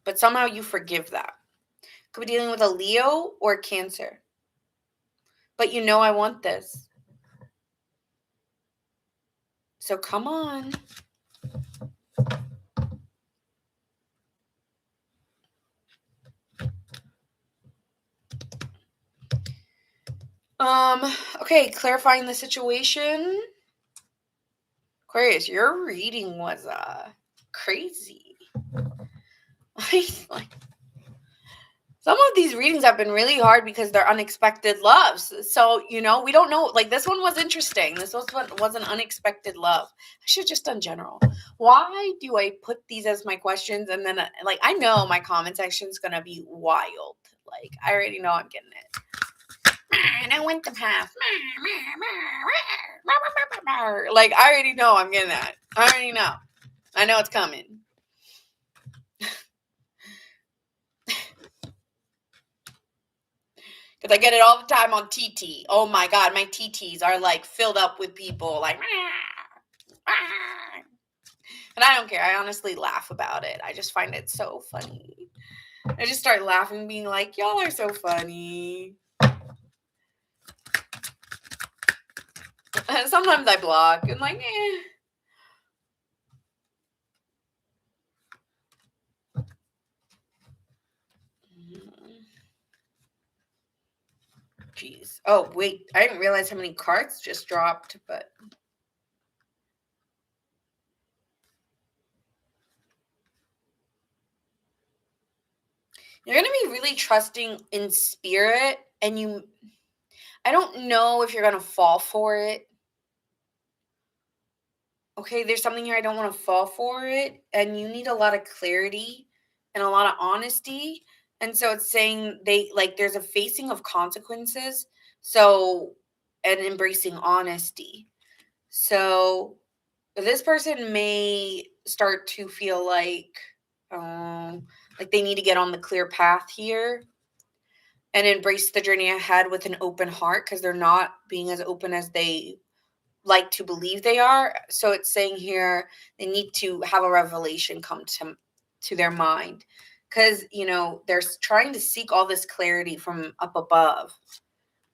But somehow you forgive that. Could be dealing with a Leo or Cancer. But I want this. So come on. Okay, clarifying the situation. Aquarius, your reading was crazy. Like some of these readings have been really hard because they're unexpected loves. So, we don't know. Like this one was interesting. This was an unexpected love. I should have just done general. Why do I put these as my questions? And then I know my comment section is going to be wild. Like I already know I'm getting it. And I went the path. Like I already know I'm getting that. I already know. I know it's coming. Because I get it all the time on TT. Oh my God, my TTs are like filled up with people like, and I don't care. I honestly laugh about it. I just find it so funny. I just start laughing, being like, y'all are so funny. And sometimes I block and like, Jeez. Oh, wait. I didn't realize how many cards just dropped, but. You're going to be really trusting in spirit, and I don't know if you're going to fall for it. okay, there's something here I don't want to fall for it, and you need a lot of clarity and a lot of honesty. And so it's saying they like there's a facing of consequences. So and embracing honesty. So this person may start to feel like they need to get on the clear path here and embrace the journey ahead with an open heart because they're not being as open as they like to believe they are. So it's saying here they need to have a revelation come to their mind because they're trying to seek all this clarity from up above,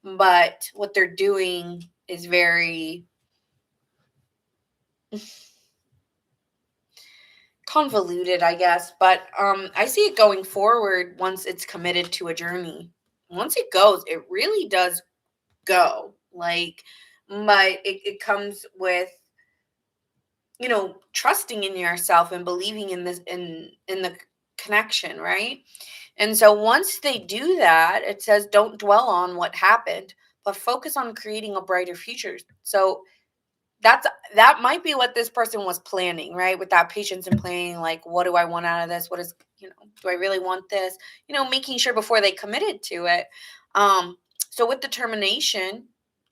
but what they're doing is very convoluted, I guess. But I see it going forward once it's committed to a journey. Once it goes, it really does go. But it comes with trusting in yourself and believing in this in the connection, right? And so once they do that, it says don't dwell on what happened, but focus on creating a brighter future. So that's that might be what this person was planning, right? With that patience and planning, like, what do I want out of this? What is, do I really want this? Making sure before they committed to it. So with determination,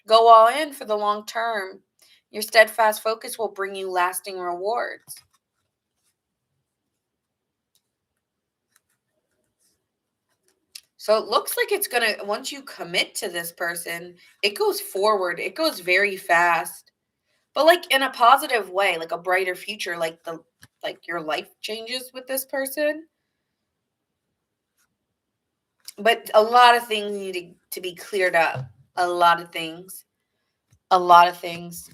go all in for the long term. Your steadfast focus will bring you lasting rewards. So it looks like it's going to, once you commit to this person, it goes forward. It goes very fast, but like in a positive way, like a brighter future, like your life changes with this person. But a lot of things need to be cleared up. A lot of things. A lot of things.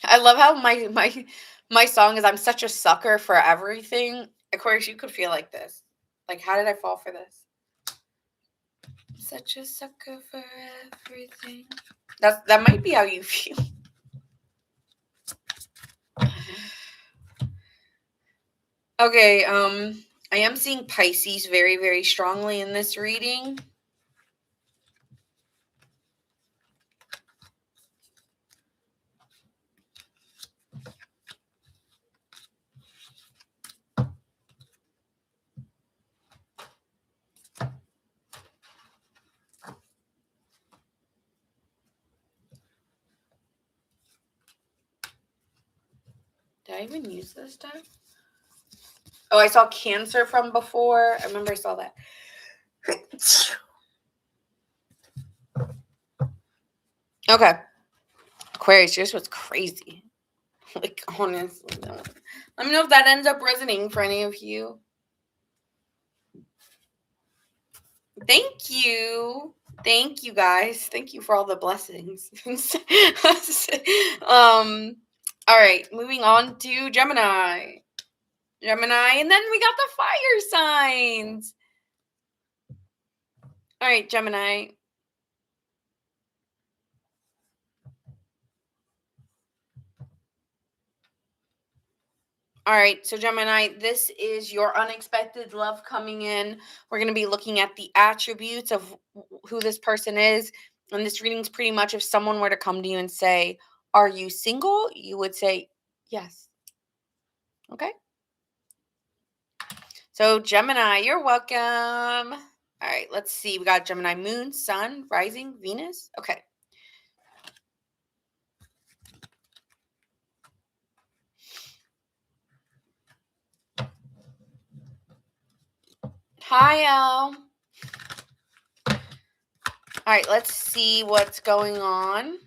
I love how my song is I'm such a sucker for everything. Of course, you could feel like this. Like, how did I fall for this? Such a sucker for everything. That might be how you feel. Okay, I am seeing Pisces very, very strongly in this reading. Did I even use this stuff? Oh, I saw Cancer from before. I remember I saw that. Okay. Aquarius, yours was crazy. Like, honestly. Let me know if that ends up resonating for any of you. Thank you. Thank you, guys. Thank you for all the blessings. All right, moving on to Gemini. And then we got the fire signs. All right, Gemini. All right, so Gemini, this is your unexpected love coming in. We're going to be looking at the attributes of who this person is. And this reading's pretty much if someone were to come to you and say, "Are you single?" You would say, "Yes." Okay? So, Gemini, you're welcome. All right, let's see. We got Gemini moon, sun, rising, Venus. Okay. Hi, Al. All right, let's see what's going on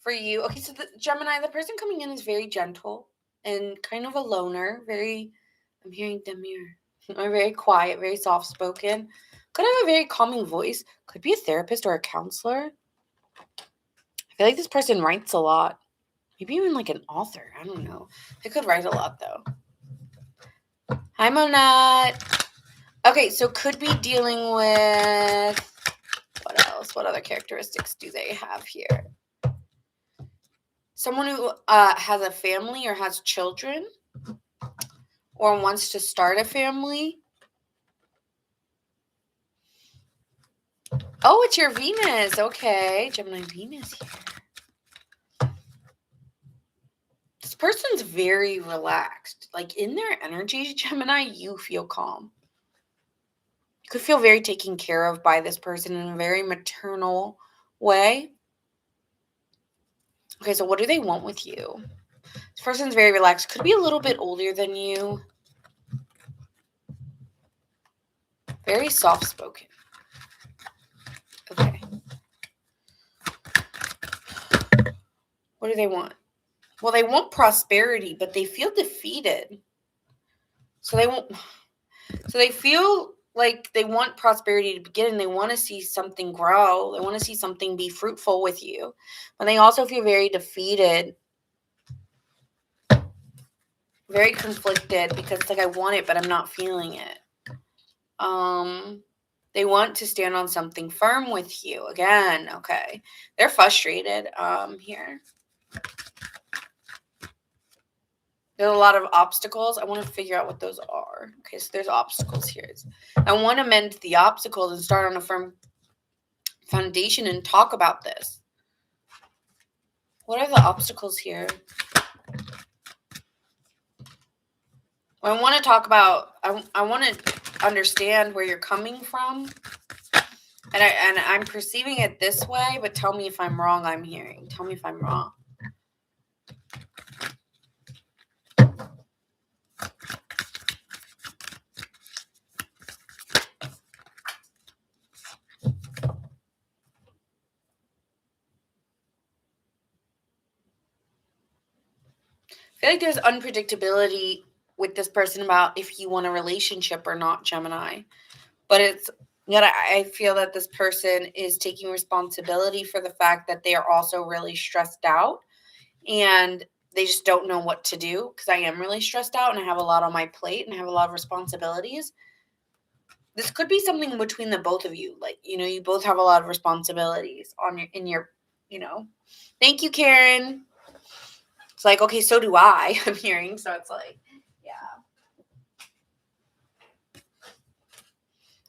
for you. Okay, so the Gemini, the person coming in is very gentle and kind of a loner. I'm hearing demure. Or very quiet, very soft spoken. Could have a very calming voice. Could be a therapist or a counselor. I feel like this person writes a lot. Maybe even like an author. I don't know. They could write a lot though. Hi, Monat. Okay, so could be dealing with what else? What other characteristics do they have here? Someone who has a family or has children or wants to start a family. Oh, it's your Venus. Okay. Gemini Venus here. This person's very relaxed. Like in their energy, Gemini, you feel calm. You could feel very taken care of by this person in a very maternal way. Okay, so what do they want with you? This person's very relaxed. Could be a little bit older than you. Very soft spoken. Okay. What do they want? Well, they want prosperity, but they feel defeated. So they feel like they want prosperity to begin and they want to see something grow. They want to see something be fruitful with you. But they also feel very defeated, very conflicted because it's like I want it, but I'm not feeling it. They want to stand on something firm with you. Again, okay. They're frustrated here. There's a lot of obstacles. I want to figure out what those are. Okay, so there's obstacles here. I want to mend the obstacles and start on a firm foundation and talk about this. What are the obstacles here? I want to talk about, I want to understand where you're coming from. And I'm perceiving it this way, but tell me if I'm wrong. I'm hearing. Tell me if I'm wrong. I feel like there's unpredictability with this person about if you want a relationship or not, Gemini. But it's yet I feel that this person is taking responsibility for the fact that they are also really stressed out and they just don't know what to do because I am really stressed out and I have a lot on my plate and I have a lot of responsibilities. This could be something between the both of you. Like, you both have a lot of responsibilities on your. Thank you, Karen. It's like, okay, so do I, I'm hearing. So it's like, yeah.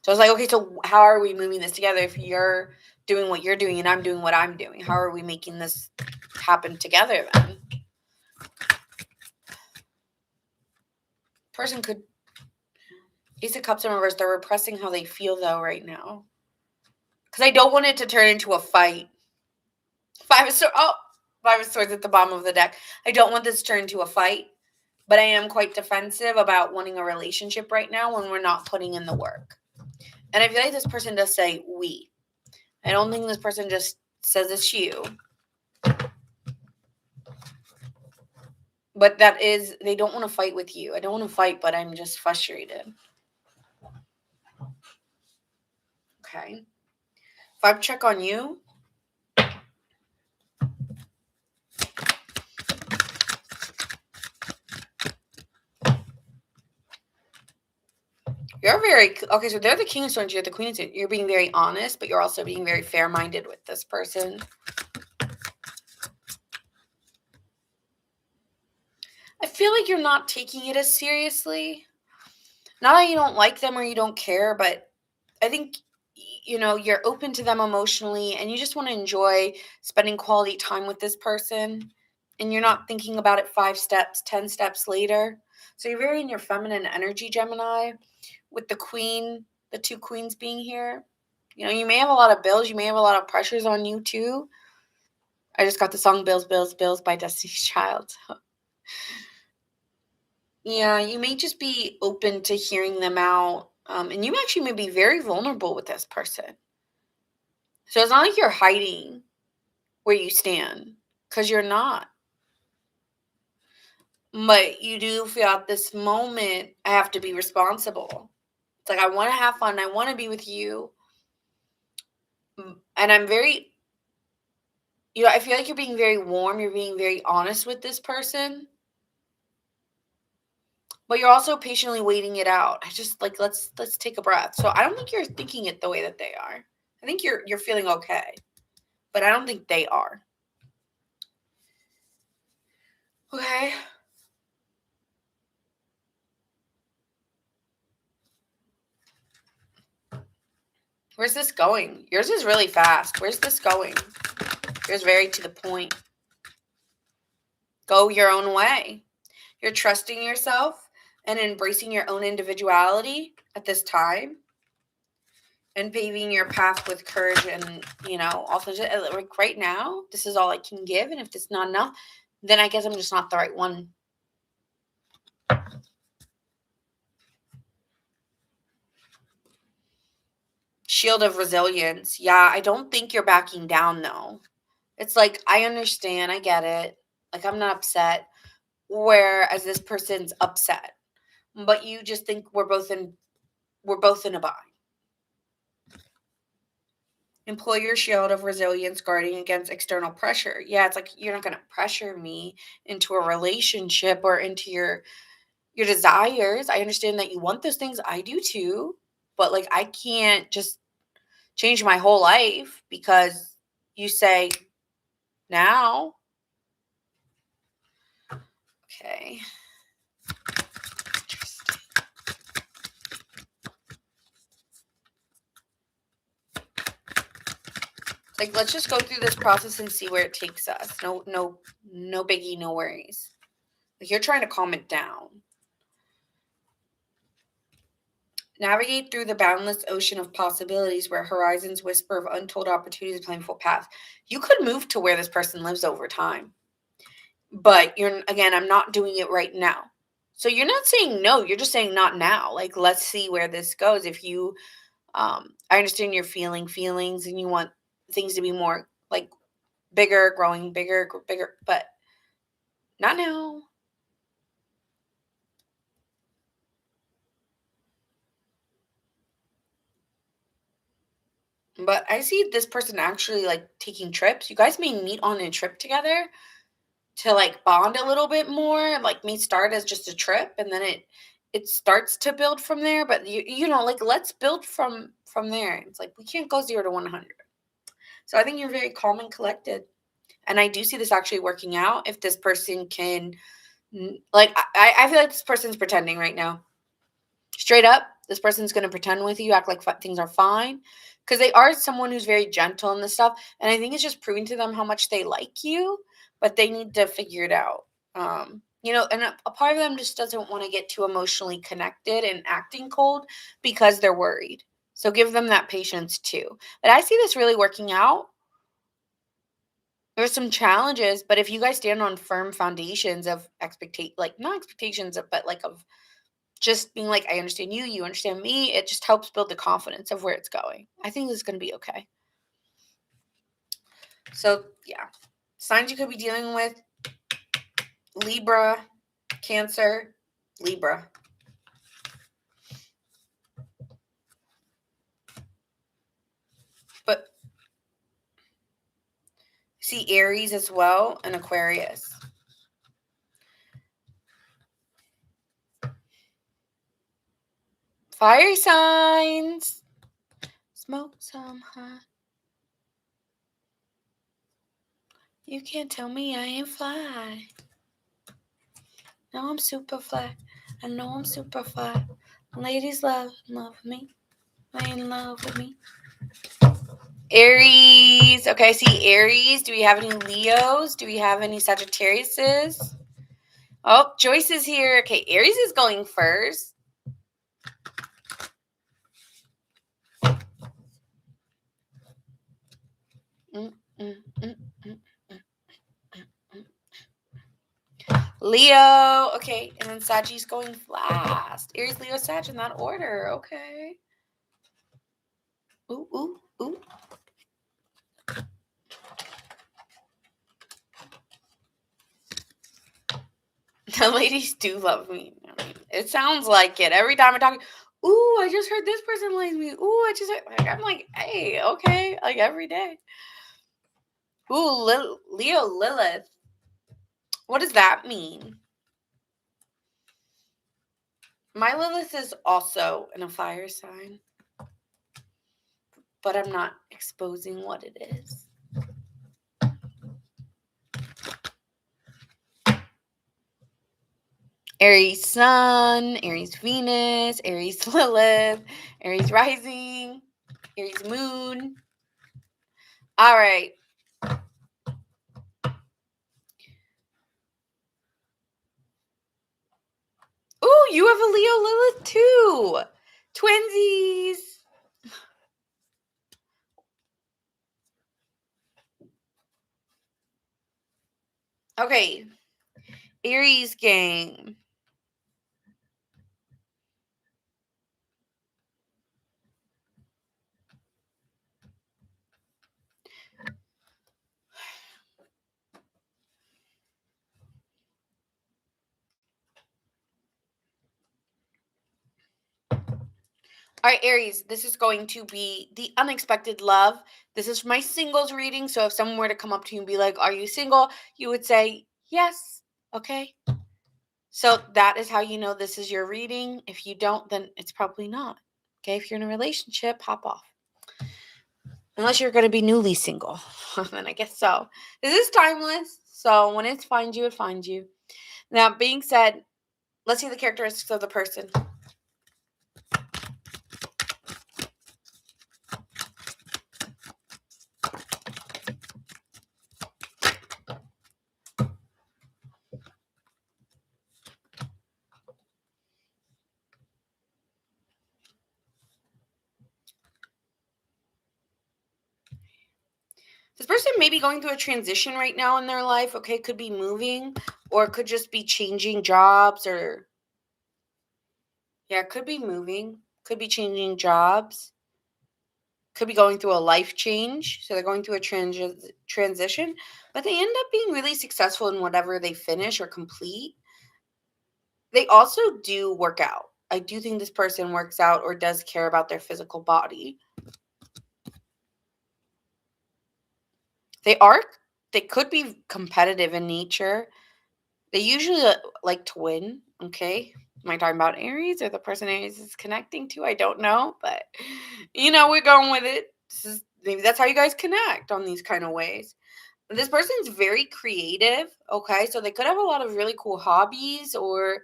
So I was like, okay, so how are we moving this together? If you're doing what you're doing and I'm doing what I'm doing, how are we making this happen together then? Person could, Ace of Cups in reverse, they're repressing how they feel though right now. Because I don't want it to turn into a fight. Five of Swords at the bottom of the deck. I don't want this to turn into a fight, but I am quite defensive about wanting a relationship right now when we're not putting in the work. And I feel like this person does say we. I don't think this person just says it's you. But they don't want to fight with you. I don't want to fight, but I'm just frustrated. Okay. Vibe check on you. You're okay. So they're the King of Swords. You're the Queen of Swords. You're being very honest, but you're also being very fair-minded with this person. I feel like you're not taking it as seriously. Not that you don't like them or you don't care, but I think you're open to them emotionally and you just want to enjoy spending quality time with this person. And you're not thinking about it 5 steps, 10 steps later. So you're very in your feminine energy, Gemini, with the 2 queens being here. You may have a lot of bills. You may have a lot of pressures on you too. I just got the song Bills, Bills, Bills by Destiny's Child. Yeah, you may just be open to hearing them out. And you actually may be very vulnerable with this person. So it's not like you're hiding where you stand because you're not. But you do feel at this moment, I have to be responsible. It's like, I want to have fun. I want to be with you. And I'm very, I feel like you're being very warm. You're being very honest with this person. But you're also patiently waiting it out. I just like, let's take a breath. So I don't think you're thinking it the way that they are. I think you're feeling okay. But I don't think they are. Okay. Where's this going? Yours is really fast. Where's this going? Yours very to the point. Go your own way. You're trusting yourself and embracing your own individuality at this time and paving your path with courage and, authenticity. Like right now, this is all I can give. And if it's not enough, then I guess I'm just not the right one. Shield of resilience. Yeah, I don't think you're backing down though. It's like, I understand, I get it. Like, I'm not upset. Whereas this person's upset. But you just think we're both in a bind. Employ your shield of resilience guarding against external pressure. Yeah, it's like you're not gonna pressure me into a relationship or into your desires. I understand that you want those things. I do too. But like I can't just change my whole life because you say now. Okay. Like, let's just go through this process and see where it takes us. No biggie, no worries. Like, you're trying to calm it down. Navigate through the boundless ocean of possibilities where horizons whisper of untold opportunities and plentiful paths. You could move to where this person lives over time. But I'm not doing it right now. So you're not saying no, you're just saying not now. Like, let's see where this goes. If you I understand you're feeling feelings and you want things to be more like bigger, growing bigger, but not now. But I see this person actually like taking trips. You guys may meet on a trip together to like bond a little bit more. Like may start as just a trip and then it starts to build from there. But like let's build from there. It's like we can't go 0 to 100. So I think you're very calm and collected. And I do see this actually working out if this person can like I feel like this person's pretending right now. Straight up, this person's going to pretend with you, act like things are fine because they are someone who's very gentle and this stuff. And I think it's just proving to them how much they like you, but they need to figure it out. And a part of them just doesn't want to get too emotionally connected and acting cold because they're worried. So give them that patience too. But I see this really working out. There's some challenges, but if you guys stand on firm foundations of not expectations, but like of just being like, I understand you, you understand me, it just helps build the confidence of where it's going. I think this is going to be okay. So, yeah. Signs you could be dealing with: Libra, Cancer, Libra. But see Aries as well and Aquarius. Fire signs. Smoke some hot. You can't tell me I ain't fly. No, I'm super fly. I know I'm super fly. Ladies love me. They in love with me. Aries. Okay, I see Aries. Do we have any Leos? Do we have any Sagittariuses? Oh, Joyce is here. Okay, Aries is going first. Leo. Okay, and then Saggy's going last. Aries, Leo, Sag in that order. Okay. Ooh, ooh, ooh. The ladies do love me. I mean, it sounds like it. Every time I'm talking, ooh, I just heard this person likes me. Ooh, I just heard, I'm like, hey, okay, like every day. Ooh, Leo Lilith. What does that mean? My Lilith is also in a fire sign, but I'm not exposing what it is. Aries Sun, Aries Venus, Aries Lilith, Aries Rising. Aries moon. All right. Ooh, you have a Leo Lilith too. Twinsies. Okay. Aries gang. All right, Aries, this is going to be the unexpected love. This is my singles reading. So if someone were to come up to you and be like, "Are you single?" you would say, "Yes." Okay. So that is how you know this is your reading. If you don't, then it's probably not. Okay. If you're in a relationship, hop off. Unless you're going to be newly single. Then I guess so. This is timeless. So when it finds you, it finds you. Now, being said, let's see the characteristics of the person. This person may be going through a transition right now in their life. Okay, could be moving or it could just be changing jobs or, yeah, could be moving, could be changing jobs, could be going through a life change. So they're going through a transition, but they end up being really successful in whatever they finish or complete. They also do work out. I do think this person works out or does care about their physical body. They are, they could be competitive in nature. They usually like to win. Okay. Am I talking about Aries or the person Aries is connecting to? I don't know, but we're going with it. Maybe that's how you guys connect on these kind of ways. This person's very creative. Okay. So they could have a lot of really cool hobbies, or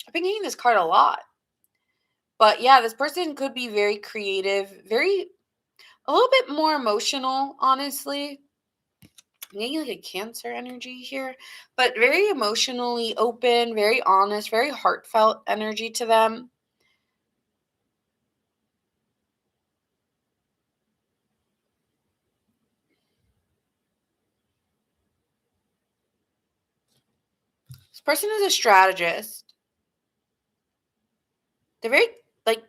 I've been getting this card a lot. But yeah, this person could be very creative, a little bit more emotional, honestly. I'm getting like a Cancer energy here, but very emotionally open, very honest, very heartfelt energy to them. This person is a strategist. They're very like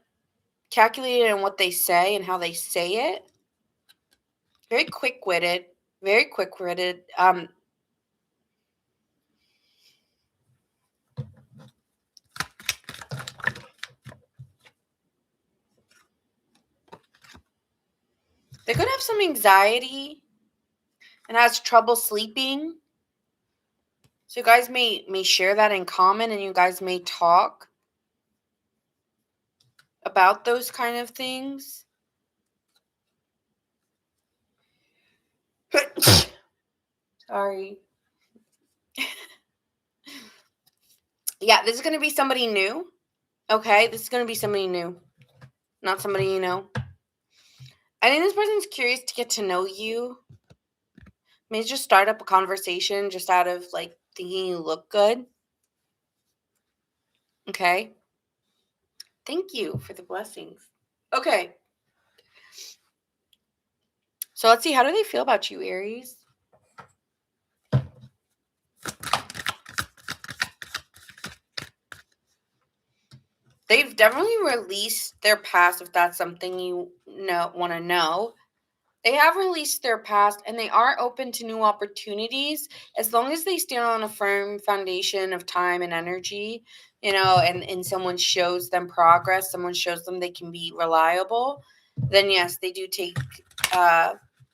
calculated in what they say and how they say it. Very quick-witted, very quick-witted. They could have some anxiety and has trouble sleeping. So you guys may share that in common, and you guys may talk about those kind of things. Sorry. Yeah, this is going to be somebody new. Okay, this is going to be somebody new, not somebody you know. I think this person's curious to get to know you. Maybe just start up a conversation just out of like thinking you look good. Okay. Thank you for the blessings. Okay. So let's see. How do they feel about you, Aries? They've definitely released their past, if that's something you want to know. They have released their past and they are open to new opportunities as long as they stand on a firm foundation of time and energy, and someone shows them progress, someone shows them they can be reliable, then yes, they do take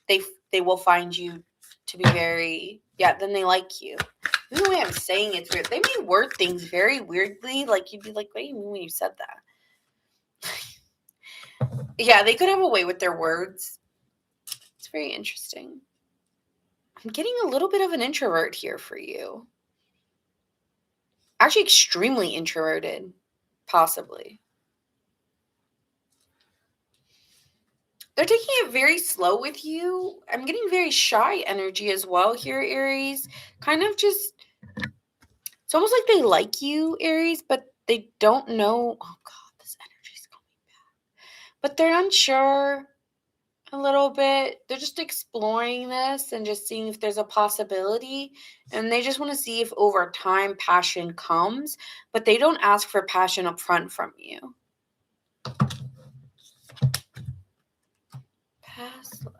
they they will find you to be very, yeah, then they like you. Even the way I'm saying it's weird. They may word things very weirdly, like you'd be like, what do you mean when you said that? Yeah, they could have a way with their words. It's very interesting. I'm getting a little bit of an introvert here for you. Actually, extremely introverted, possibly. They're taking it very slow with you. I'm getting very shy energy as well here, Aries. Kind of just, it's almost like they like you, Aries, but they don't know. Oh, God, this energy's going. But they're unsure a little bit. They're just exploring this and just seeing if there's a possibility. And they just want to see if over time passion comes, but they don't ask for passion up front from you.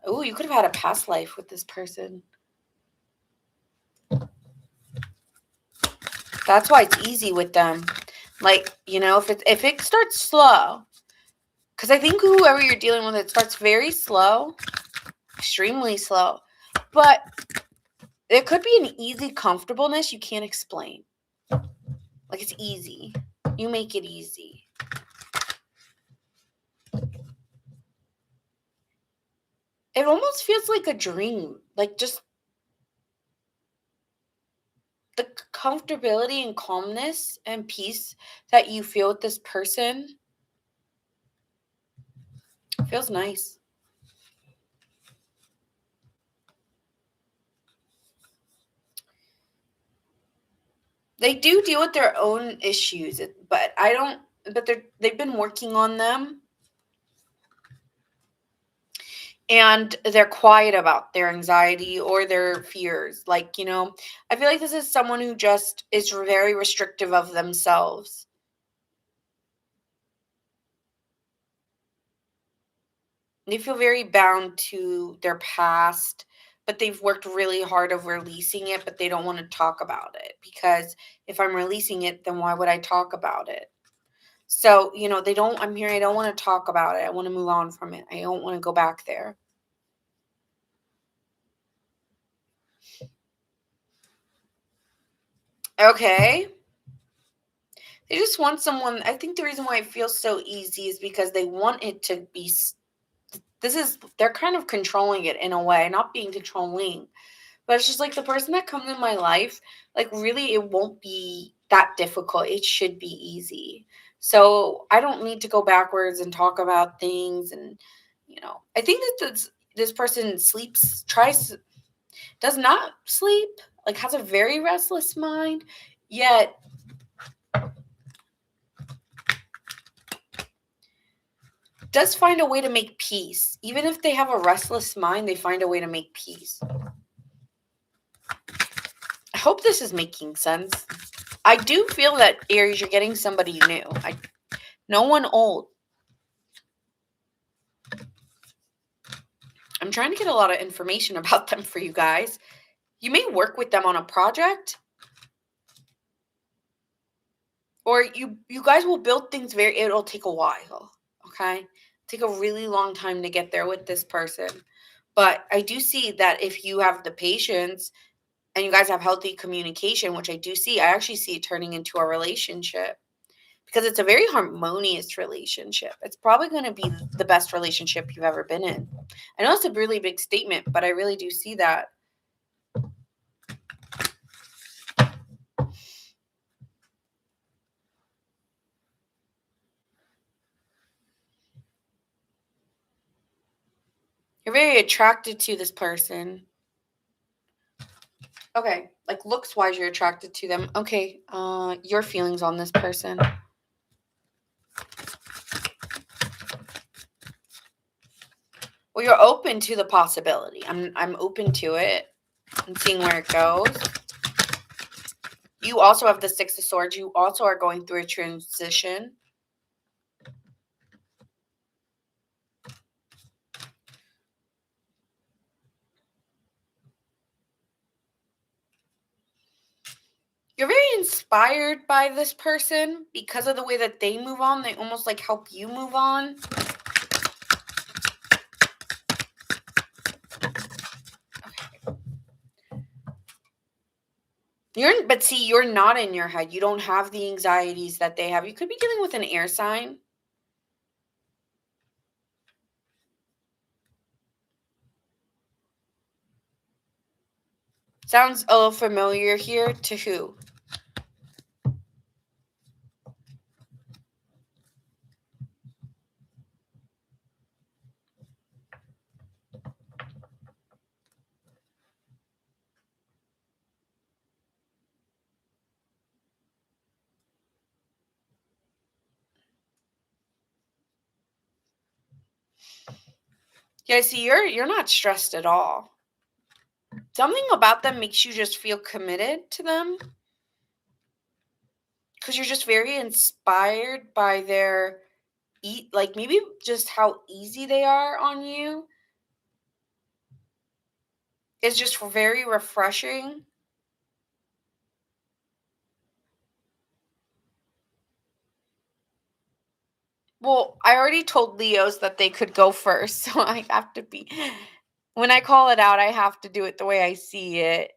Oh, you could have had a past life with this person. That's why it's easy with them. Like, if it starts slow, because I think whoever you're dealing with, it starts very slow, extremely slow, but there could be an easy comfortableness you can't explain. Like, it's easy. You make it easy. It almost feels like a dream. Like, just the comfortability and calmness and peace that you feel with this person feels nice. They do deal with their own issues, but they've been working on them. And they're quiet about their anxiety or their fears. Like, I feel like this is someone who just is very restrictive of themselves. They feel very bound to their past, but they've worked really hard of releasing it, but they don't want to talk about it because if I'm releasing it, then why would I talk about it? So, I'm here, I don't want to talk about it. I want to move on from it. I don't want to go back there. Okay. They just want someone. I think the reason why it feels so easy is because they want it to be. They're kind of controlling it in a way, not being controlling, but it's just like the person that comes in my life, like really, it won't be that difficult. It should be easy. So I don't need to go backwards and talk about things. And, I think that this person does not sleep, like has a very restless mind, yet does find a way to make peace. Even if they have a restless mind, they find a way to make peace. I hope this is making sense. I do feel that, Aries, you're getting somebody new. No one old. I'm trying to get a lot of information about them for you guys. You may work with them on a project. Or you guys will build things it'll take a while. Okay? Take a really long time to get there with this person. But I do see that if you have the patience and you guys have healthy communication, which I do see, I actually see it turning into a relationship because it's a very harmonious relationship. It's probably going to be the best relationship you've ever been in. I know it's a really big statement, but I really do see that. You're very attracted to this person. Okay, like looks wise, you're attracted to them. Okay, your feelings on this person. Well, you're open to the possibility. I'm open to it and seeing where it goes. You also have the Six of Swords. You also are going through a transition. You're very inspired by this person because of the way that they move on. They almost like help you move on. Okay. But see, you're not in your head. You don't have the anxieties that they have. You could be dealing with an air sign. Sounds a little familiar here to who? Yeah, see, you're not stressed at all. Something about them makes you just feel committed to them because you're just very inspired by their like maybe just how easy they are on you is just very refreshing. Well, I already told Leos that they could go first, so I have to be when I call it out, I have to do it the way I see it.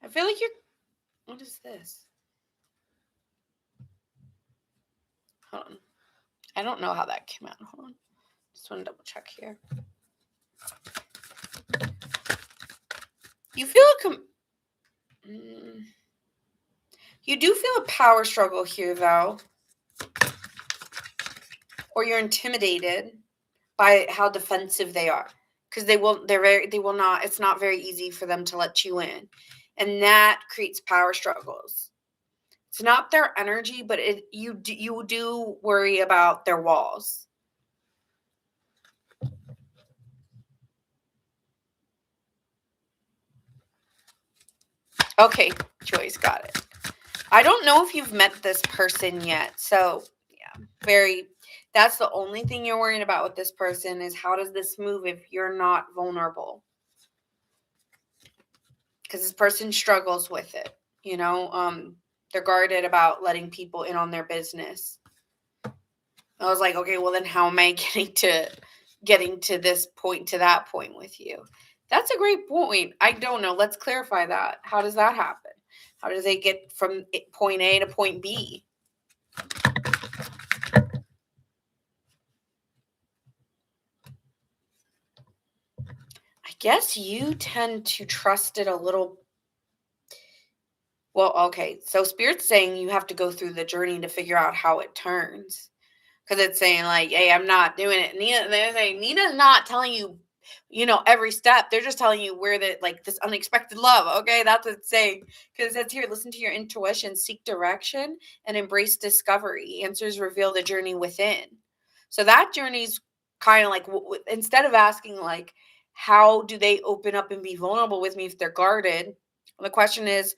I feel like you're what is this? Hold on. I don't know how that came out. Hold on. Just want to double check here. You feel mm, you do feel a power struggle here though, or you're intimidated by how defensive they are because they will not it's not very easy for them to let you in, and that creates power struggles. It's not their energy, but you do worry about their walls. Okay, Joyce, got it. I don't know if you've met this person yet, so yeah, very. That's the only thing you're worrying about with this person is how does this move if you're not vulnerable? Because this person struggles with it. You know, they're guarded about letting people in on their business. I was like, okay, well then how am I getting to this point to that point with you? That's a great point. I don't know. Let's clarify that. How does that happen? How do they get from point A to point B? I guess you tend to trust it a little. Well, okay. So Spirit's saying you have to go through the journey to figure out how it turns. Because it's saying like, "Hey, I'm not doing it." They're saying Nina's not telling you, every step. They're just telling you where the like this unexpected love. Okay, that's what it's saying. Because it says here, listen to your intuition, seek direction, and embrace discovery. Answers reveal the journey within. So that journey's kind of like instead of asking like, how do they open up and be vulnerable with me if they're guarded? The question is,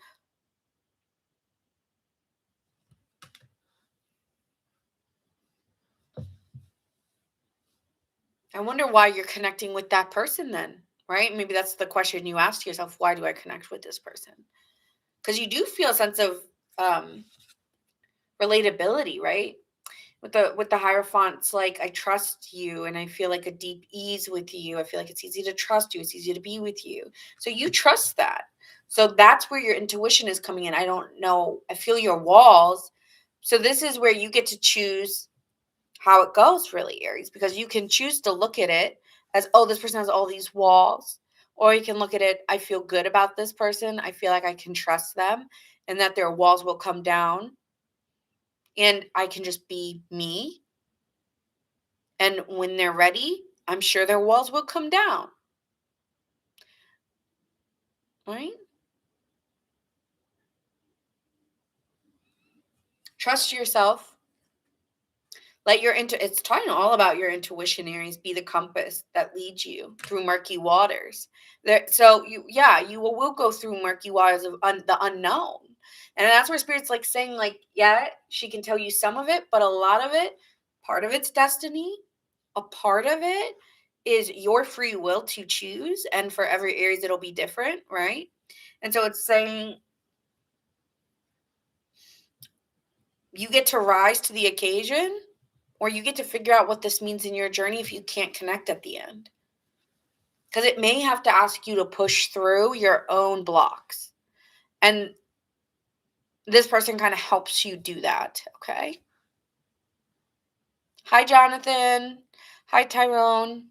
I wonder why you're connecting with that person then, right? Maybe that's the question you ask yourself. Why do I connect with this person? Because you do feel a sense of um, relatability, right? With the hierophants, like I trust you and I feel like a deep ease with you. I feel like it's easy to trust you. It's easy to be with you. So you trust that. So that's where your intuition is coming in. I don't know. I feel your walls. So this is where you get to choose how it goes, really, Aries, because you can choose to look at it as, oh, this person has all these walls. Or you can look at it, I feel good about this person. I feel like I can trust them and that their walls will come down and I can just be me. And when they're ready, I'm sure their walls will come down. Right? Trust yourself. Let your it's talking all about your intuition, Aries. Be the compass that leads you through murky waters. So you will go through murky waters of the unknown, and that's where Spirit's like saying, like, yeah, she can tell you some of it, but a lot of it, part of it's destiny, a part of it is your free will to choose, and for every Aries it'll be different, right? And so it's saying you get to rise to the occasion or you get to figure out what this means in your journey if you can't connect at the end. Because it may have to ask you to push through your own blocks. And this person kind of helps you do that. Okay. Hi, Jonathan. Hi, Tyrone.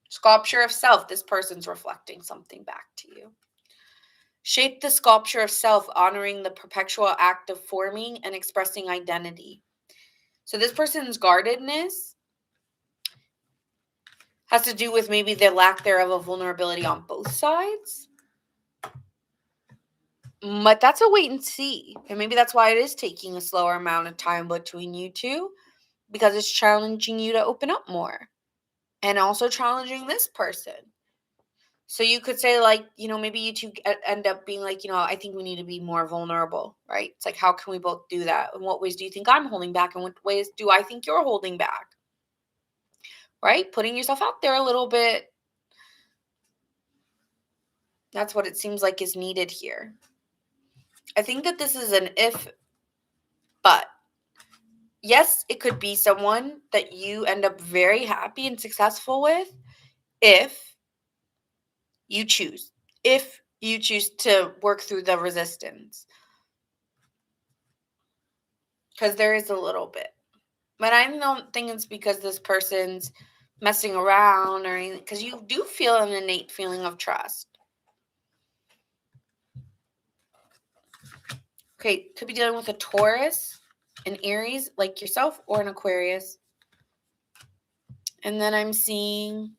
Sculpture of self. This person's reflecting something back to you. Shape the sculpture of self, honoring the perpetual act of forming and expressing identity. So this person's guardedness has to do with maybe the lack thereof of vulnerability on both sides. But that's a wait and see. And maybe that's why it is taking a slower amount of time between you two, because it's challenging you to open up more and also challenging this person. So you could say, like, maybe you two end up being like, I think we need to be more vulnerable, right? It's like, how can we both do that? In what ways do you think I'm holding back? And what ways do I think you're holding back? Right? Putting yourself out there a little bit. That's what it seems like is needed here. I think that this is an if, but. Yes, it could be someone that you end up very happy and successful with if you choose. If you choose to work through the resistance. Because there is a little bit. But I don't think it's because this person's messing around or anything. Because you do feel an innate feeling of trust. Okay, could be dealing with a Taurus, an Aries, like yourself, or an Aquarius. And then I'm seeing...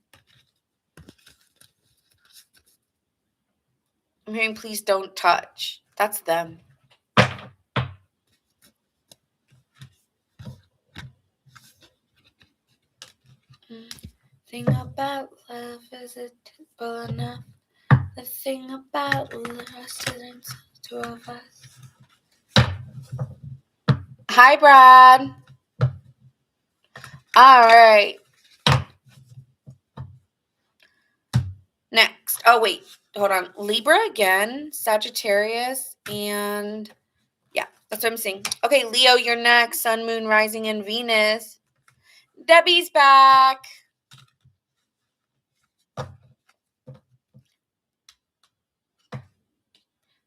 I'm hearing please don't touch. That's them. Thing about love is it simple enough. The thing about lust isn't two of us. Hi, Brad. All right. Next. Oh, wait. Hold on. Libra again, Sagittarius, and yeah, that's what I'm seeing. Okay, Leo, you're next. Sun, Moon, Rising, and Venus. Debbie's back.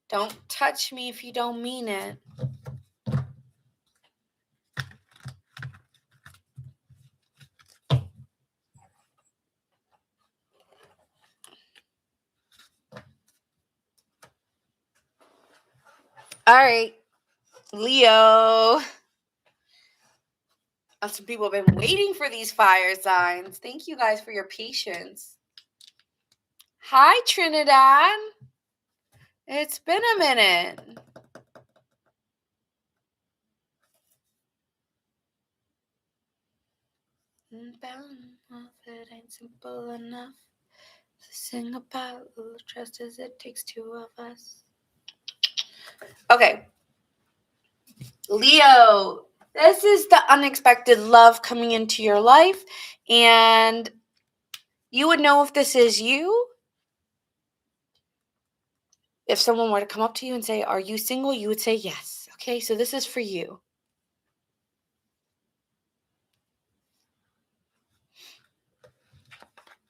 Don't touch me if you don't mean it. All right, Leo. Some people have been waiting for these fire signs. Thank you guys for your patience. Hi, Trinidad. It's been a minute. It ain't simple enough to sing about trust as it takes two of us. Okay. Leo, this is the unexpected love coming into your life, and you would know if this is you. If someone were to come up to you and say, "Are you single?" you would say yes. Okay, so this is for you.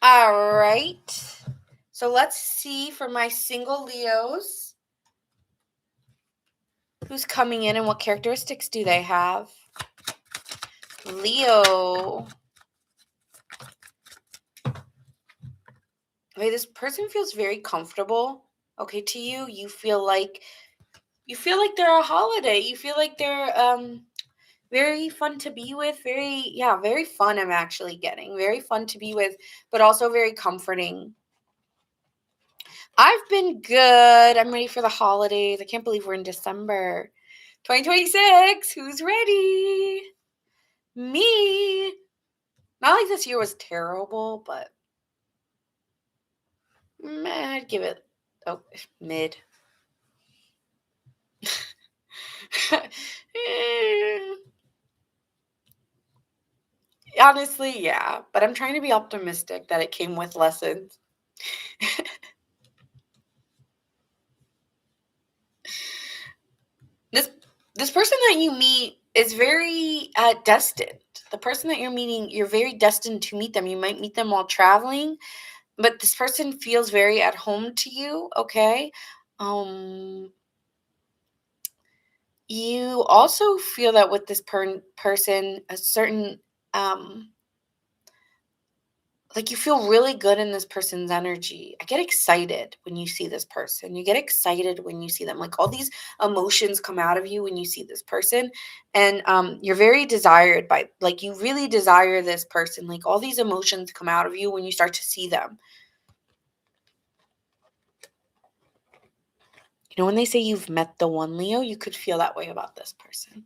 All right. So let's see for my single Leos who's coming in and what characteristics do they have. Leo. Okay, this person feels very comfortable, okay, to you. You feel like they're a holiday. You feel like they're very fun to be with. Very fun I'm actually getting. Very fun to be with, but also very comforting. I've been good. I'm ready for the holidays. I can't believe we're in December 2026. Who's ready? Me. Not like this year was terrible, but I'd give it mid. Honestly, yeah. But I'm trying to be optimistic that it came with lessons. This person that you meet is very destined. The person that you're meeting, you're very destined to meet them. You might meet them while traveling, but this person feels very at home to you, okay? You also feel that with this person, a certain like you feel really good in this person's energy. I get excited when you see this person. You get excited when you see them. Like all these emotions come out of you when you see this person, and you're very desired by. Like you really desire this person. Like all these emotions come out of you when you start to see them. You know, when they say you've met the one, Leo, you could feel that way about this person.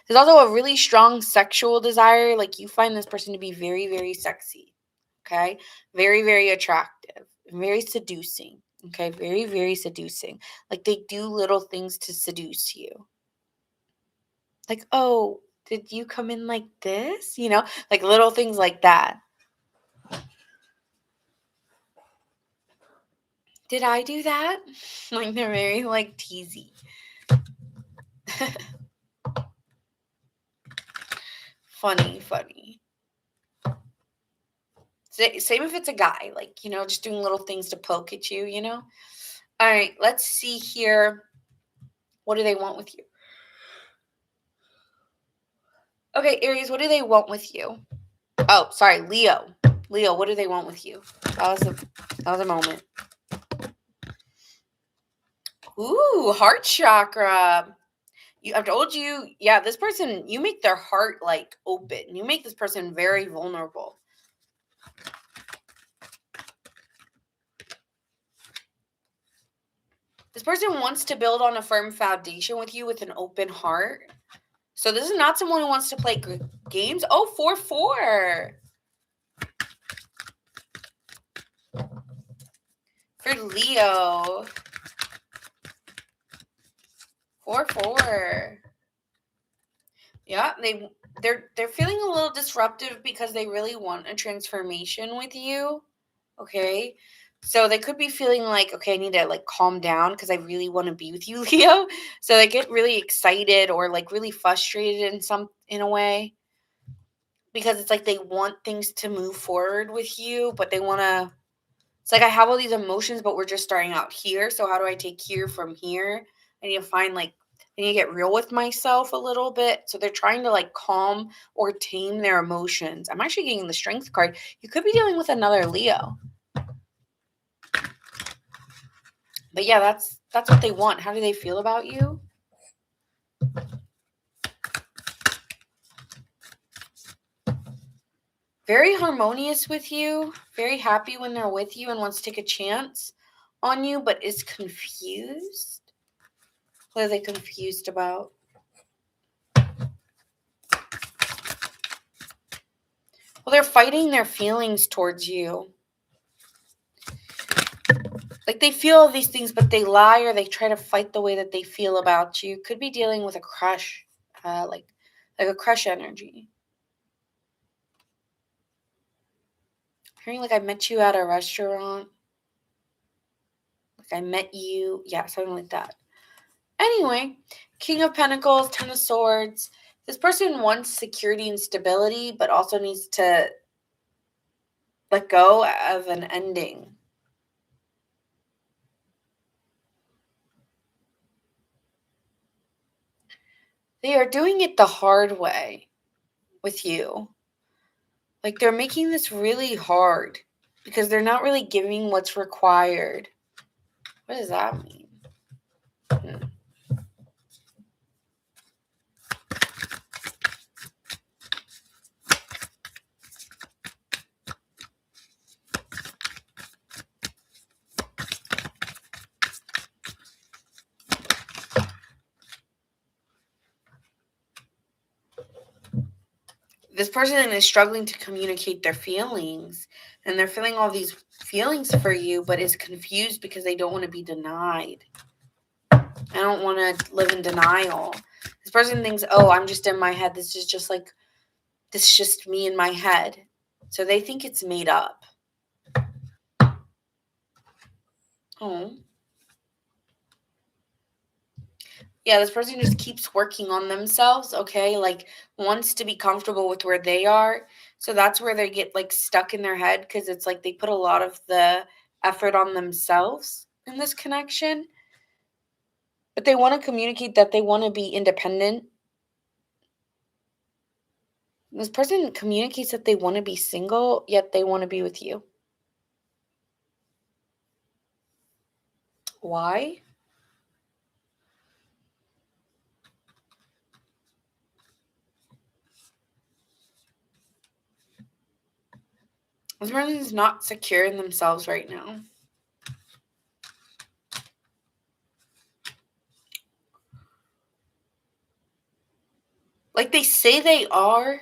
There's also a really strong sexual desire. Like you find this person to be very, very sexy. Okay. Very, very attractive. Very seducing. Okay. Very, very seducing. Like they do little things to seduce you. Like, oh, did you come in like this? You know, like little things like that. Did I do that? Like they're very like teasy. Funny, funny. Same if it's a guy, like, just doing little things to poke at you, you know? All right, let's see here. What do they want with you? Okay, Aries, what do they want with you? Oh, sorry, Leo. Leo, what do they want with you? That was a moment. Ooh, heart chakra. I've told you, yeah, this person, you make their heart like open. You make this person very vulnerable. This person wants to build on a firm foundation with you with an open heart. So this is not someone who wants to play games. Oh, 4-4. For Leo. 4-4. Yeah, they're feeling a little disruptive because they really want a transformation with you. Okay. So they could be feeling like, okay, I need to like calm down because I really want to be with you, Leo. So they get really excited or like really frustrated in a way because it's like they want things to move forward with you, but they want to. It's like I have all these emotions, but we're just starting out here. So how do I take here from here? I need to find like I need to get real with myself a little bit. So they're trying to like calm or tame their emotions. I'm actually getting the strength card. You could be dealing with another Leo. But yeah, that's what they want. How do they feel about you? Very harmonious with you, very happy when they're with you and wants to take a chance on you, but is confused. What are they confused about? Well, they're fighting their feelings towards you. Like they feel all these things, but they lie or they try to fight the way that they feel about you. Could be dealing with a crush, like a crush energy. Hearing like I met you at a restaurant, like I met you, yeah, something like that. Anyway, King of Pentacles, Ten of Swords. This person wants security and stability, but also needs to let go of an ending. They are doing it the hard way with you. Like they're making this really hard because they're not really giving what's required. What does that mean? This person is struggling to communicate their feelings and they're feeling all these feelings for you, but is confused because they don't want to be denied. I don't want to live in denial. This person thinks, oh, I'm just in my head. This is just me in my head. So they think it's made up. Oh. Yeah, this person just keeps working on themselves, okay? Like wants to be comfortable with where they are. So that's where they get like stuck in their head because it's like they put a lot of the effort on themselves in this connection. But they want to communicate that they want to be independent. This person communicates that they want to be single, yet they want to be with you. Why? This person is not secure in themselves right now. Like they say they are,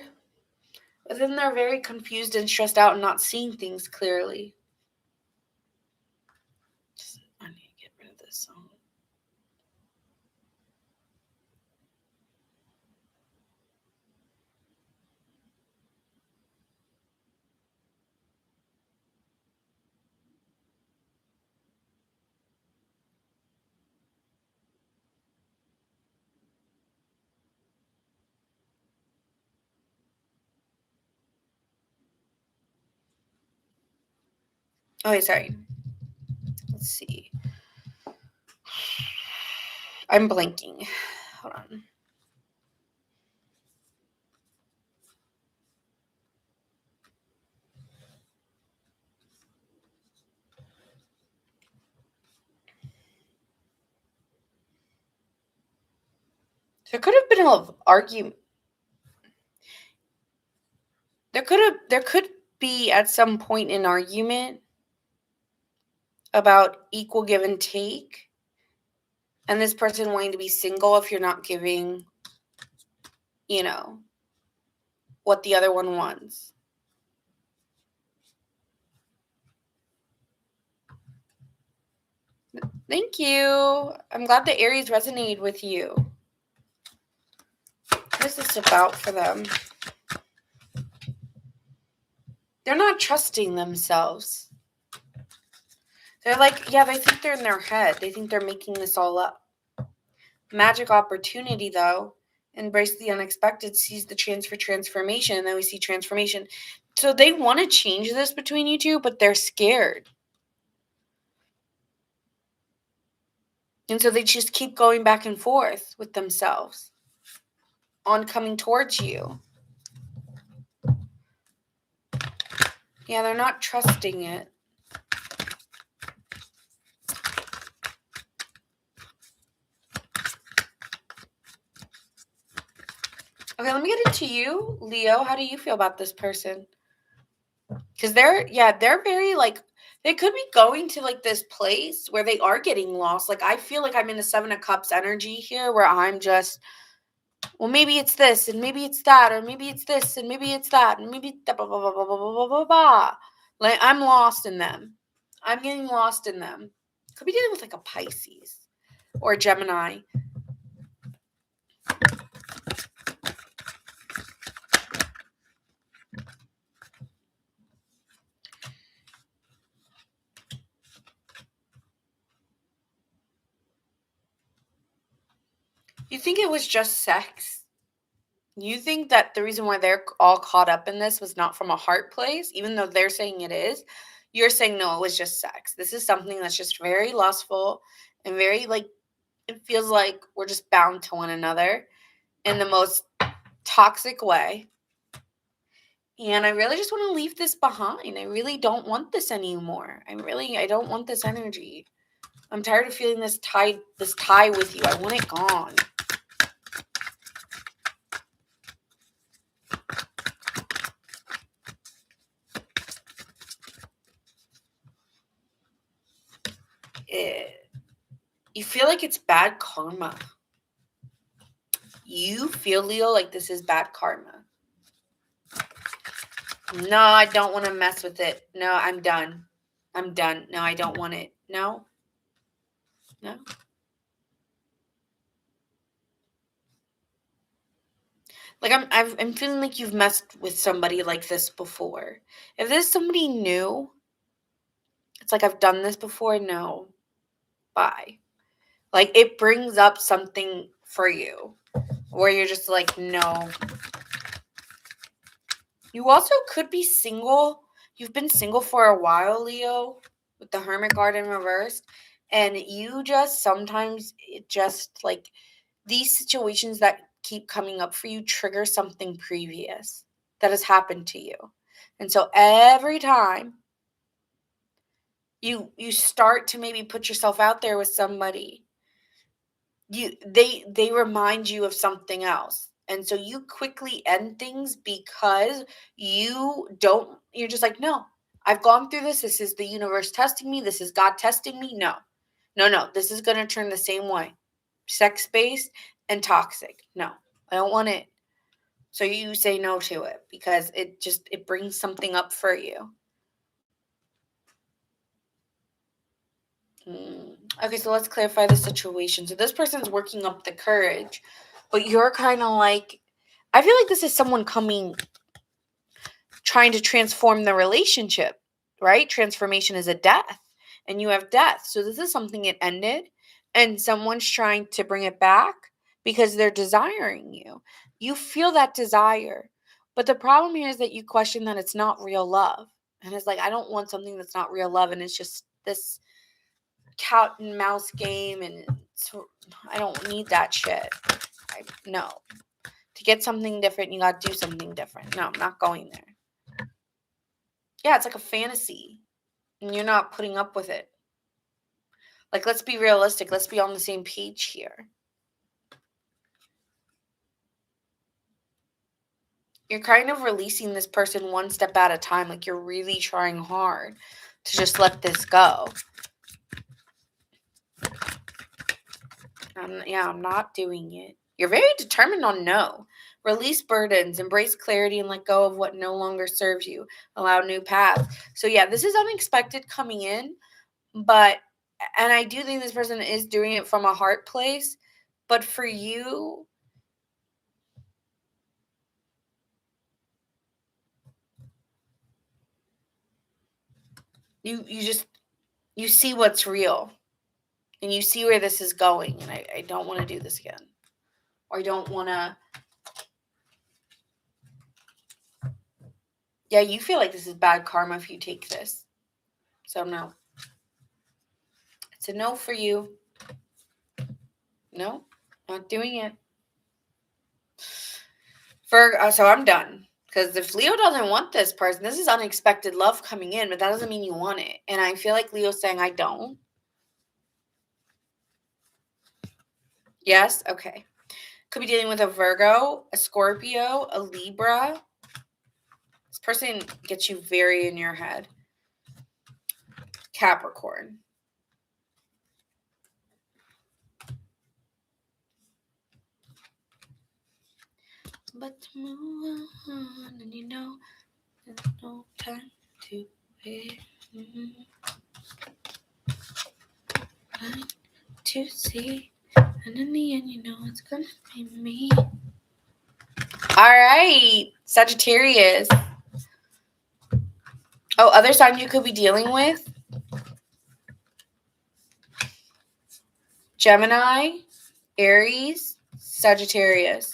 but then they're very confused and stressed out and not seeing things clearly. I need to get rid of this song. Oh, wait, sorry. Let's see. I'm blinking. Hold on. There could have been an argument. There could be at some point an argument about equal give and take, and this person wanting to be single if you're not giving, what the other one wants. Thank you. I'm glad the Aries resonated with you. What is this about for them? They're not trusting themselves. They're like, yeah, they think they're in their head. They think they're making this all up. Magic opportunity, though. Embrace the unexpected, seize the chance for transformation, and then we see transformation. So they want to change this between you two, but they're scared. And so they just keep going back and forth with themselves on coming towards you. Yeah, they're not trusting it. Okay, let me get into you, Leo. How do you feel about this person? Because they're very they could be going to like this place where they are getting lost. Like I feel like I'm in a Seven of Cups energy here where I'm just, well, maybe it's this and maybe it's that, or maybe it's this and maybe it's that, and maybe blah, blah, blah, blah, blah, blah, blah, blah, blah. Like I'm lost in them. I'm getting lost in them. Could be dealing with like a Pisces or a Gemini. You think it was just sex? You think that the reason why they're all caught up in this was not from a heart place, even though they're saying it is? You're saying no, it was just sex. This is something that's just very lustful and very like, it feels like we're just bound to one another in the most toxic way. And I really just want to leave this behind. I really don't want this anymore. I don't want this energy. I'm tired of feeling this tie with you. I want it gone. You feel like it's bad karma. You feel, Leo, like this is bad karma. No, I don't want to mess with it. No, I'm done. I'm done. No, I don't want it. No. No. Like I'm feeling like you've messed with somebody like this before. If this is somebody new, it's like I've done this before. No. Bye. Like it brings up something for you where you're just like, no. You also could be single. You've been single for a while, Leo, with the Hermit card in reverse. And you just sometimes, it just like these situations that keep coming up for you trigger something previous. that has happened to you. And so every time you start to maybe put yourself out there with somebody, they remind you of something else. And so you quickly end things because you're just like, no, I've gone through this. This is the universe testing me. This is God testing me. No, no, no. This is going to turn the same way. Sex-based and toxic. No, I don't want it. So you say no to it because it brings something up for you. Okay, so let's clarify the situation. So this person's working up the courage, but you're kind of like, I feel like this is someone trying to transform the relationship, right? Transformation is a death, and you have death. So this is something that ended, and someone's trying to bring it back because they're desiring you. You feel that desire, but the problem here is that you question that it's not real love. And it's like, I don't want something that's not real love, and it's just this cat and mouse game, and I don't need that shit. No. To get something different, you gotta do something different. No, I'm not going there. Yeah, it's like a fantasy, and you're not putting up with it. Like, let's be realistic. Let's be on the same page here. You're kind of releasing this person one step at a time. Like, you're really trying hard to just let this go. I'm not doing it. You're very determined on no. Release burdens, embrace clarity, and let go of what no longer serves you. Allow new paths. So yeah, this is unexpected coming in, and I do think this person is doing it from a heart place, but for you, you see what's real, and you see where this is going, and I don't want to do this again. Or I don't want to. Yeah, you feel like this is bad karma if you take this. So no. It's a no for you. No, not doing it. So I'm done. Because if Leo doesn't want this person, this is unexpected love coming in, but that doesn't mean you want it. And I feel like Leo's saying, I don't. Yes? Okay. Could be dealing with a Virgo, a Scorpio, a Libra. This person gets you very in your head. Capricorn. But move on, and you know there's no time to wait. To see, and in the end, you know it's gonna be me. All right, Sagittarius. Oh, other sign you could be dealing with: Gemini, Aries, Sagittarius.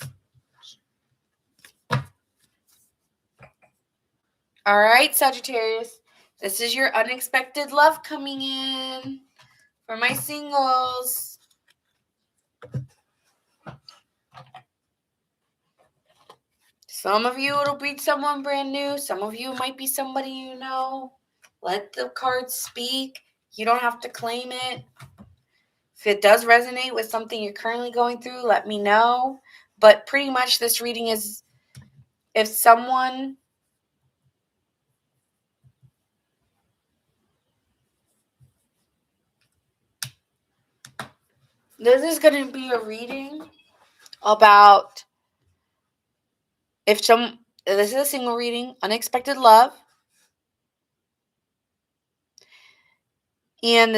All right, Sagittarius. This is your unexpected love coming in for my singles. Some of you, it'll be someone brand new. Some of you might be somebody you know. Let the cards speak. You don't have to claim it. If it does resonate with something you're currently going through, let me know. But pretty much this reading is if someone this is going to be a reading about this is a single reading, unexpected love. And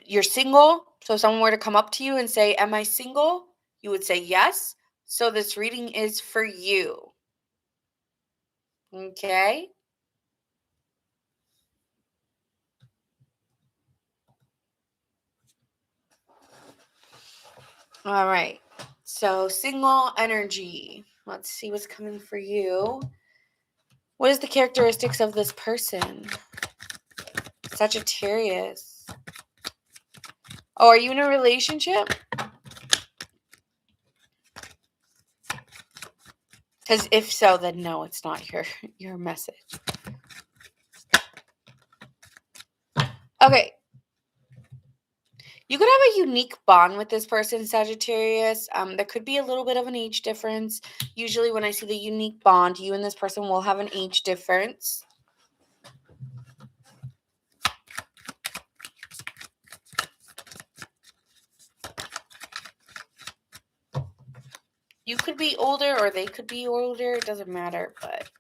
you're single. So if someone were to come up to you and say, am I single? You would say yes. So this reading is for you. Okay. All right. So single energy. Let's see what's coming for you. What is the characteristics of this person? Sagittarius. Oh, are you in a relationship? Because if so, then no, it's not your message. Okay. You could have a unique bond with this person, Sagittarius. There could be a little bit of an age difference. Usually when I see the unique bond, you and this person will have an age difference. You could be older or they could be older. It doesn't matter, but...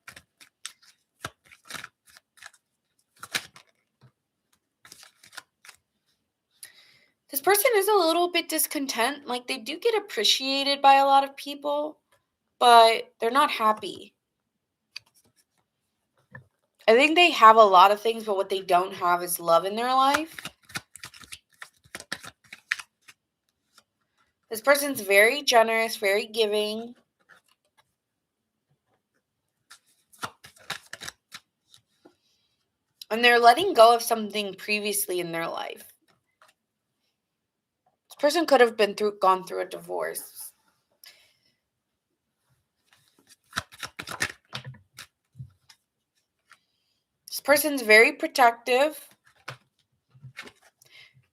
This person is a little bit discontent. Like, they do get appreciated by a lot of people, but they're not happy. I think they have a lot of things, but what they don't have is love in their life. This person's very generous, very giving. And they're letting go of something previously in their life. This person could have gone through a divorce. This person's very protective.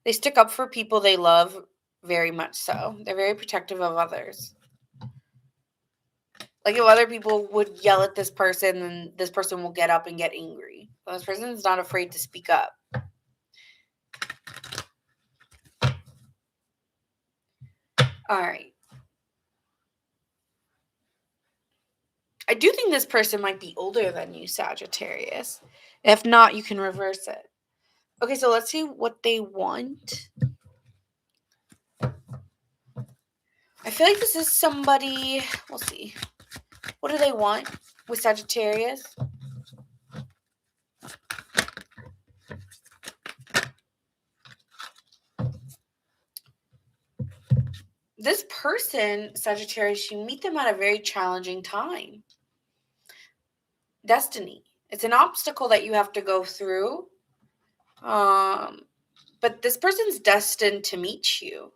They stick up for people they love very much so. They're very protective of others. Like, if other people would yell at this person, then this person will get up and get angry. So this person is not afraid to speak up. All right. I do think this person might be older than you, Sagittarius. If not, you can reverse it. Okay, so let's see what they want. I feel like this is somebody... We'll see. What do they want with Sagittarius? This person, Sagittarius, you meet them at a very challenging time. Destiny. It's an obstacle that you have to go through. But this person's destined to meet you.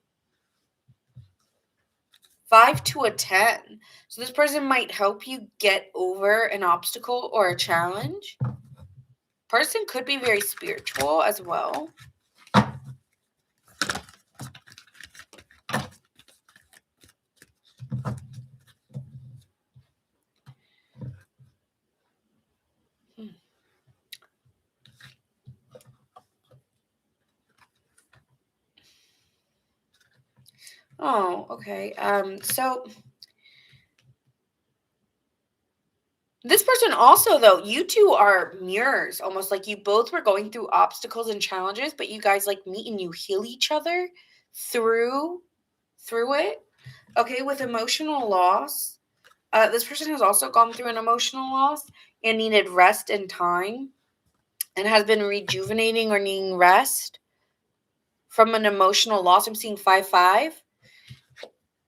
5 to a 10. So this person might help you get over an obstacle or a challenge. Person could be very spiritual as well. Oh, okay. So this person also, though, you two are mirrors, almost like you both were going through obstacles and challenges, but you guys like meet and you heal each other through it. Okay, with emotional loss, this person has also gone through an emotional loss and needed rest and time and has been rejuvenating or needing rest from an emotional loss. I'm seeing 5-5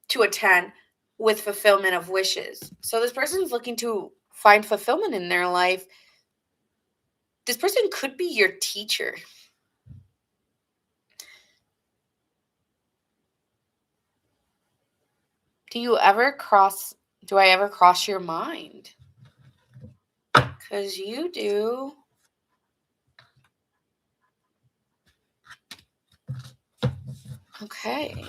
to a 10 with fulfillment of wishes. So this person's looking to find fulfillment in their life. This person could be your teacher. Do I ever cross your mind? Because you do. Okay.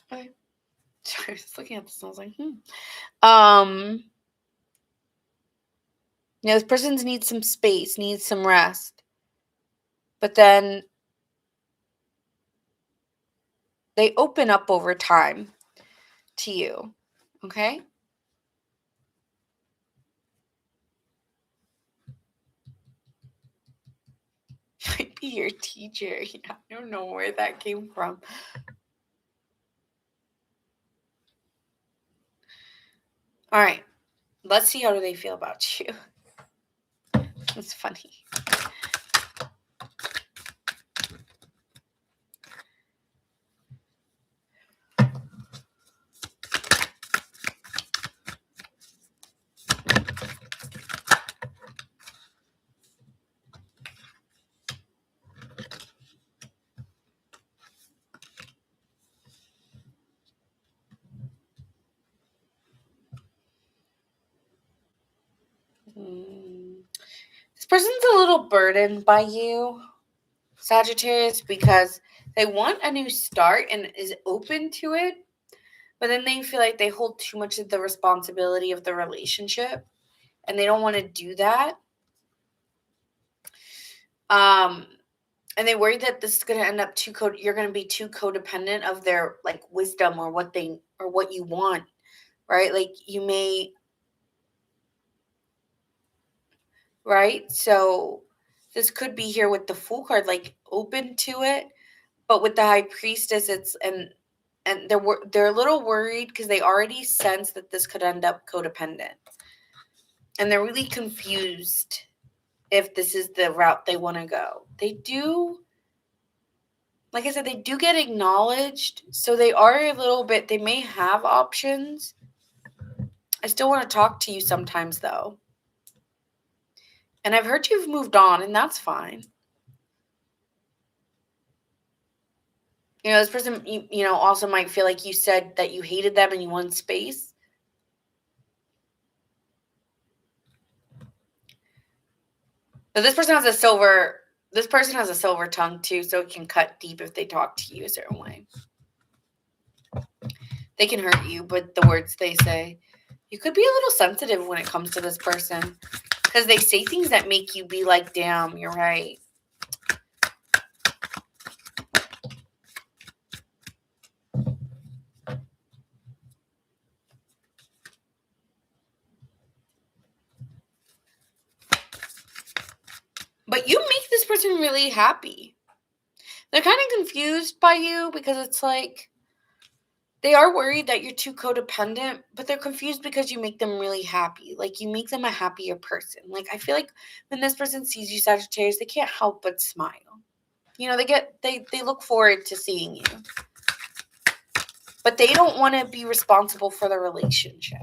Okay. Sorry, I was looking at this and I was like, this person needs some space, needs some rest. But then they open up over time to you. Okay? Might be your teacher. Yeah, I don't know where that came from. All right. Let's see how do they feel about you. It's funny. person's a little burdened by you, Sagittarius, because they want a new start and is open to it, but then they feel like they hold too much of the responsibility of the relationship and they don't want to do that. And they worry that this is going to end up you're going to be too codependent of their like wisdom or what you want, right? Like you may, right? So this could be here with the Fool card, like open to it, but with the High Priestess, and they're a little worried because they already sense that this could end up codependent, and they're really confused if this is the route they want to go. They do, like I said, they do get acknowledged, so they are a little bit. They may have options. I still want to talk to you sometimes, though. And I've heard you've moved on, and that's fine. You know, this person, you know, also might feel like you said that you hated them and you want space. But this person has a silver tongue too, so it can cut deep if they talk to you a certain way. They can hurt you, but the words they say, you could be a little sensitive when it comes to this person because they say things that make you be like, damn, you're right. But you make this person really happy. They're kind of confused by you because it's like they are worried that you're too codependent, but they're confused because you make them really happy. Like you make them a happier person. Like I feel like when this person sees you, Sagittarius, they can't help but smile. You know, they look forward to seeing you. But they don't want to be responsible for the relationship.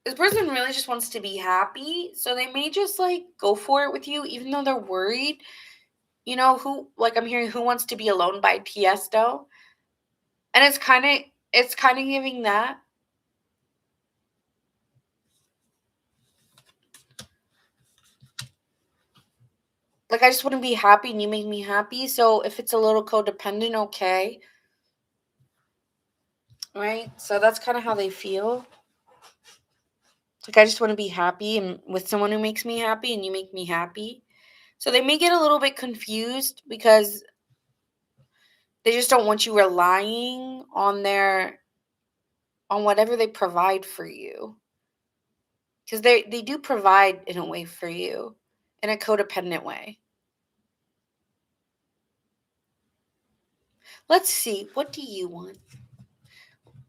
This person really just wants to be happy, so they may just like go for it with you even though they're worried. You know, I'm hearing Who Wants to Be Alone by Tiesto. And it's kind of giving that. Like I just want to be happy and you make me happy. So if it's a little codependent, okay. Right? So that's kind of how they feel. Like I just want to be happy and with someone who makes me happy and you make me happy. So they may get a little bit confused because they just don't want you relying on whatever they provide for you. Because they do provide in a way for you, in a codependent way. Let's see. What do you want?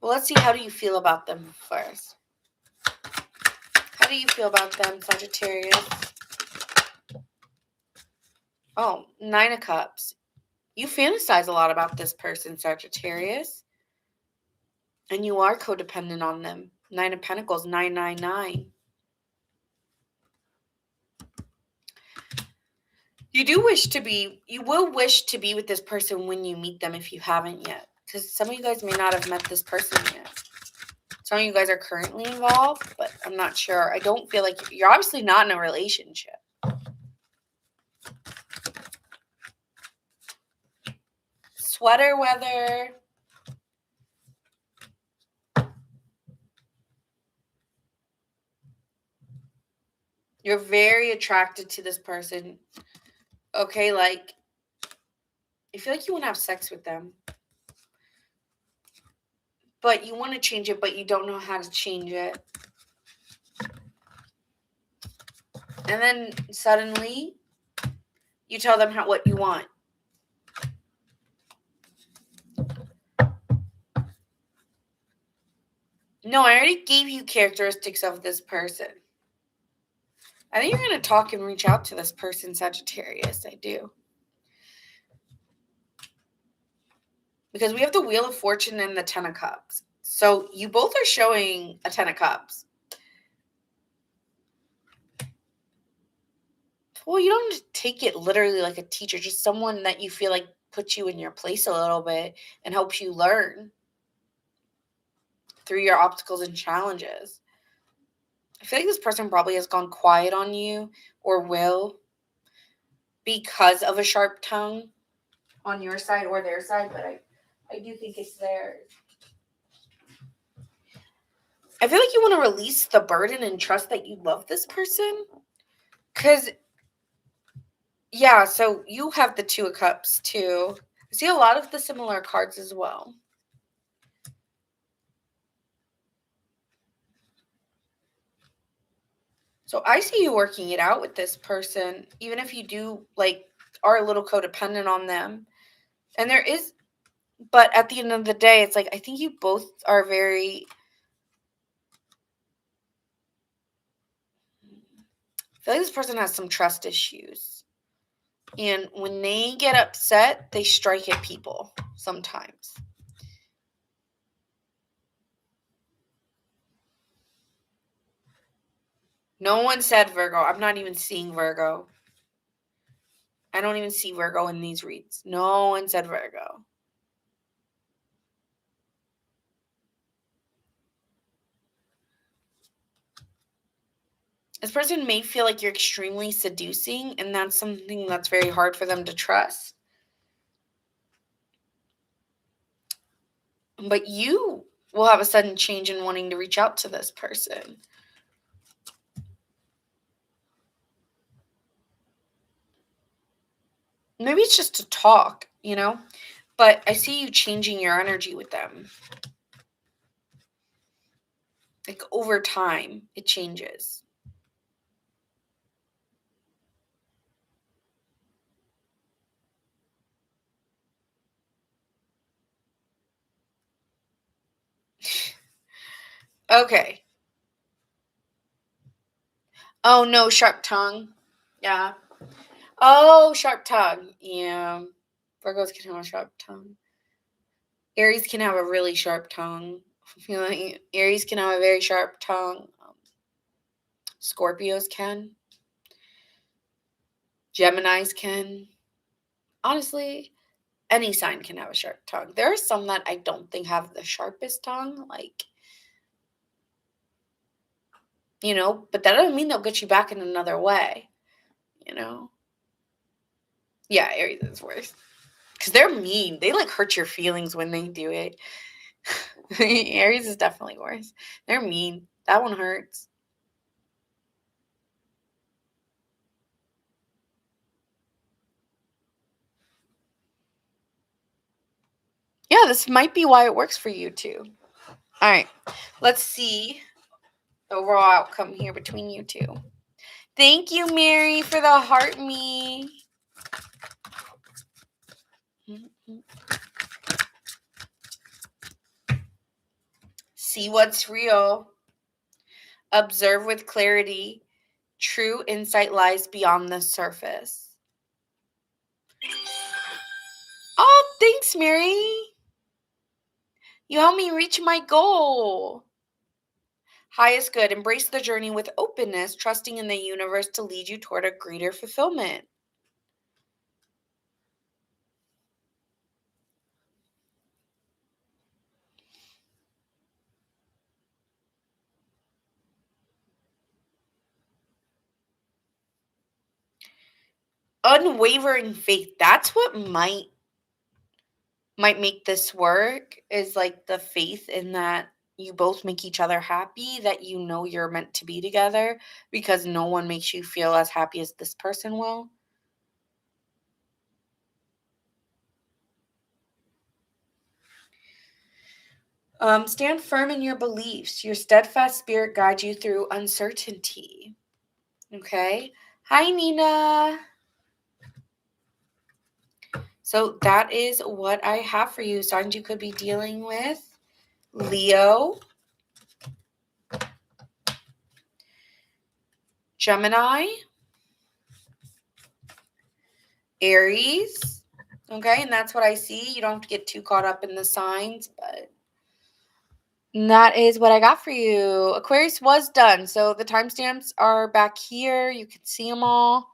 Well, let's see. How do you feel about them first? How do you feel about them, Sagittarius? Oh, 9 of Cups. You fantasize a lot about this person, Sagittarius. And you are codependent on them. 9 of Pentacles, 999. You will wish to be with this person when you meet them if you haven't yet. Because some of you guys may not have met this person yet. Some of you guys are currently involved, but I'm not sure. I don't feel like you're obviously not in a relationship. Sweater weather. You're very attracted to this person. Okay, like, I feel like you want to have sex with them. But you want to change it, but you don't know how to change it. And then suddenly, you tell them what you want. No, I already gave you characteristics of this person. I think you're going to talk and reach out to this person, Sagittarius. I do. Because we have the Wheel of Fortune and the 10 of Cups. So you both are showing a 10 of Cups. Well, you don't take it literally like a teacher, just someone that you feel like puts you in your place a little bit and helps you learn. through your obstacles and challenges. I feel like this person probably has gone quiet on you or will because of a sharp tongue on your side or their side, but I do think it's theirs. I feel like you want to release the burden and trust that you love this person. Because, yeah, so you have the Two of Cups too. I see a lot of the similar cards as well. So I see you working it out with this person, even if you do, like, are a little codependent on them. And there is, but at the end of the day, it's like, I think you both are very, I feel like this person has some trust issues. And when they get upset, they strike at people sometimes. No one said Virgo. I'm not even seeing Virgo. I don't even see Virgo in these reads. No one said Virgo. This person may feel like you're extremely seducing, and that's something that's very hard for them to trust. But you will have a sudden change in wanting to reach out to this person. Maybe it's just to talk, but I see you changing your energy with them. Like over time, it changes. Okay. Oh, no, sharp tongue. Yeah. Oh, sharp tongue. Yeah. Virgos can have a sharp tongue. Aries can have a really sharp tongue. Aries can have a very sharp tongue. Scorpios can. Geminis can. Honestly, any sign can have a sharp tongue. There are some that I don't think have the sharpest tongue, but that doesn't mean they'll get you back in another way, you know? Yeah, Aries is worse. Because they're mean. They, hurt your feelings when they do it. Aries is definitely worse. They're mean. That one hurts. Yeah, this might be why it works for you too. All right, let's see the overall outcome here between you two. Thank you, Mary, for the heart me. See what's real. Observe with clarity. True insight lies beyond the surface. Oh, thanks, Mary. You helped me reach my goal. Highest good. Embrace the journey with openness, trusting in the universe to lead you toward a greater fulfillment. Unwavering faith. That's what might make this work, is the faith in that you both make each other happy, that you're meant to be together, because no one makes you feel as happy as this person will. Stand firm in your beliefs. Your steadfast spirit guides you through uncertainty. Okay. Hi, Nina. So that is what I have for you. Signs you could be dealing with: Leo, Gemini, Aries. Okay, and that's what I see. You don't have to get too caught up in the signs, but that is what I got for you. Aquarius was done. So the timestamps are back here. You can see them all.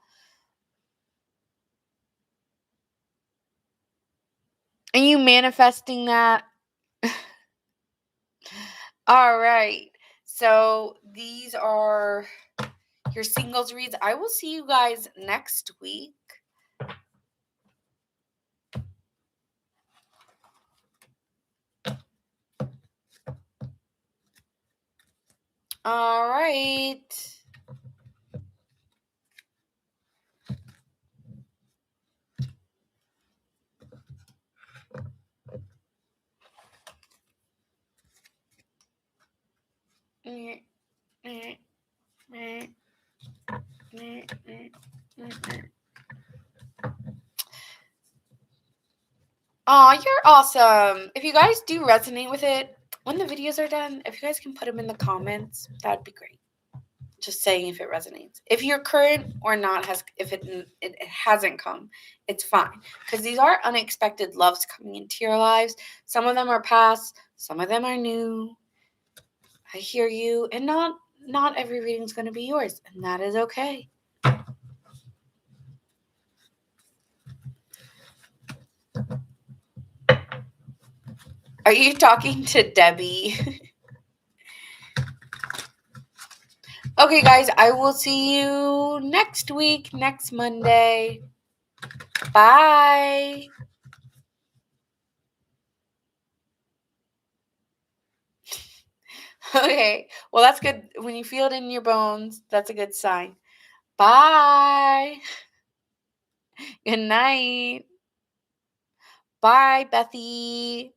And you manifesting that. All right. So these are your singles reads. I will see you guys next week. All right. Aw, you're awesome. If you guys do resonate with it, when the videos are done, if you guys can put them in the comments, that'd be great. Just saying if it resonates. If you're current or not, if it hasn't come, it's fine. Because these are unexpected loves coming into your lives. Some of them are past, some of them are new. I hear you, and not every reading's going to be yours, and that is okay. Are you talking to Debbie? Okay, guys, I will see you next week, next Monday. Bye. Okay, well, that's good. When you feel it in your bones, that's a good sign. Bye. Good night. Bye, Bethy.